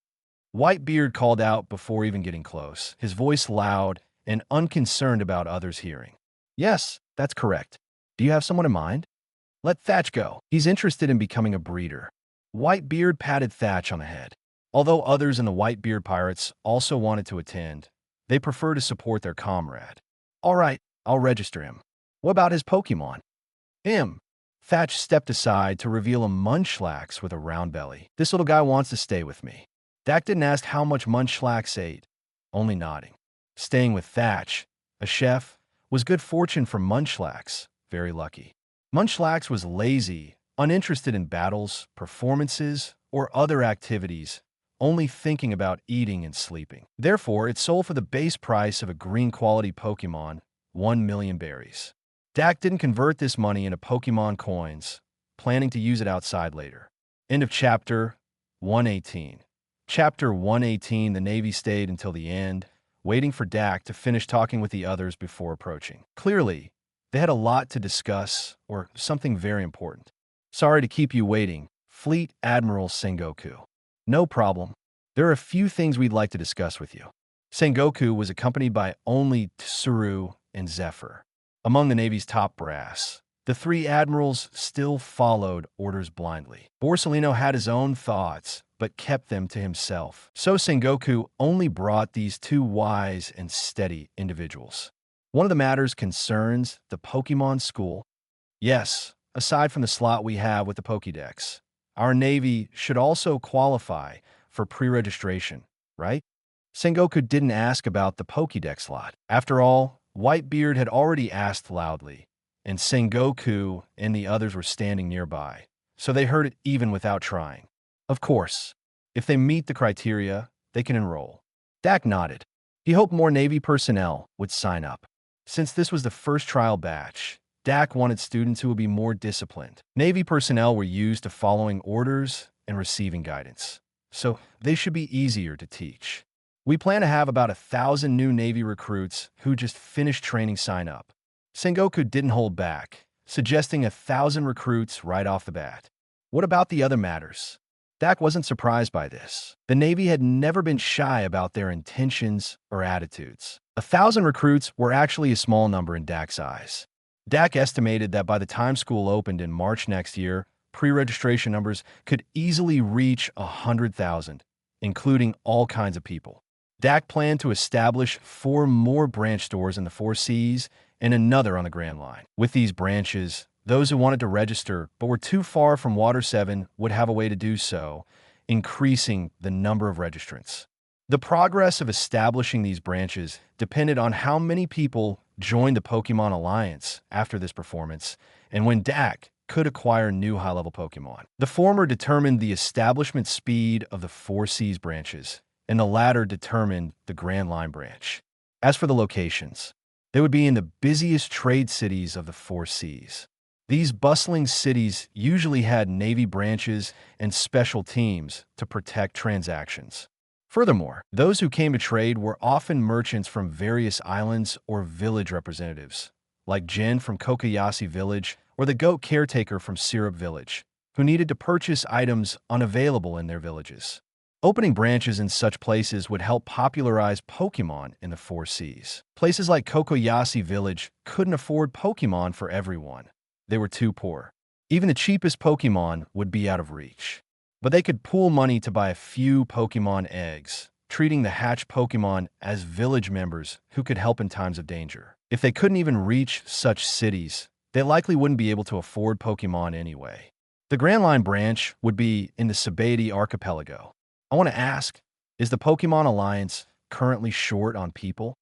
Whitebeard called out before even getting close, his voice loud and unconcerned about others hearing. Yes, that's correct. Do you have someone in mind? Let Thatch go. He's interested in becoming a breeder. Whitebeard patted Thatch on the head. Although others in the Whitebeard Pirates also wanted to attend, they prefer to support their comrade. All right, I'll register him. What about his Pokémon? Him. Thatch stepped aside to reveal a Munchlax with a round belly. This little guy wants to stay with me. Dak didn't ask how much Munchlax ate, only nodding. Staying with Thatch, a chef, was good fortune for Munchlax, very lucky. Munchlax was lazy, uninterested in battles, performances, or other activities, only thinking about eating and sleeping. Therefore, it sold for the base price of a green-quality Pokémon, 1 million berries. Dak didn't convert this money into Pokémon coins, planning to use it outside later. End of Chapter 118. Chapter 118, the Navy stayed until the end, waiting for Dak to finish talking with the others before approaching. Clearly, they had a lot to discuss, or something very important. Sorry to keep you waiting, Fleet Admiral Sengoku. No problem. There are a few things we'd like to discuss with you. Sengoku was accompanied by only Tsuru and Zephyr. Among the Navy's top brass, the 3 admirals still followed orders blindly. Borsalino had his own thoughts, but kept them to himself. So Sengoku only brought these 2 wise and steady individuals. One of the matters concerns the Pokémon School. Yes, aside from the slot we have with the Pokédex, our Navy should also qualify for pre-registration, right? Sengoku didn't ask about the Pokédex slot. After all, Whitebeard had already asked loudly, and Sengoku and the others were standing nearby, so they heard it even without trying. Of course, if they meet the criteria, they can enroll. Dak nodded. He hoped more Navy personnel would sign up. Since this was the first trial batch, Dak wanted students who would be more disciplined. Navy personnel were used to following orders and receiving guidance, so they should be easier to teach. We plan to have about 1,000 new Navy recruits who just finished training sign up. Sengoku didn't hold back, suggesting 1,000 recruits right off the bat. What about the other matters? Dak wasn't surprised by this. The Navy had never been shy about their intentions or attitudes. 1,000 recruits were actually a small number in Dak's eyes. Dak estimated that by the time school opened in March next year, pre-registration numbers could easily reach 100,000, including all kinds of people. Dak planned to establish 4 more branch stores in the 4 Seas and another on the Grand Line. With these branches, those who wanted to register but were too far from Water 7 would have a way to do so, increasing the number of registrants. The progress of establishing these branches depended on how many people joined the Pokémon Alliance after this performance and when Dak could acquire new high-level Pokémon. The former determined the establishment speed of the 4 Seas branches, and the latter determined the Grand Line branch. As for the locations, they would be in the busiest trade cities of the 4 Seas. These bustling cities usually had Navy branches and special teams to protect transactions. Furthermore, those who came to trade were often merchants from various islands or village representatives, like Jin from Kokoyasi Village or the goat caretaker from Syrup Village, who needed to purchase items unavailable in their villages. Opening branches in such places would help popularize Pokémon in the 4Cs. Places like Kokoyasi Village couldn't afford Pokémon for everyone. They were too poor. Even the cheapest Pokémon would be out of reach. But they could pool money to buy a few Pokémon eggs, treating the hatched Pokémon as village members who could help in times of danger. If they couldn't even reach such cities, they likely wouldn't be able to afford Pokémon anyway. The Grand Line branch would be in the Sabaody archipelago. I want to ask, is the Pokémon Alliance currently short on people?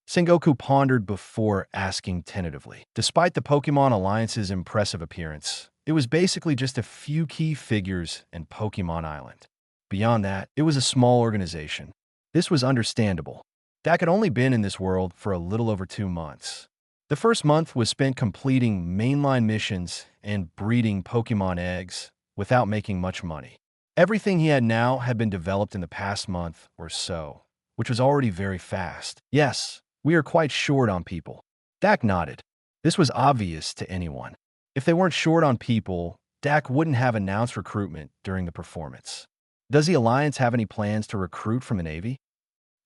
Sengoku pondered before asking tentatively. Despite the Pokémon Alliance's impressive appearance, it was basically just a few key figures and Pokémon Island. Beyond that, it was a small organization. This was understandable. Dak had only been in this world for a little over 2 months. The first month was spent completing mainline missions and breeding Pokémon eggs without making much money. Everything he had now had been developed in the past month or so, which was already very fast. Yes, we are quite short on people. Dak nodded. This was obvious to anyone. If they weren't short on people, Dak wouldn't have announced recruitment during the performance. Does the Alliance have any plans to recruit from the Navy?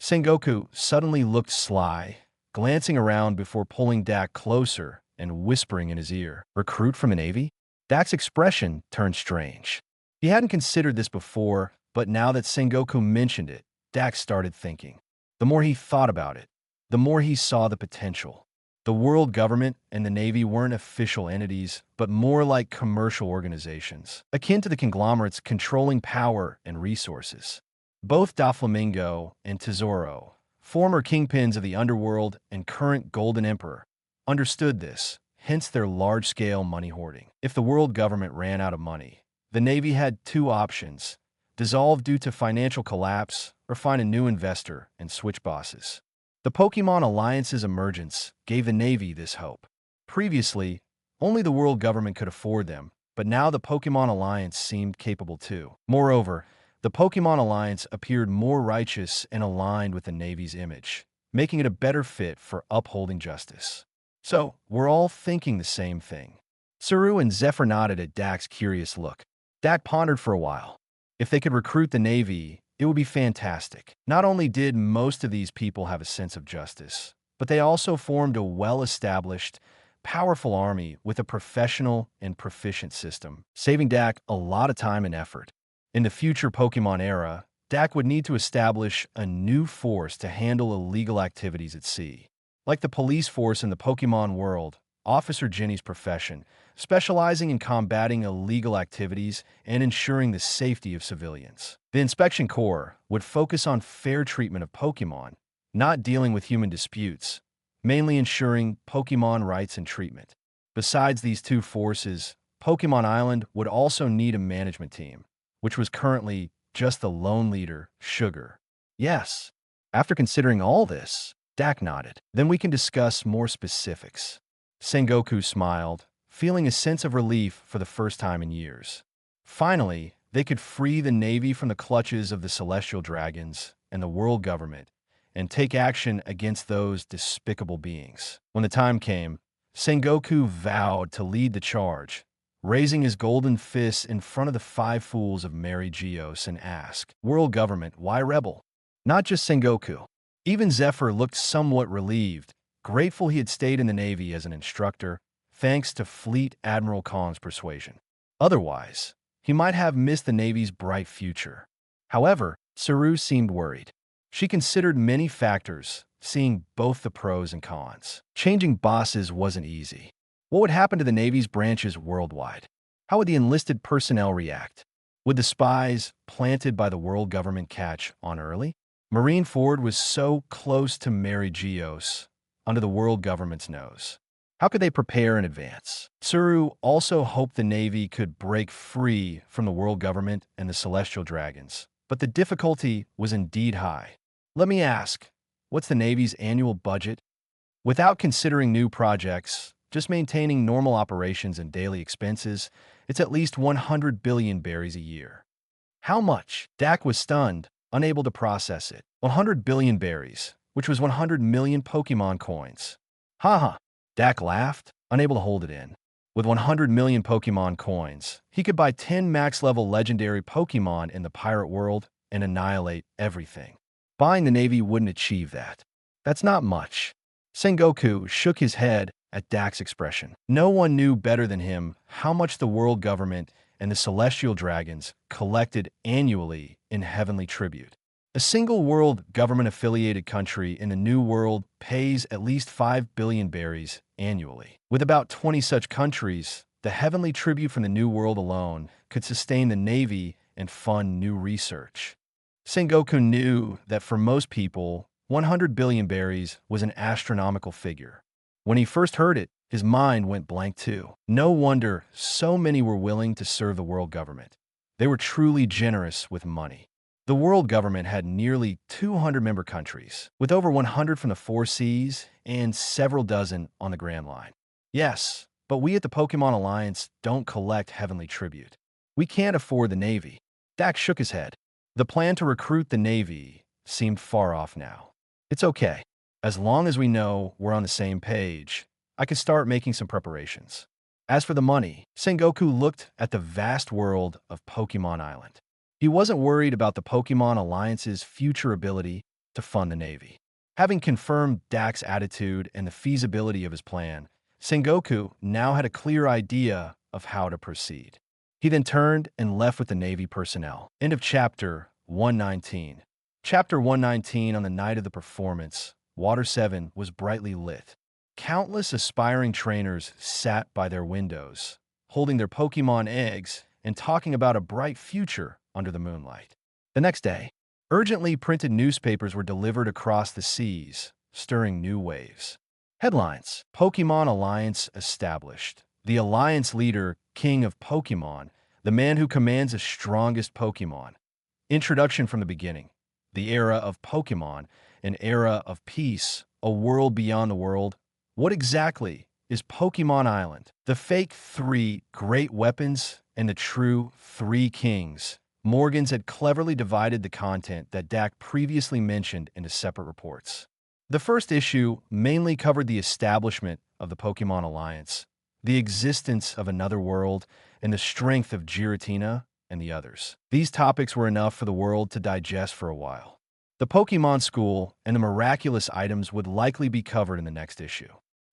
Sengoku suddenly looked sly, glancing around before pulling Dak closer and whispering in his ear, "Recruit from the Navy?" Dak's expression turned strange. He hadn't considered this before, but now that Sengoku mentioned it, Dak started thinking. The more he thought about it, the more he saw the potential. The world government and the Navy weren't official entities, but more like commercial organizations, akin to the conglomerates controlling power and resources. Both Doflamingo and Tesoro, former kingpins of the underworld and current Golden Emperor, understood this, hence their large-scale money hoarding. If the world government ran out of money, the Navy had 2 options: dissolve due to financial collapse or find a new investor and switch bosses. The Pokémon Alliance's emergence gave the Navy this hope. Previously, only the world government could afford them, but now the Pokémon Alliance seemed capable too. Moreover, the Pokémon Alliance appeared more righteous and aligned with the Navy's image, making it a better fit for upholding justice. So, we're all thinking the same thing. Saru and Zephyr nodded at Dak's curious look. Dak pondered for a while. If they could recruit the Navy, it would be fantastic. Not only did most of these people have a sense of justice, but they also formed a well-established, powerful army with a professional and proficient system, saving Dak a lot of time and effort. In the future Pokémon era, Dak would need to establish a new force to handle illegal activities at sea. Like the police force in the Pokémon world, Officer Jenny's profession, specializing in combating illegal activities and ensuring the safety of civilians. The Inspection Corps would focus on fair treatment of Pokémon, not dealing with human disputes, mainly ensuring Pokémon rights and treatment. Besides these 2 forces, Pokémon Island would also need a management team, which was currently just the lone leader, Sugar. Yes. After considering all this, Dak nodded. Then we can discuss more specifics. Sengoku smiled, feeling a sense of relief for the first time in years. Finally, they could free the Navy from the clutches of the Celestial Dragons and the world government and take action against those despicable beings. When the time came, Sengoku vowed to lead the charge, raising his golden fist in front of the 5 fools of Mary Geos and asked, "World government, why rebel?" Not just Sengoku. Even Zephyr looked somewhat relieved, grateful he had stayed in the Navy as an instructor, thanks to Fleet Admiral Khan's persuasion. Otherwise, he might have missed the Navy's bright future. However, Saru seemed worried. She considered many factors, seeing both the pros and cons. Changing bosses wasn't easy. What would happen to the Navy's branches worldwide? How would the enlisted personnel react? Would the spies planted by the world government catch on early? Marineford was so close to Mary Geos, under the world government's nose. How could they prepare in advance? Saru also hoped the Navy could break free from the world government and the Celestial Dragons, but the difficulty was indeed high. Let me ask, what's the Navy's annual budget? Without considering new projects, just maintaining normal operations and daily expenses, it's at least 100 billion berries a year. How much? Dak was stunned, unable to process it. 100 billion berries, which was 100 million Pokémon coins. Haha. Dak laughed, unable to hold it in. With 100 million Pokémon coins, he could buy 10 max-level legendary Pokémon in the pirate world and annihilate everything. Buying the Navy wouldn't achieve that. That's not much. Sengoku shook his head at Dak's expression. No one knew better than him how much the world government and the celestial dragons collected annually in heavenly tribute. A single world government-affiliated country in the New World pays at least 5 billion berries annually. With about 20 such countries, the heavenly tribute from the New World alone could sustain the Navy and fund new research. Sengoku knew that for most people, 100 billion berries was an astronomical figure. When he first heard it, his mind went blank too. No wonder so many were willing to serve the world government. They were truly generous with money. The world government had nearly 200 member countries, with over 100 from the 4 seas and several dozen on the Grand Line. Yes, but we at the Pokémon Alliance don't collect heavenly tribute. We can't afford the Navy. Dak shook his head. The plan to recruit the Navy seemed far off now. It's okay. As long as we know we're on the same page, I can start making some preparations. As for the money, Sengoku looked at the vast world of Pokémon Island. He wasn't worried about the Pokémon Alliance's future ability to fund the Navy. Having confirmed Dak's attitude and the feasibility of his plan, Sengoku now had a clear idea of how to proceed. He then turned and left with the Navy personnel. End of Chapter 119. Chapter 119. On the night of the performance, Water 7 was brightly lit. Countless aspiring trainers sat by their windows, holding their Pokémon eggs and talking about a bright future under the moonlight. The next day, urgently printed newspapers were delivered across the seas, stirring new waves. Headlines: Pokémon Alliance established. The Alliance leader, King of Pokémon, the man who commands the strongest Pokémon. Introduction from the beginning. The era of Pokémon, an era of peace, a world beyond the world. What exactly is Pokémon Island? The fake 3 great weapons and the true 3 kings. Morgans had cleverly divided the content that Dak previously mentioned into separate reports. The first issue mainly covered the establishment of the Pokémon Alliance, the existence of another world, and the strength of Giratina and the others. These topics were enough for the world to digest for a while. The Pokémon School and the miraculous items would likely be covered in the next issue.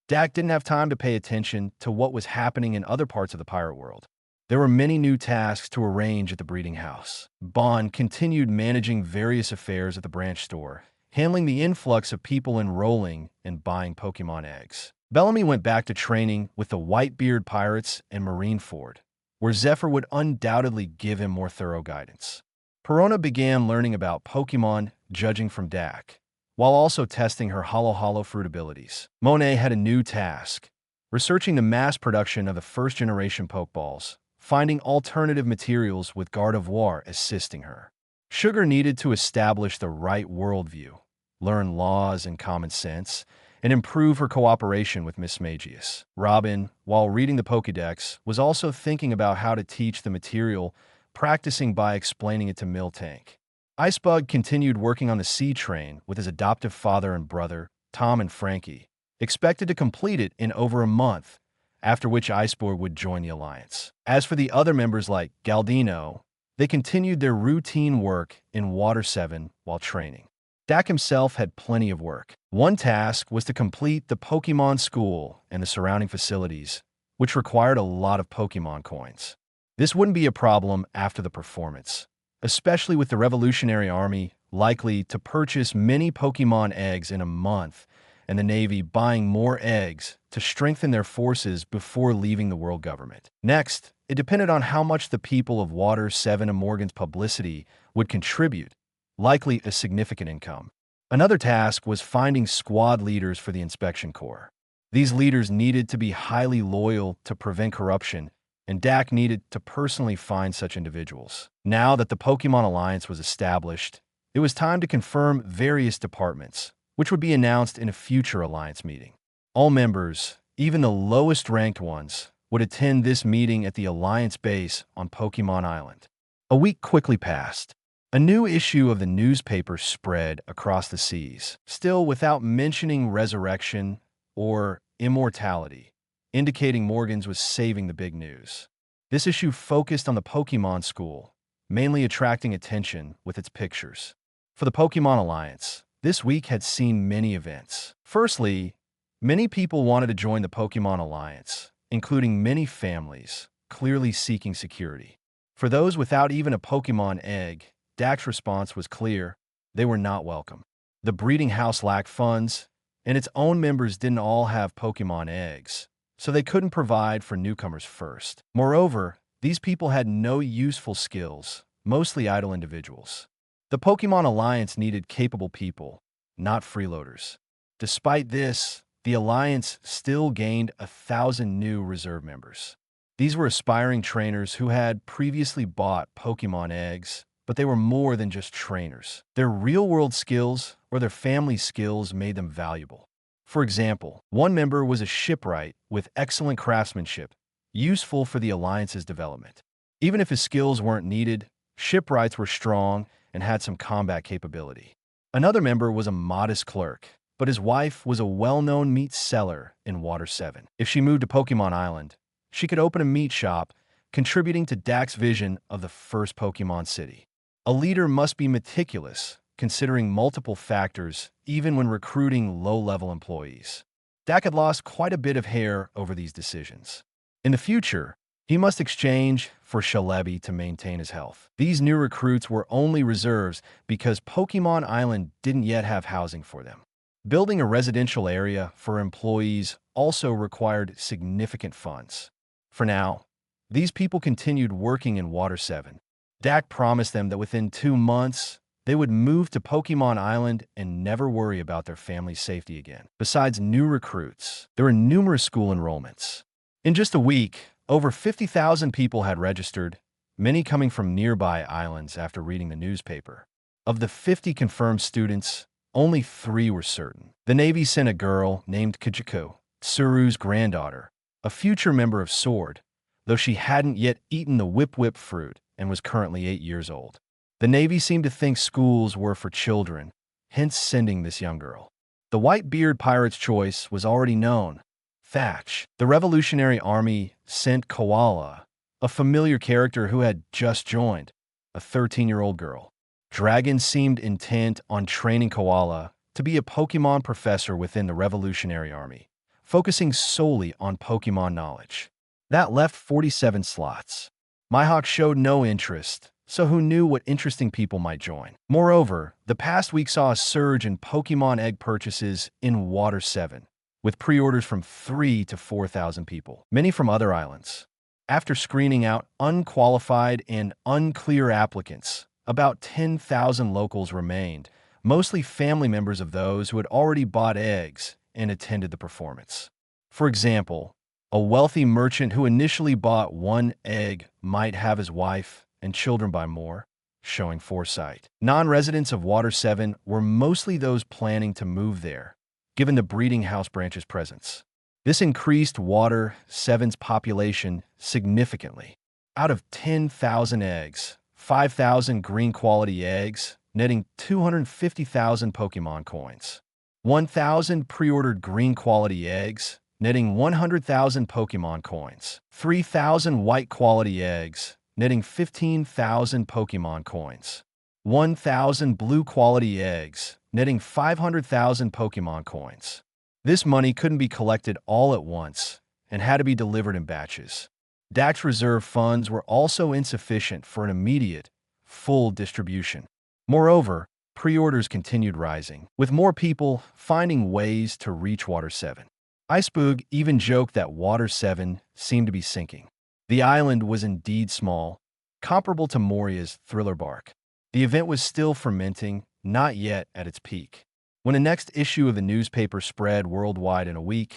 Dak didn't have time to pay attention to what was happening in other parts of the pirate world. There were many new tasks to arrange at the breeding house. Bond continued managing various affairs at the branch store, handling the influx of people enrolling and buying Pokémon eggs. Bellamy went back to training with the Whitebeard pirates and Marineford, where Zephyr would undoubtedly give him more thorough guidance. Perona began learning about Pokémon judging from Dak, while also testing her Holo fruit abilities. Monet had a new task, researching the mass production of the first-generation Pokeballs, finding alternative materials with Gardevoir assisting her. Sugar needed to establish the right worldview, learn laws and common sense, and improve her cooperation with Miss Magius. Robin, while reading the Pokédex, was also thinking about how to teach the material, practicing by explaining it to Miltank. Icebug continued working on the sea train with his adoptive father and brother, Tom and Frankie, expected to complete it in over a month, after which Icebug would join the Alliance. As for the other members like Galdino, they continued their routine work in Water 7 while training. Dak himself had plenty of work. One task was to complete the Pokémon School and the surrounding facilities, which required a lot of Pokémon coins. This wouldn't be a problem after the performance, especially with the Revolutionary Army likely to purchase many Pokémon eggs in a month and the Navy buying more eggs to strengthen their forces before leaving the world government. Next, it depended on how much the people of Water 7 and Morgan's publicity would contribute, likely a significant income. Another task was finding squad leaders for the inspection corps. These leaders needed to be highly loyal to prevent corruption, and Dak needed to personally find such individuals. Now that the Pokémon Alliance was established, it was time to confirm various departments, which would be announced in a future Alliance meeting. All members, even the lowest-ranked ones, would attend this meeting at the Alliance base on Pokémon Island. A week quickly passed. A new issue of the newspaper spread across the seas, still without mentioning resurrection or immortality, indicating Morgans was saving the big news. This issue focused on the Pokémon School, mainly attracting attention with its pictures. For the Pokémon Alliance, this week had seen many events. Firstly, many people wanted to join the Pokémon Alliance, including many families, clearly seeking security. For those without even a Pokémon egg, Dak's response was clear: they were not welcome. The breeding house lacked funds, and its own members didn't all have Pokémon eggs, so they couldn't provide for newcomers first. Moreover, these people had no useful skills, mostly idle individuals. The Pokémon Alliance needed capable people, not freeloaders. Despite this, the Alliance still gained 1,000 new reserve members. These were aspiring trainers who had previously bought Pokémon eggs, but they were more than just trainers. Their real-world skills or their family skills made them valuable. For example, one member was a shipwright with excellent craftsmanship, useful for the Alliance's development. Even if his skills weren't needed, shipwrights were strong and had some combat capability. Another member was a modest clerk, but his wife was a well-known meat seller in Water 7. If she moved to Pokémon Island, she could open a meat shop, contributing to Dak's vision of the first Pokémon City. A leader must be meticulous, considering multiple factors, even when recruiting low-level employees. Dak had lost quite a bit of hair over these decisions. In the future, he must exchange for Shalebi to maintain his health. These new recruits were only reserves because Pokémon Island didn't yet have housing for them. Building a residential area for employees also required significant funds. For now, these people continued working in Water 7. Dak promised them that within 2 months, they would move to Pokémon Island and never worry about their family's safety again. Besides new recruits, there were numerous school enrollments. In just a week, over 50,000 people had registered, many coming from nearby islands after reading the newspaper. Of the 50 confirmed students, only 3 were certain. The Navy sent a girl named Kajiko, Tsuru's granddaughter, a future member of SWORD, though she hadn't yet eaten the whip fruit and was currently 8 years old. The Navy seemed to think schools were for children, hence sending this young girl. The Whitebeard pirate's choice was already known: Thatch. The Revolutionary Army sent Koala, a familiar character who had just joined, a 13-year-old girl. Dragon seemed intent on training Koala to be a Pokémon professor within the Revolutionary Army, focusing solely on Pokémon knowledge. That left 47 slots. Mihawk showed no interest, so who knew what interesting people might join? Moreover, the past week saw a surge in Pokémon egg purchases in Water 7, with pre-orders from 3,000 to 4,000 people, many from other islands. After screening out unqualified and unclear applicants, about 10,000 locals remained, mostly family members of those who had already bought eggs and attended the performance. For example, a wealthy merchant who initially bought 1 egg might have his wife and children buy more, showing foresight. Non-residents of Water 7 were mostly those planning to move there, given the breeding house branch's presence. This increased Water 7's population significantly. Out of 10,000 eggs, 5,000 green quality eggs, netting 250,000 Pokémon coins. 1,000 pre-ordered green quality eggs, netting 100,000 Pokémon coins. 3,000 white quality eggs, netting 15,000 Pokémon coins. 1,000 blue quality eggs, netting 500,000 Pokémon coins. This money couldn't be collected all at once and had to be delivered in batches. Dak's reserve funds were also insufficient for an immediate, full distribution. Moreover, pre-orders continued rising, with more people finding ways to reach Water 7. Iceboog even joked that Water 7 seemed to be sinking. The island was indeed small, comparable to Moria's Thriller Bark. The event was still fermenting, not yet at its peak. When the next issue of the newspaper spread worldwide in a week,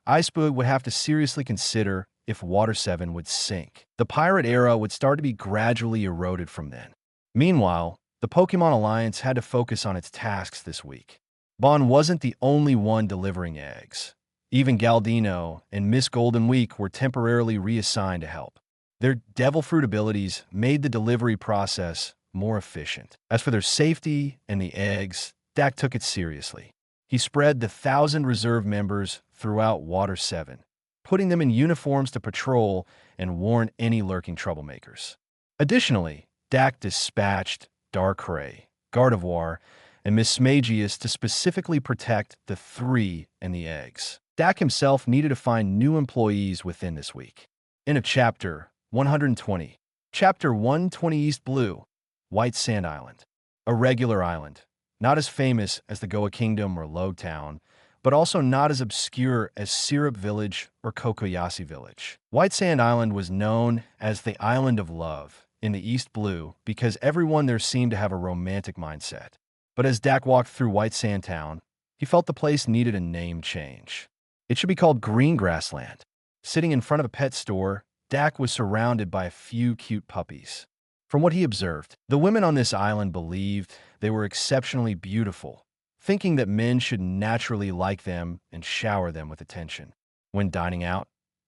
Iceboog would have to seriously consider if Water 7 would sink. The pirate era would start to be gradually eroded from then. Meanwhile, the Pokémon Alliance had to focus on its tasks this week. Bon wasn't the only one delivering eggs. Even Galdino and Miss Golden Week were temporarily reassigned to help. Their devil fruit abilities made the delivery process more efficient. As for their safety and the eggs, Dak took it seriously. He spread the 1,000 reserve members throughout Water 7, putting them in uniforms to patrol and warn any lurking troublemakers. Additionally, Dak dispatched Darkrai, Gardevoir, and Miss Smagius to specifically protect the 3 and the eggs. Dak himself needed to find new employees within this week. End of Chapter 120. Chapter 120 East Blue, White Sand Island. A regular island, not as famous as the Goa Kingdom or Lowtown, but also not as obscure as Syrup Village or Kokoyasi Village. White Sand Island was known as the Island of Love in the East Blue because everyone there seemed to have a romantic mindset. But as Dak walked through White Sand Town, he felt the place needed a name change. It should be called Green Grassland. Sitting in front of a pet store, Dak was surrounded by a few cute puppies. From what he observed, the women on this island believed they were exceptionally beautiful, thinking that men should naturally like them and shower them with attention. When dining out,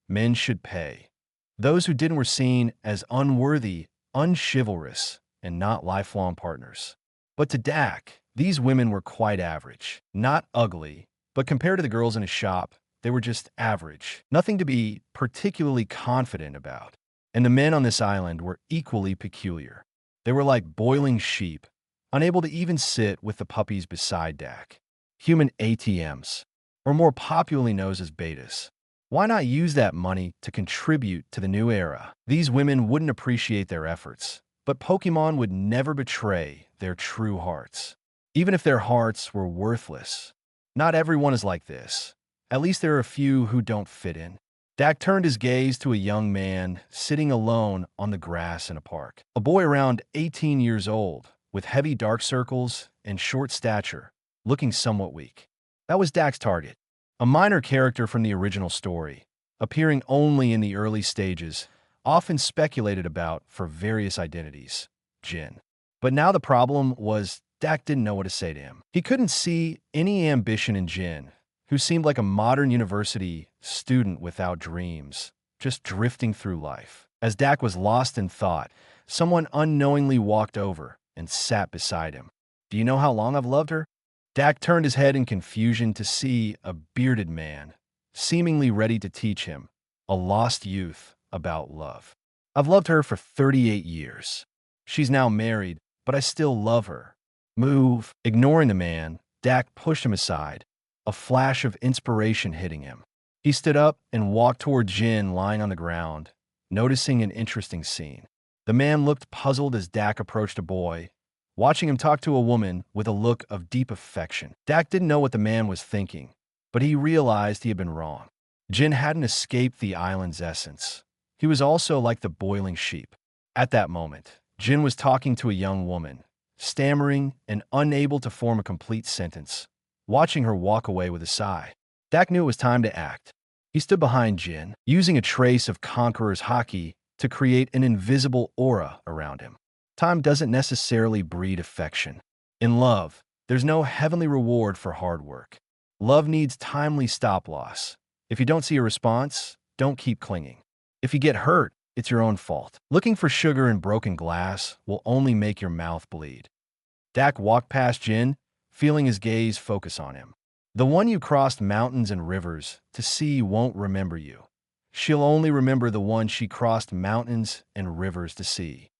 men should pay. Those who didn't were seen as unworthy, unchivalrous, and not lifelong partners. But to Dak, these women were quite average. Not ugly, but compared to the girls in his shop, they were just average. Nothing to be particularly confident about. And the men on this island were equally peculiar. They were like boiling sheep, unable to even sit with the puppies beside Dak. Human ATMs, or more popularly known as betas. Why not use that money to contribute to the new era? These women wouldn't appreciate their efforts, but Pokémon would never betray their true hearts, even if their hearts were worthless. Not everyone is like this. At least there are a few who don't fit in. Dak turned his gaze to a young man sitting alone on the grass in a park. A boy around 18 years old, with heavy dark circles and short stature, looking somewhat weak. That was Dak's target. A minor character from the original story, appearing only in the early stages, often speculated about for various identities, Jin. But now the problem was Dak didn't know what to say to him. He couldn't see any ambition in Jin, who seemed like a modern university student without dreams, just drifting through life. As Dak was lost in thought, someone unknowingly walked over and sat beside him. "Do you know how long I've loved her?" Dak turned his head in confusion to see a bearded man, seemingly ready to teach him, a lost youth, about love. "I've loved her for 38 years. She's now married, but I still love her." "Move." Ignoring the man, Dak pushed him aside, a flash of inspiration hitting him. He stood up and walked toward Jin lying on the ground, noticing an interesting scene. The man looked puzzled as Dak approached a boy, watching him talk to a woman with a look of deep affection. Dak didn't know what the man was thinking, but he realized he had been wrong. Jin hadn't escaped the island's essence. He was also like the boiling sheep. At that moment, Jin was talking to a young woman, stammering and unable to form a complete sentence, watching her walk away with a sigh. Dak knew it was time to act. He stood behind Jin, using a trace of Conqueror's Haki to create an invisible aura around him. Time doesn't necessarily breed affection. In love, there's no heavenly reward for hard work. Love needs timely stop-loss. If you don't see a response, don't keep clinging. If you get hurt, it's your own fault. Looking for sugar in broken glass will only make your mouth bleed. Dak walked past Jin, feeling his gaze focus on him. "The one you crossed mountains and rivers to see won't remember you. She'll only remember the one she crossed mountains and rivers to see."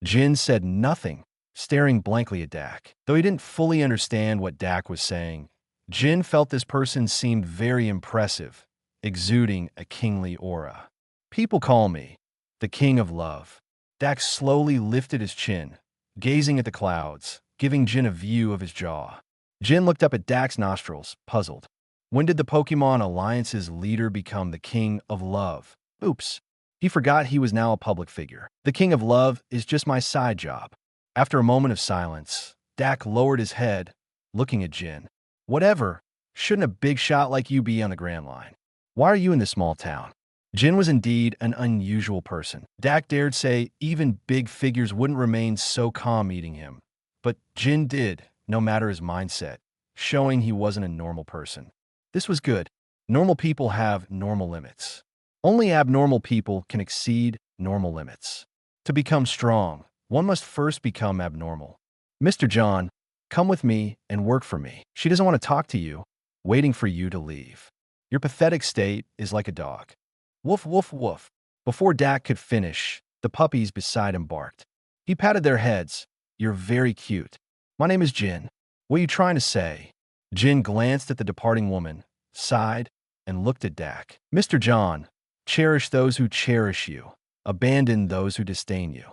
Jin said nothing, staring blankly at Dak. Though he didn't fully understand what Dak was saying, Jin felt this person seemed very impressive, exuding a kingly aura. "People call me the King of Love." Dak slowly lifted his chin, gazing at the clouds, giving Jin a view of his jaw. Jin looked up at Dak's nostrils, puzzled. When did the Pokémon Alliance's leader become the King of Love? Oops. He forgot he was now a public figure. "The King of Love is just my side job." After a moment of silence, Dak lowered his head, looking at Jin. "Whatever. Shouldn't a big shot like you be on the Grand Line? Why are you in this small town?" Jin was indeed an unusual person. Dak dared say even big figures wouldn't remain so calm meeting him. But Jin did, no matter his mindset, showing he wasn't a normal person. This was good. Normal people have normal limits. Only abnormal people can exceed normal limits. To become strong, One must first become abnormal. Mr. John, come with me and work for me. She doesn't want to talk to you, waiting for you to leave. Your pathetic state is like a dog. Woof, woof, woof. Before Dak could finish, the puppies beside him barked. He patted their heads. You're very cute. My name is Jin. What are you trying to say? Jin glanced at the departing woman, sighed, and looked at Dak. Mr. John, cherish those who cherish you. Abandon those who disdain you.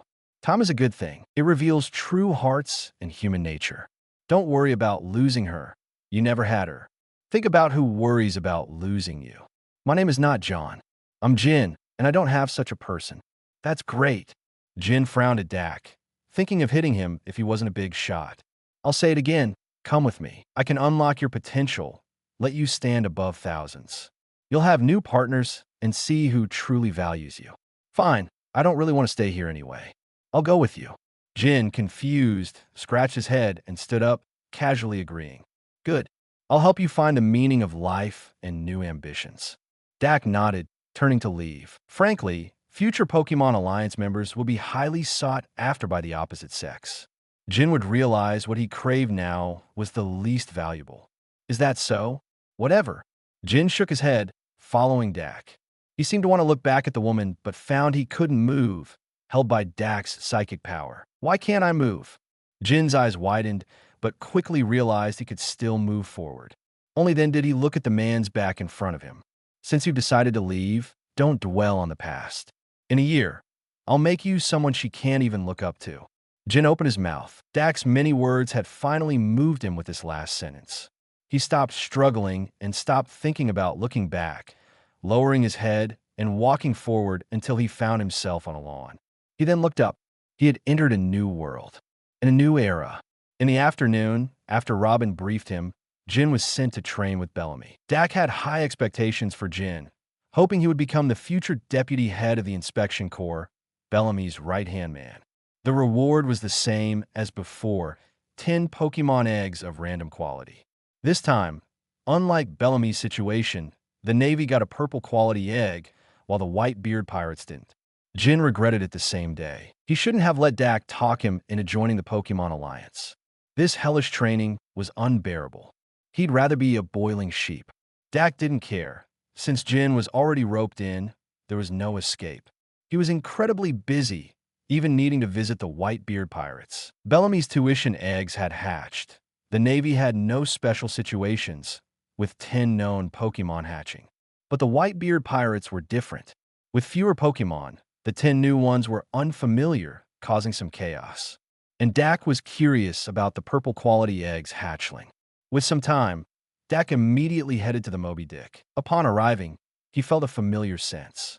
Time is a good thing. It reveals true hearts and human nature. Don't worry about losing her. You never had her. Think about who worries about losing you. My name is not John. I'm Jin, and I don't have such a person. That's great. Jin frowned at Dak, thinking of hitting him if he wasn't a big shot. I'll say it again. Come with me. I can unlock your potential, let you stand above thousands. You'll have new partners and see who truly values you. Fine, I don't really want to stay here anyway. I'll go with you. Jin, confused, scratched his head and stood up, casually agreeing. Good. I'll help you find the meaning of life and new ambitions. Dak nodded, turning to leave. Frankly, future Pokémon Alliance members will be highly sought after by the opposite sex. Jin would realize what he craved now was the least valuable. Is that so? Whatever. Jin shook his head, following Dak. He seemed to want to look back at the woman, but found he couldn't move, held by Dak's psychic power. Why can't I move? Jin's eyes widened, but quickly realized he could still move forward. Only then did he look at the man's back in front of him. Since you've decided to leave, don't dwell on the past. In a year, I'll make you someone she can't even look up to. Jin opened his mouth. Dak's many words had finally moved him with this last sentence. He stopped struggling and stopped thinking about looking back, lowering his head and walking forward until he found himself on a lawn. He then looked up. He had entered a new world, in a new era. In the afternoon, after Robin briefed him, Jin was sent to train with Bellamy. Dak had high expectations for Jin, hoping he would become the future deputy head of the inspection corps, Bellamy's right-hand man. The reward was the same as before, 10 Pokémon eggs of random quality. This time, unlike Bellamy's situation, the Navy got a purple quality egg, while the Whitebeard pirates didn't. Jin regretted it the same day. He shouldn't have let Dak talk him into joining the Pokémon Alliance. This hellish training was unbearable. He'd rather be a boiling sheep. Dak didn't care. Since Jin was already roped in, there was no escape. He was incredibly busy, even needing to visit the Whitebeard pirates. Bellamy's tuition eggs had hatched. The Navy had no special situations, with 10 known Pokémon hatching. But the Whitebeard pirates were different. With fewer Pokémon, the 10 new ones were unfamiliar, causing some chaos. And Dak was curious about the purple quality eggs hatchling. With some time, Dak immediately headed to the Moby Dick. Upon arriving, he felt a familiar sense.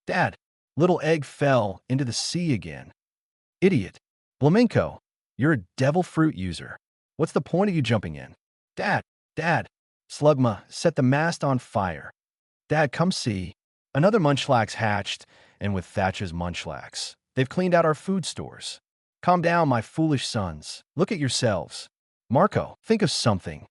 Dad, little egg fell into the sea again. Idiot. Flamenco, you're a devil fruit user. What's the point of you jumping in? Dad, Slugma, set the mast on fire. Dad, come see. Another Munchlax hatched, and with Thatch's Munchlax, they've cleaned out our food stores. Calm down, my foolish sons. Look at yourselves. Marco, think of something.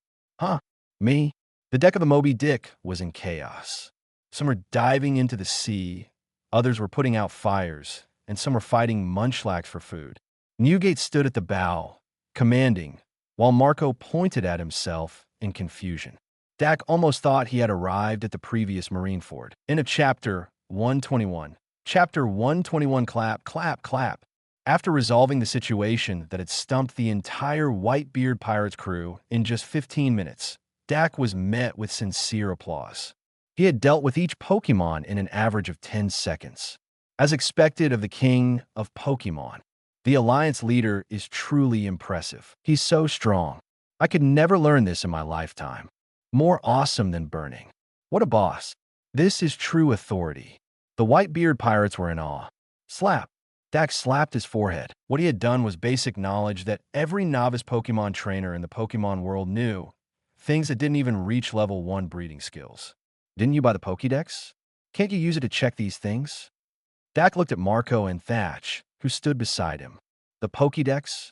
Me? The deck of the Moby Dick was in chaos. Some were diving into the sea, others were putting out fires, and some were fighting Munchlax for food. Newgate stood at the bow, commanding, while Marco pointed at himself in confusion. Dak almost thought he had arrived at the previous Marineford. End of Chapter 121. Chapter 121 clap, clap, clap. After resolving the situation that had stumped the entire Whitebeard Pirates crew in just 15 minutes, Dak was met with sincere applause. He had dealt with each Pokémon in an average of 10 seconds. As expected of the king of Pokémon, the Alliance leader is truly impressive. He's so strong. I could never learn this in my lifetime. More awesome than burning. What a boss. This is true authority. The Whitebeard pirates were in awe. Slap. Dak slapped his forehead. What he had done was basic knowledge that every novice Pokémon trainer in the Pokémon world knew. Things that didn't even reach level 1 breeding skills. Didn't you buy the Pokédex? Can't you use it to check these things? Dak looked at Marco and Thatch, who stood beside him. The Pokédex?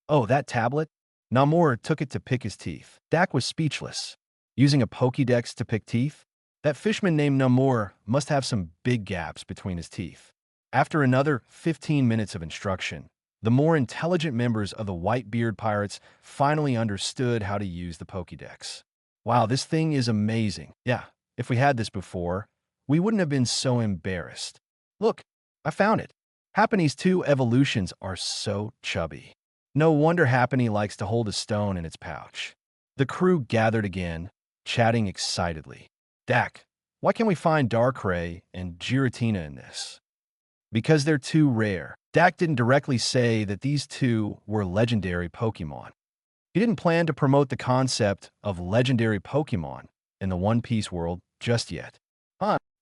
Oh, that tablet? Namor took it to pick his teeth. Dak was speechless. Using a Pokédex to pick teeth? That fishman named Namor must have some big gaps between his teeth. After another 15 minutes of instruction, the more intelligent members of the Whitebeard pirates finally understood how to use the Pokédex. Wow, this thing is amazing. Yeah, if we had this before, we wouldn't have been so embarrassed. Look, I found it. Happany's 2 evolutions are so chubby. No wonder Happany likes to hold a stone in its pouch. The crew gathered again, chatting excitedly. Dak, why can't we find Darkrai and Giratina in this? Because they're too rare. Dak didn't directly say that these 2 were legendary Pokémon. He didn't plan to promote the concept of legendary Pokémon in the One Piece world just yet.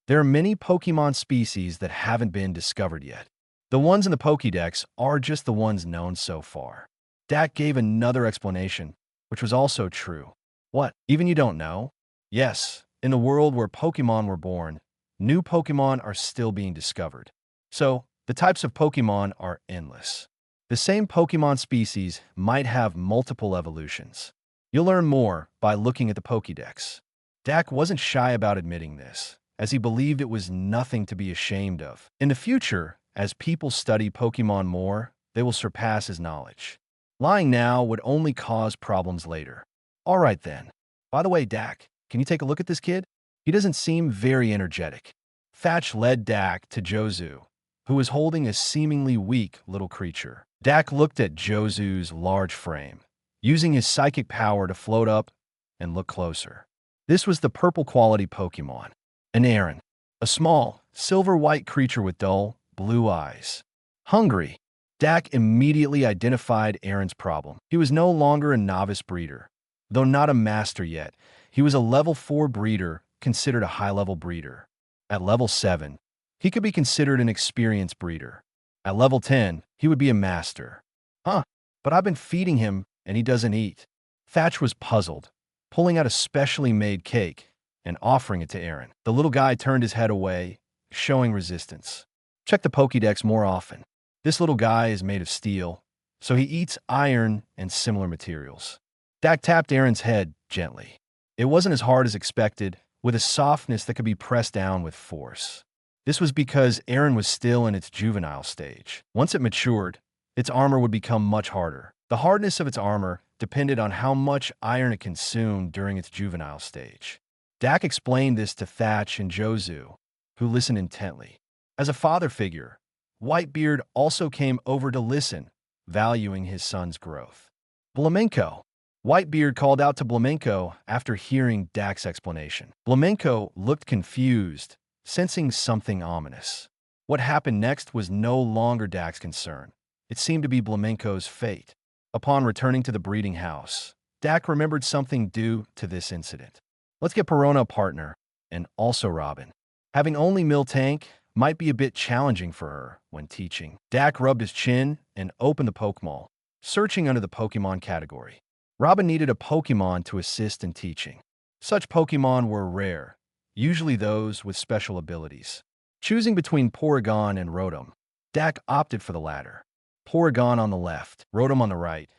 There are many Pokémon species that haven't been discovered yet. The ones in the Pokédex are just the ones known so far. Dak gave another explanation, which was also true. What? Even you don't know? Yes, in the world where Pokémon were born, new Pokémon are still being discovered. So, the types of Pokémon are endless. The same Pokémon species might have multiple evolutions. You'll learn more by looking at the Pokédex. Dak wasn't shy about admitting this, as he believed it was nothing to be ashamed of. In the future, as people study Pokémon more, they will surpass his knowledge. Lying now would only cause problems later. All right then. By the way, Dak, can you take a look at this kid? He doesn't seem very energetic. Thatch led Dak to Jozu, who was holding a seemingly weak little creature. Dak looked at Jozu's large frame, using his psychic power to float up and look closer. This was the purple quality Pokémon, an Aaron, a small, silver-white creature with dull, blue eyes. Hungry. Dak immediately identified Aaron's problem. He was no longer a novice breeder. Though not a master yet, he was a level 4 breeder, considered a high-level breeder. At level 7, he could be considered an experienced breeder. At level 10, he would be a master. But I've been feeding him, and he doesn't eat. Thatch was puzzled, pulling out a specially made cake and offering it to Aaron. The little guy turned his head away, showing resistance. Check the Pokédex more often. This little guy is made of steel, so he eats iron and similar materials. Dak tapped Aaron's head gently. It wasn't as hard as expected, with a softness that could be pressed down with force. This was because Aaron was still in its juvenile stage. Once it matured, its armor would become much harder. The hardness of its armor depended on how much iron it consumed during its juvenile stage. Dak explained this to Thatch and Jozu, who listened intently. As a father figure, Whitebeard also came over to listen, valuing his son's growth. Blamenco. Whitebeard called out to Blamenco after hearing Dak's explanation. Blamenco looked confused, sensing something ominous. What happened next was no longer Dak's concern. It seemed to be Blamenco's fate. Upon returning to the breeding house, Dak remembered something due to this incident. Let's get Perona a partner, and also Robin. Having only Miltank might be a bit challenging for her when teaching. Dak rubbed his chin and opened the Pokemon, searching under the Pokemon category. Robin needed a Pokemon to assist in teaching. Such Pokemon were rare, usually those with special abilities. Choosing between Porygon and Rotom, Dak opted for the latter. Porygon on the left, Rotom on the right.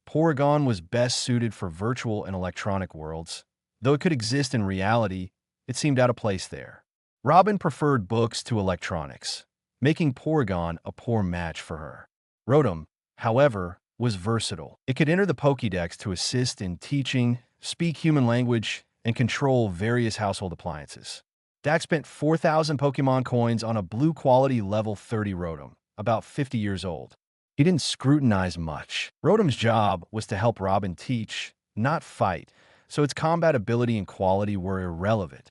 Porygon was best suited for virtual and electronic worlds. Though it could exist in reality, it seemed out of place there. Robin preferred books to electronics, making Porygon a poor match for her. Rotom, however, was versatile. It could enter the Pokédex to assist in teaching, speak human language, and control various household appliances. Dak spent 4,000 Pokemon coins on a blue-quality level 30 Rotom, about 50 years old. He didn't scrutinize much. Rotom's job was to help Robin teach, not fight, so its combat ability and quality were irrelevant.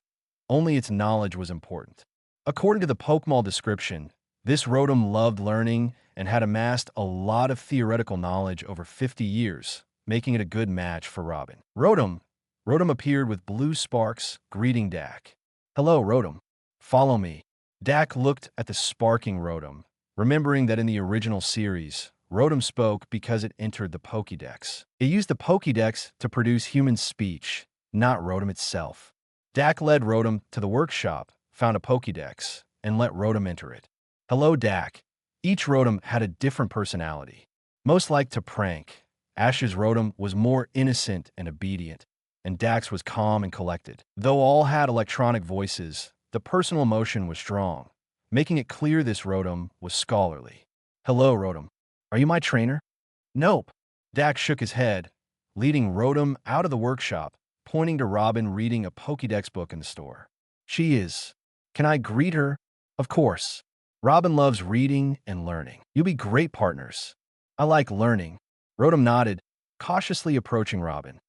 Only its knowledge was important. According to the Pokemon description, this Rotom loved learning and had amassed a lot of theoretical knowledge over 50 years, making it a good match for Robin. Rotom appeared with blue sparks, greeting Dak. Hello, Rotom. Follow me. Dak looked at the sparking Rotom, remembering that in the original series, Rotom spoke because it entered the Pokédex. It used the Pokédex to produce human speech, not Rotom itself. Dak led Rotom to the workshop, found a Pokédex, and let Rotom enter it. Hello, Dak. Each Rotom had a different personality. Most liked to prank, Ash's Rotom was more innocent and obedient, and Dak's was calm and collected. Though all had electronic voices, the personal emotion was strong, making it clear this Rotom was scholarly. "Hello, Rotom. Are you my trainer?" "Nope." Dak shook his head, leading Rotom out of the workshop, pointing to Robin reading a Pokédex book in the store. "She is. Can I greet her?" "Of course. Robin loves reading and learning. You'll be great partners." "I like learning." Rotom nodded, cautiously approaching Robin.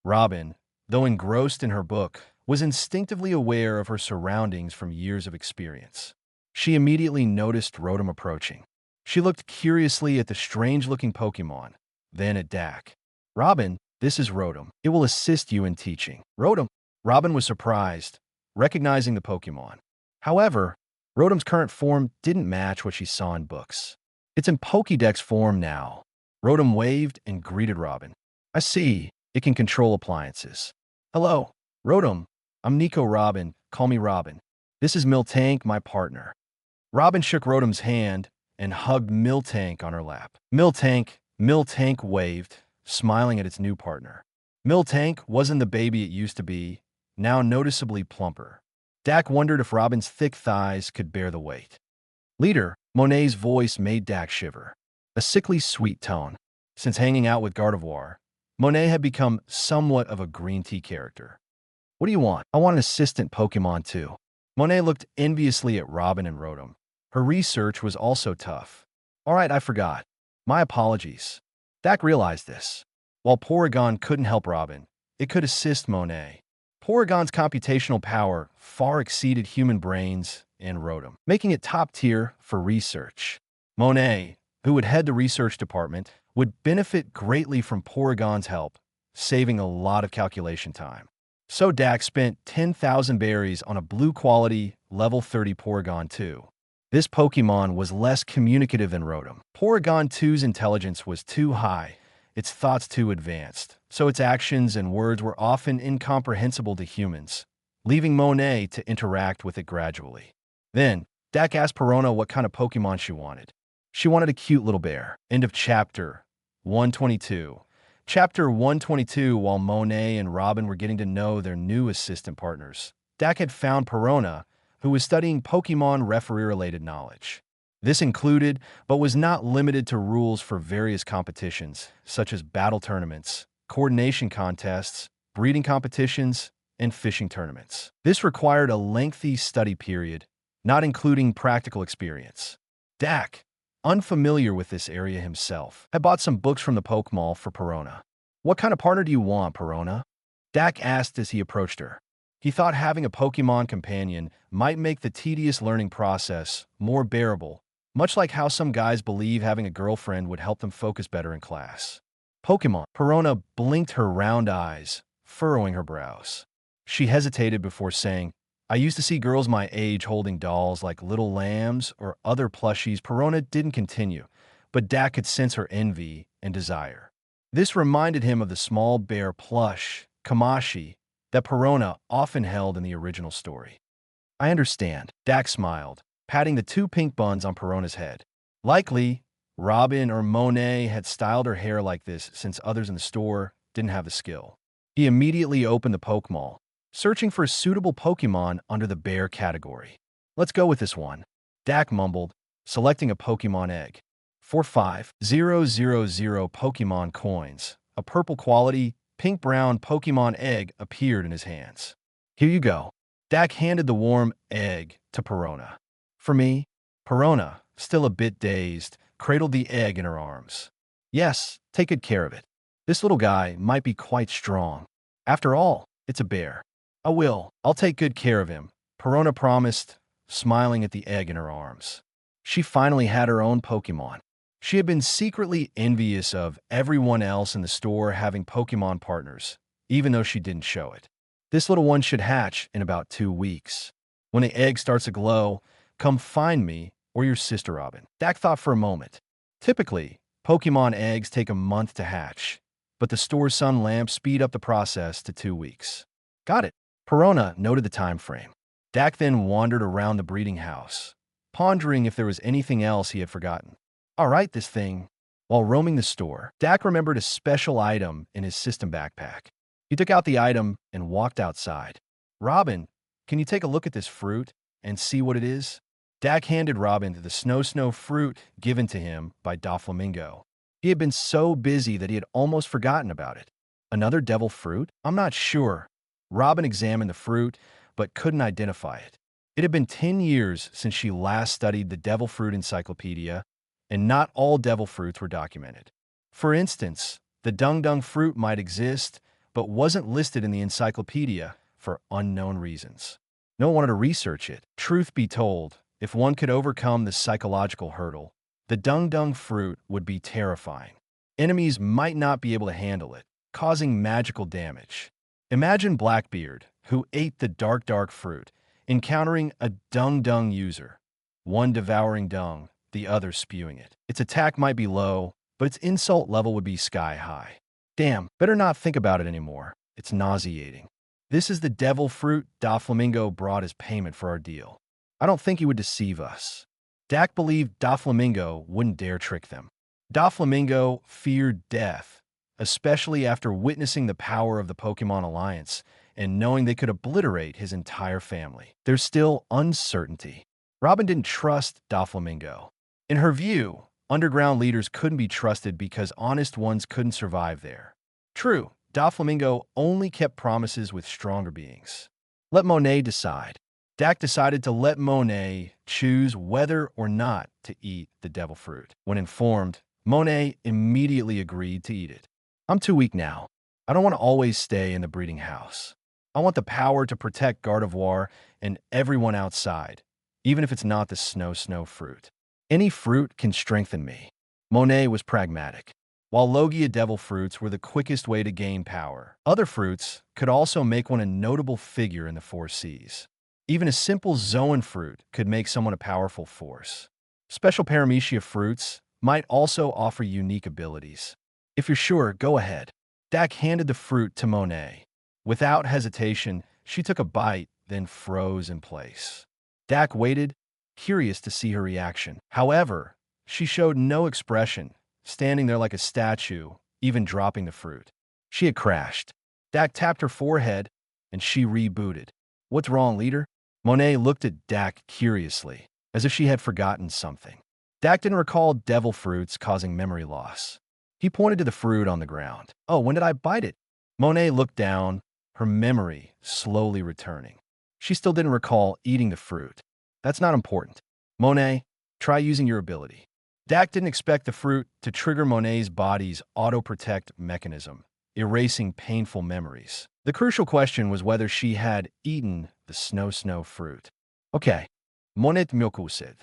Robin, though engrossed in her book, was instinctively aware of her surroundings from years of experience. She immediately noticed Rotom approaching. She looked curiously at the strange-looking Pokémon, then at Dak. "Robin, this is Rotom. It will assist you in teaching." "Rotom?" Robin was surprised, recognizing the Pokémon. However, Rotom's current form didn't match what she saw in books. "It's in Pokédex form now." Rotom waved and greeted Robin. "I see. It can control appliances." "Hello, Rotom. I'm Nico Robin. Call me Robin. This is Miltank, my partner." Robin shook Rotom's hand and hugged Miltank on her lap. Miltank waved, smiling at its new partner. Miltank wasn't the baby it used to be, now noticeably plumper. Dak wondered if Robin's thick thighs could bear the weight. "Leader," Monet's voice made Dak shiver. A sickly sweet tone. Since hanging out with Gardevoir, Monet had become somewhat of a green tea character. "What do you want?" "I want an assistant Pokemon too." Monet looked enviously at Robin and Rotom. Her research was also tough. "All right, I forgot. My apologies." Dak realized this. While Porygon couldn't help Robin, it could assist Monet. Porygon's computational power far exceeded human brains and Rotom, making it top tier for research. Monet, who would head the research department, would benefit greatly from Porygon's help, saving a lot of calculation time. So Dak spent 10,000 berries on a blue-quality, level 30 Porygon 2. This Pokemon was less communicative than Rotom. Porygon 2's intelligence was too high, its thoughts too advanced, so its actions and words were often incomprehensible to humans, leaving Monet to interact with it gradually. Then, Dak asked Perona what kind of Pokemon she wanted. She wanted a cute little bear. End of Chapter 122. Chapter 122, while Monet and Robin were getting to know their new assistant partners, Dak had found Perona, who was studying Pokemon referee-related knowledge. This included, but was not limited to, rules for various competitions, such as battle tournaments, coordination contests, breeding competitions, and fishing tournaments. This required a lengthy study period, not including practical experience. Dak, unfamiliar with this area himself, had bought some books from the Poke Mall for Perona. "What kind of partner do you want, Perona?" Dak asked as he approached her. He thought having a Pokemon companion might make the tedious learning process more bearable, much like how some guys believe having a girlfriend would help them focus better in class. "Pokemon." Perona blinked her round eyes, furrowing her brows. She hesitated before saying, "I used to see girls my age holding dolls like little lambs or other plushies." Perona didn't continue, but Dak could sense her envy and desire. This reminded him of the small bear plush, Kamashi, that Perona often held in the original story. "I understand." Dak smiled, patting the two pink buns on Perona's head. Likely, Robin or Monet had styled her hair like this since others in the store didn't have the skill. He immediately opened the Poke Mall, searching for a suitable Pokemon under the bear category. "Let's go with this one," Dak mumbled, selecting a Pokemon egg. For 5,000 Pokemon coins, a purple quality, pink-brown Pokemon egg appeared in his hands. "Here you go." Dak handed the warm egg to Perona. "For me?" Perona, still a bit dazed, cradled the egg in her arms. "Yes, take good care of it. This little guy might be quite strong. After all, it's a bear." "I will. I'll take good care of him," Perona promised, smiling at the egg in her arms. She finally had her own Pokemon. She had been secretly envious of everyone else in the store having Pokemon partners, even though she didn't show it. "This little one should hatch in about 2 weeks. When the egg starts to glow, come find me or your sister Robin." Dak thought for a moment. Typically, Pokemon eggs take a month to hatch, but the store's sun lamps speed up the process to 2 weeks. "Got it." Perona noted the time frame. Dak then wandered around the breeding house, pondering if there was anything else he had forgotten. "All right, this thing." While roaming the store, Dak remembered a special item in his system backpack. He took out the item and walked outside. "Robin, can you take a look at this fruit and see what it is?" Dak handed Robin the snow fruit given to him by Doflamingo. He had been so busy that he had almost forgotten about it. Another devil fruit? I'm not sure. Robin examined the fruit, but couldn't identify it. It had been 10 years since she last studied the devil fruit encyclopedia, and not all devil fruits were documented. For instance, the dung fruit might exist, but wasn't listed in the encyclopedia for unknown reasons. No one wanted to research it. Truth be told, if one could overcome the psychological hurdle, the dung fruit would be terrifying. Enemies might not be able to handle it, causing magical damage. Imagine Blackbeard, who ate the dark fruit, encountering a dung user, one devouring dung, the other spewing it. Its attack might be low, but its insult level would be sky high. Damn, better not think about it anymore. It's nauseating. This is the devil fruit Doflamingo brought as payment for our deal. I don't think he would deceive us. Dak believed Doflamingo wouldn't dare trick them. Doflamingo feared death, especially after witnessing the power of the Pokémon Alliance and knowing they could obliterate his entire family. There's still uncertainty. Robin didn't trust Doflamingo. In her view, underground leaders couldn't be trusted because honest ones couldn't survive there. True, Doflamingo only kept promises with stronger beings. Let Monet decide. Dak decided to let Monet choose whether or not to eat the devil fruit. When informed, Monet immediately agreed to eat it. I'm too weak now. I don't want to always stay in the breeding house. I want the power to protect Gardevoir and everyone outside, even if it's not the snow fruit. Any fruit can strengthen me. Monet was pragmatic. While Logia devil fruits were the quickest way to gain power, other fruits could also make one a notable figure in the 4 Cs. Even a simple Zoan fruit could make someone a powerful force. Special Paramecia fruits might also offer unique abilities. If you're sure, go ahead. Dak handed the fruit to Monet. Without hesitation, she took a bite, then froze in place. Dak waited, curious to see her reaction. However, she showed no expression, standing there like a statue, even dropping the fruit. She had crashed. Dak tapped her forehead, and she rebooted. What's wrong, leader? Monet looked at Dak curiously, as if she had forgotten something. Dak didn't recall devil fruits causing memory loss. He pointed to the fruit on the ground. Oh, when did I bite it? Monet looked down, her memory slowly returning. She still didn't recall eating the fruit. That's not important. Monet, try using your ability. Dak didn't expect the fruit to trigger Monet's body's auto-protect mechanism, erasing painful memories. The crucial question was whether she had eaten the snow fruit. Okay, Monet myokusid.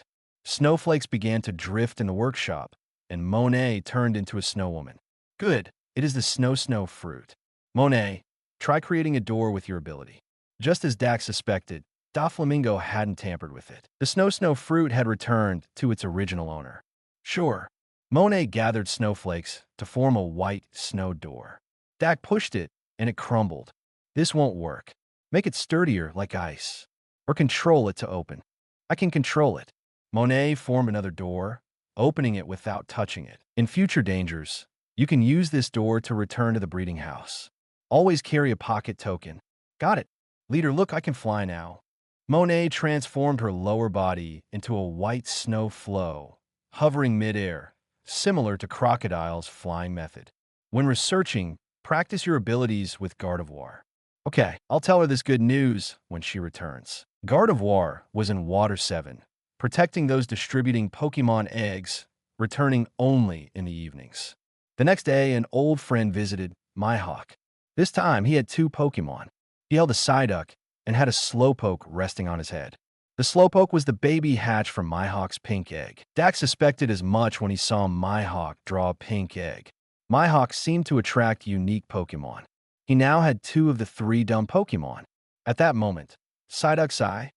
Snowflakes began to drift in the workshop, and Monet turned into a snow woman. Good, it is the snow fruit. Monet, try creating a door with your ability. Just as Dak suspected, Doflamingo hadn't tampered with it. The snow fruit had returned to its original owner. Sure. Monet gathered snowflakes to form a white snow door. Dak pushed it, and it crumbled. This won't work. Make it sturdier like ice. Or control it to open. I can control it. Monet formed another door, opening it without touching it. In future dangers, you can use this door to return to the breeding house. Always carry a pocket token. Got it. Leader, look, I can fly now. Monet transformed her lower body into a white snow flow, hovering midair, similar to Crocodile's flying method. When researching, practice your abilities with Gardevoir. Okay, I'll tell her this good news when she returns. Gardevoir was in Water 7, protecting those distributing Pokémon eggs, returning only in the evenings. The next day, an old friend visited, Mihawk. This time, he had 2 Pokémon. He held a Psyduck and had a Slowpoke resting on his head. The Slowpoke was the baby hatch from Mihawk's pink egg. Dak suspected as much when he saw Mihawk draw a pink egg. Mihawk seemed to attract unique Pokémon. He now had 2 of the 3 dumb Pokémon. At that moment, Psyduck's eye,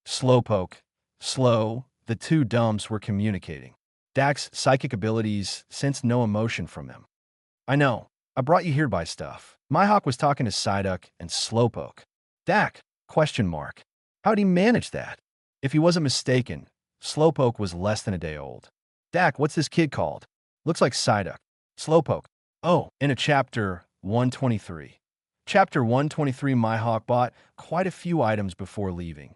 Slowpoke, Slow, the 2 dumps were communicating. Dak's psychic abilities sensed no emotion from them. I know, I brought you here by stuff. Mihawk was talking to Psyduck and Slowpoke. Dak, question mark. How'd he manage that? If he wasn't mistaken, Slowpoke was less than a day old. Dak, what's this kid called? Looks like Psyduck. Slowpoke. Oh, in a chapter 123. Chapter 123, Mihawk bought quite a few items before leaving.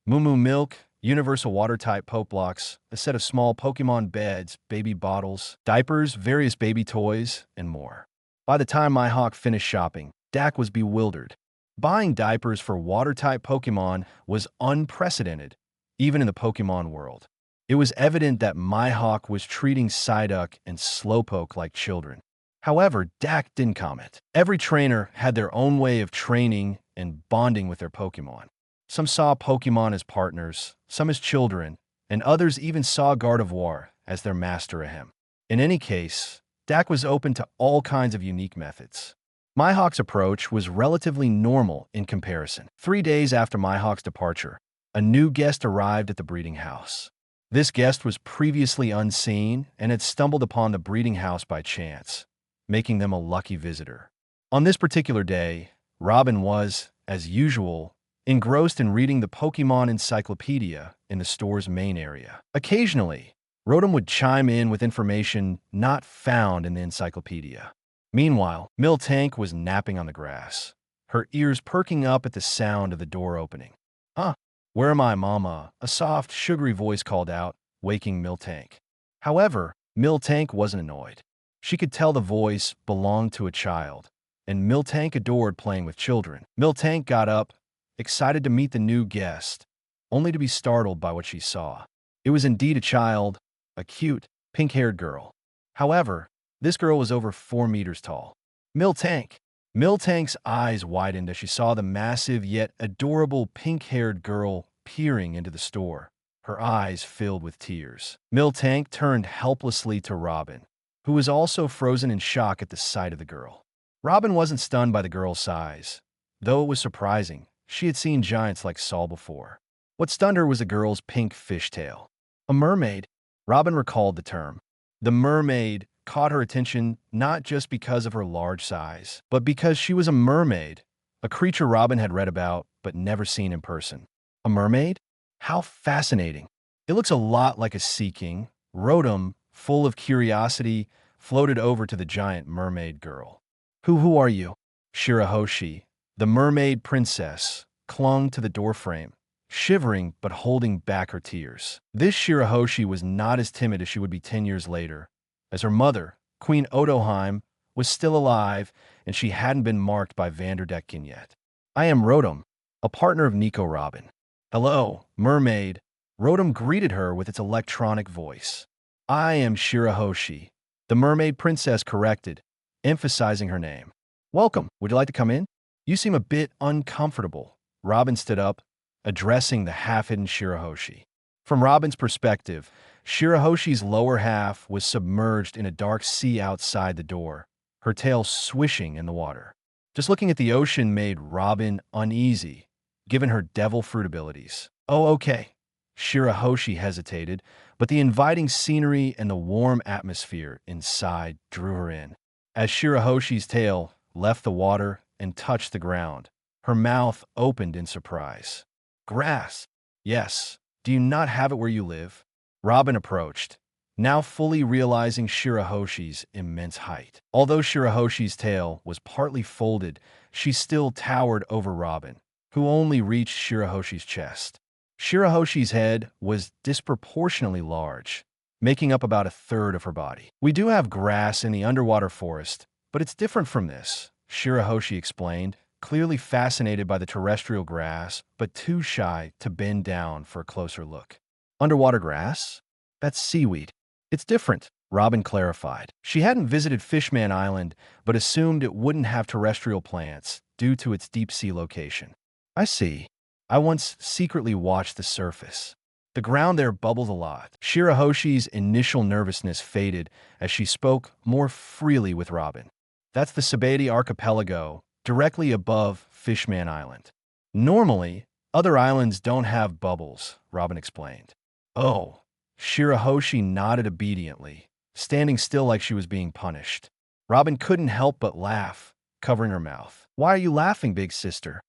Moo Moo milk, universal water-type Poke blocks, a set of small Pokemon beds, baby bottles, diapers, various baby toys, and more. By the time Mihawk finished shopping, Dak was bewildered. Buying diapers for water-type Pokemon was unprecedented, even in the Pokemon world. It was evident that Mihawk was treating Psyduck and Slowpoke like children. However, Dak didn't comment. Every trainer had their own way of training and bonding with their Pokemon. Some saw Pokemon as partners, some as children, and others even saw Gardevoir as their master ahem. In any case, Dak was open to all kinds of unique methods. Mihawk's approach was relatively normal in comparison. 3 days after Mihawk's departure, a new guest arrived at the breeding house. This guest was previously unseen and had stumbled upon the breeding house by chance, making them a lucky visitor. On this particular day, Robin was, as usual, engrossed in reading the Pokemon Encyclopedia in the store's main area. Occasionally, Rotom would chime in with information not found in the encyclopedia. Meanwhile, Miltank was napping on the grass, her ears perking up at the sound of the door opening. "Huh? Where am I, Mama?" a soft, sugary voice called out, waking Miltank. However, Miltank wasn't annoyed. She could tell the voice belonged to a child, and Miltank adored playing with children. Miltank got up, excited to meet the new guest, only to be startled by what she saw. It was indeed a child, a cute, pink-haired girl. However, this girl was over 4 meters tall. Miltank! Miltank's eyes widened as she saw the massive yet adorable pink-haired girl peering into the store, her eyes filled with tears. Miltank turned helplessly to Robin, who was also frozen in shock at the sight of the girl. Robin wasn't stunned by the girl's size, though it was surprising. She had seen giants like Saul before. What stunned her was the girl's pink fishtail. A mermaid. Robin recalled the term. The mermaid caught her attention not just because of her large size, but because she was a mermaid, a creature Robin had read about but never seen in person. A mermaid? How fascinating. It looks a lot like a sea king. Rotom, full of curiosity, floated over to the giant mermaid girl. Who are you?" Shirahoshi, the mermaid princess, clung to the doorframe, shivering but holding back her tears. This Shirahoshi was not as timid as she would be 10 years later, as her mother, Queen Otoheim, was still alive and she hadn't been marked by Vanderdecken yet. "I am Rotom, a partner of Nico Robin." "Hello, mermaid." Rotom greeted her with its electronic voice. "I am Shirahoshi," the mermaid princess corrected, emphasizing her name. "Welcome. Would you like to come in? You seem a bit uncomfortable." Robin stood up, addressing the half-hidden Shirahoshi. From Robin's perspective, Shirahoshi's lower half was submerged in a dark sea outside the door, her tail swishing in the water. Just looking at the ocean made Robin uneasy, given her devil fruit abilities. "Oh, okay." Shirahoshi hesitated, but the inviting scenery and the warm atmosphere inside drew her in. As Shirahoshi's tail left the water and touched the ground, her mouth opened in surprise. "Grass? Yes. Do you not have it where you live?" Robin approached, now fully realizing Shirahoshi's immense height. Although Shirahoshi's tail was partly folded, she still towered over Robin, who only reached Shirahoshi's chest. Shirahoshi's head was disproportionately large, making up about 1/3 of her body. "We do have grass in the underwater forest, but it's different from this," Shirahoshi explained, clearly fascinated by the terrestrial grass, but too shy to bend down for a closer look. "Underwater grass? That's seaweed. It's different," Robin clarified. She hadn't visited Fishman Island, but assumed it wouldn't have terrestrial plants due to its deep-sea location. "I see. I once secretly watched the surface. The ground there bubbles a lot." Shirahoshi's initial nervousness faded as she spoke more freely with Robin. "That's the Sabedi Archipelago, directly above Fishman Island. Normally, other islands don't have bubbles," Robin explained. "Oh." Shirahoshi nodded obediently, standing still like she was being punished. Robin couldn't help but laugh, covering her mouth. "Why are you laughing, big sister?"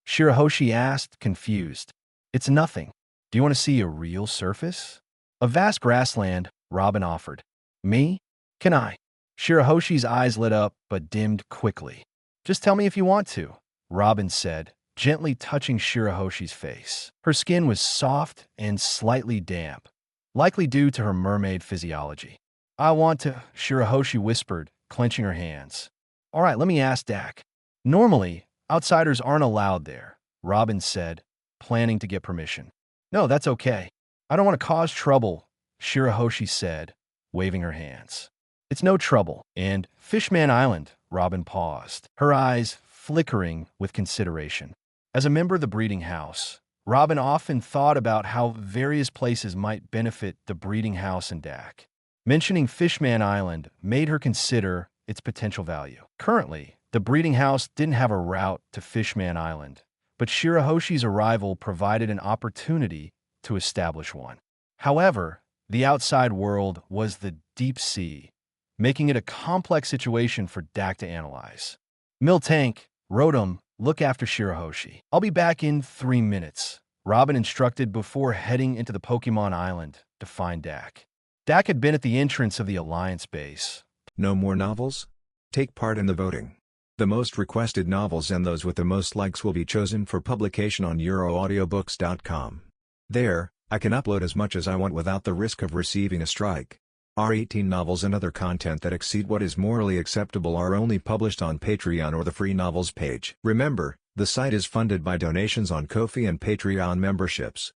Shirahoshi asked, confused. "It's nothing. Do you want to see a real surface?" "A vast grassland," Robin offered. "Me? Can I?" Shirahoshi's eyes lit up but dimmed quickly. "Just tell me if you want to," Robin said, gently touching Shirahoshi's face. Her skin was soft and slightly damp, likely due to her mermaid physiology. I want to, Shirahoshi whispered, clenching her hands. All right, let me ask Dak. Normally, outsiders aren't allowed there, Robin said, planning to get permission. No, that's okay. I don't want to cause trouble, Shirahoshi said, waving her hands. It's no trouble. And Fishman Island, Robin paused, her eyes flickering with consideration. As a member of the breeding house, Robin often thought about how various places might benefit the breeding house and Dak. Mentioning Fishman Island made her consider its potential value. Currently, the breeding house didn't have a route to Fishman Island, but Shirahoshi's arrival provided an opportunity to establish one. However, the outside world was the deep sea, making it a complex situation for Dak to analyze. Miltank, Rotom, look after Shirahoshi. I'll be back in 3 minutes, Robin instructed before heading into the Pokémon Island to find Dak. Dak had been at the entrance of the Alliance base. No more novels? Take part in the voting. The most requested novels and those with the most likes will be chosen for publication on euroaudiobooks.com. There, I can upload as much as I want without the risk of receiving a strike. Our 18 novels and other content that exceed what is morally acceptable are only published on Patreon or the free novels page. Remember, the site is funded by donations on Ko-fi and Patreon memberships.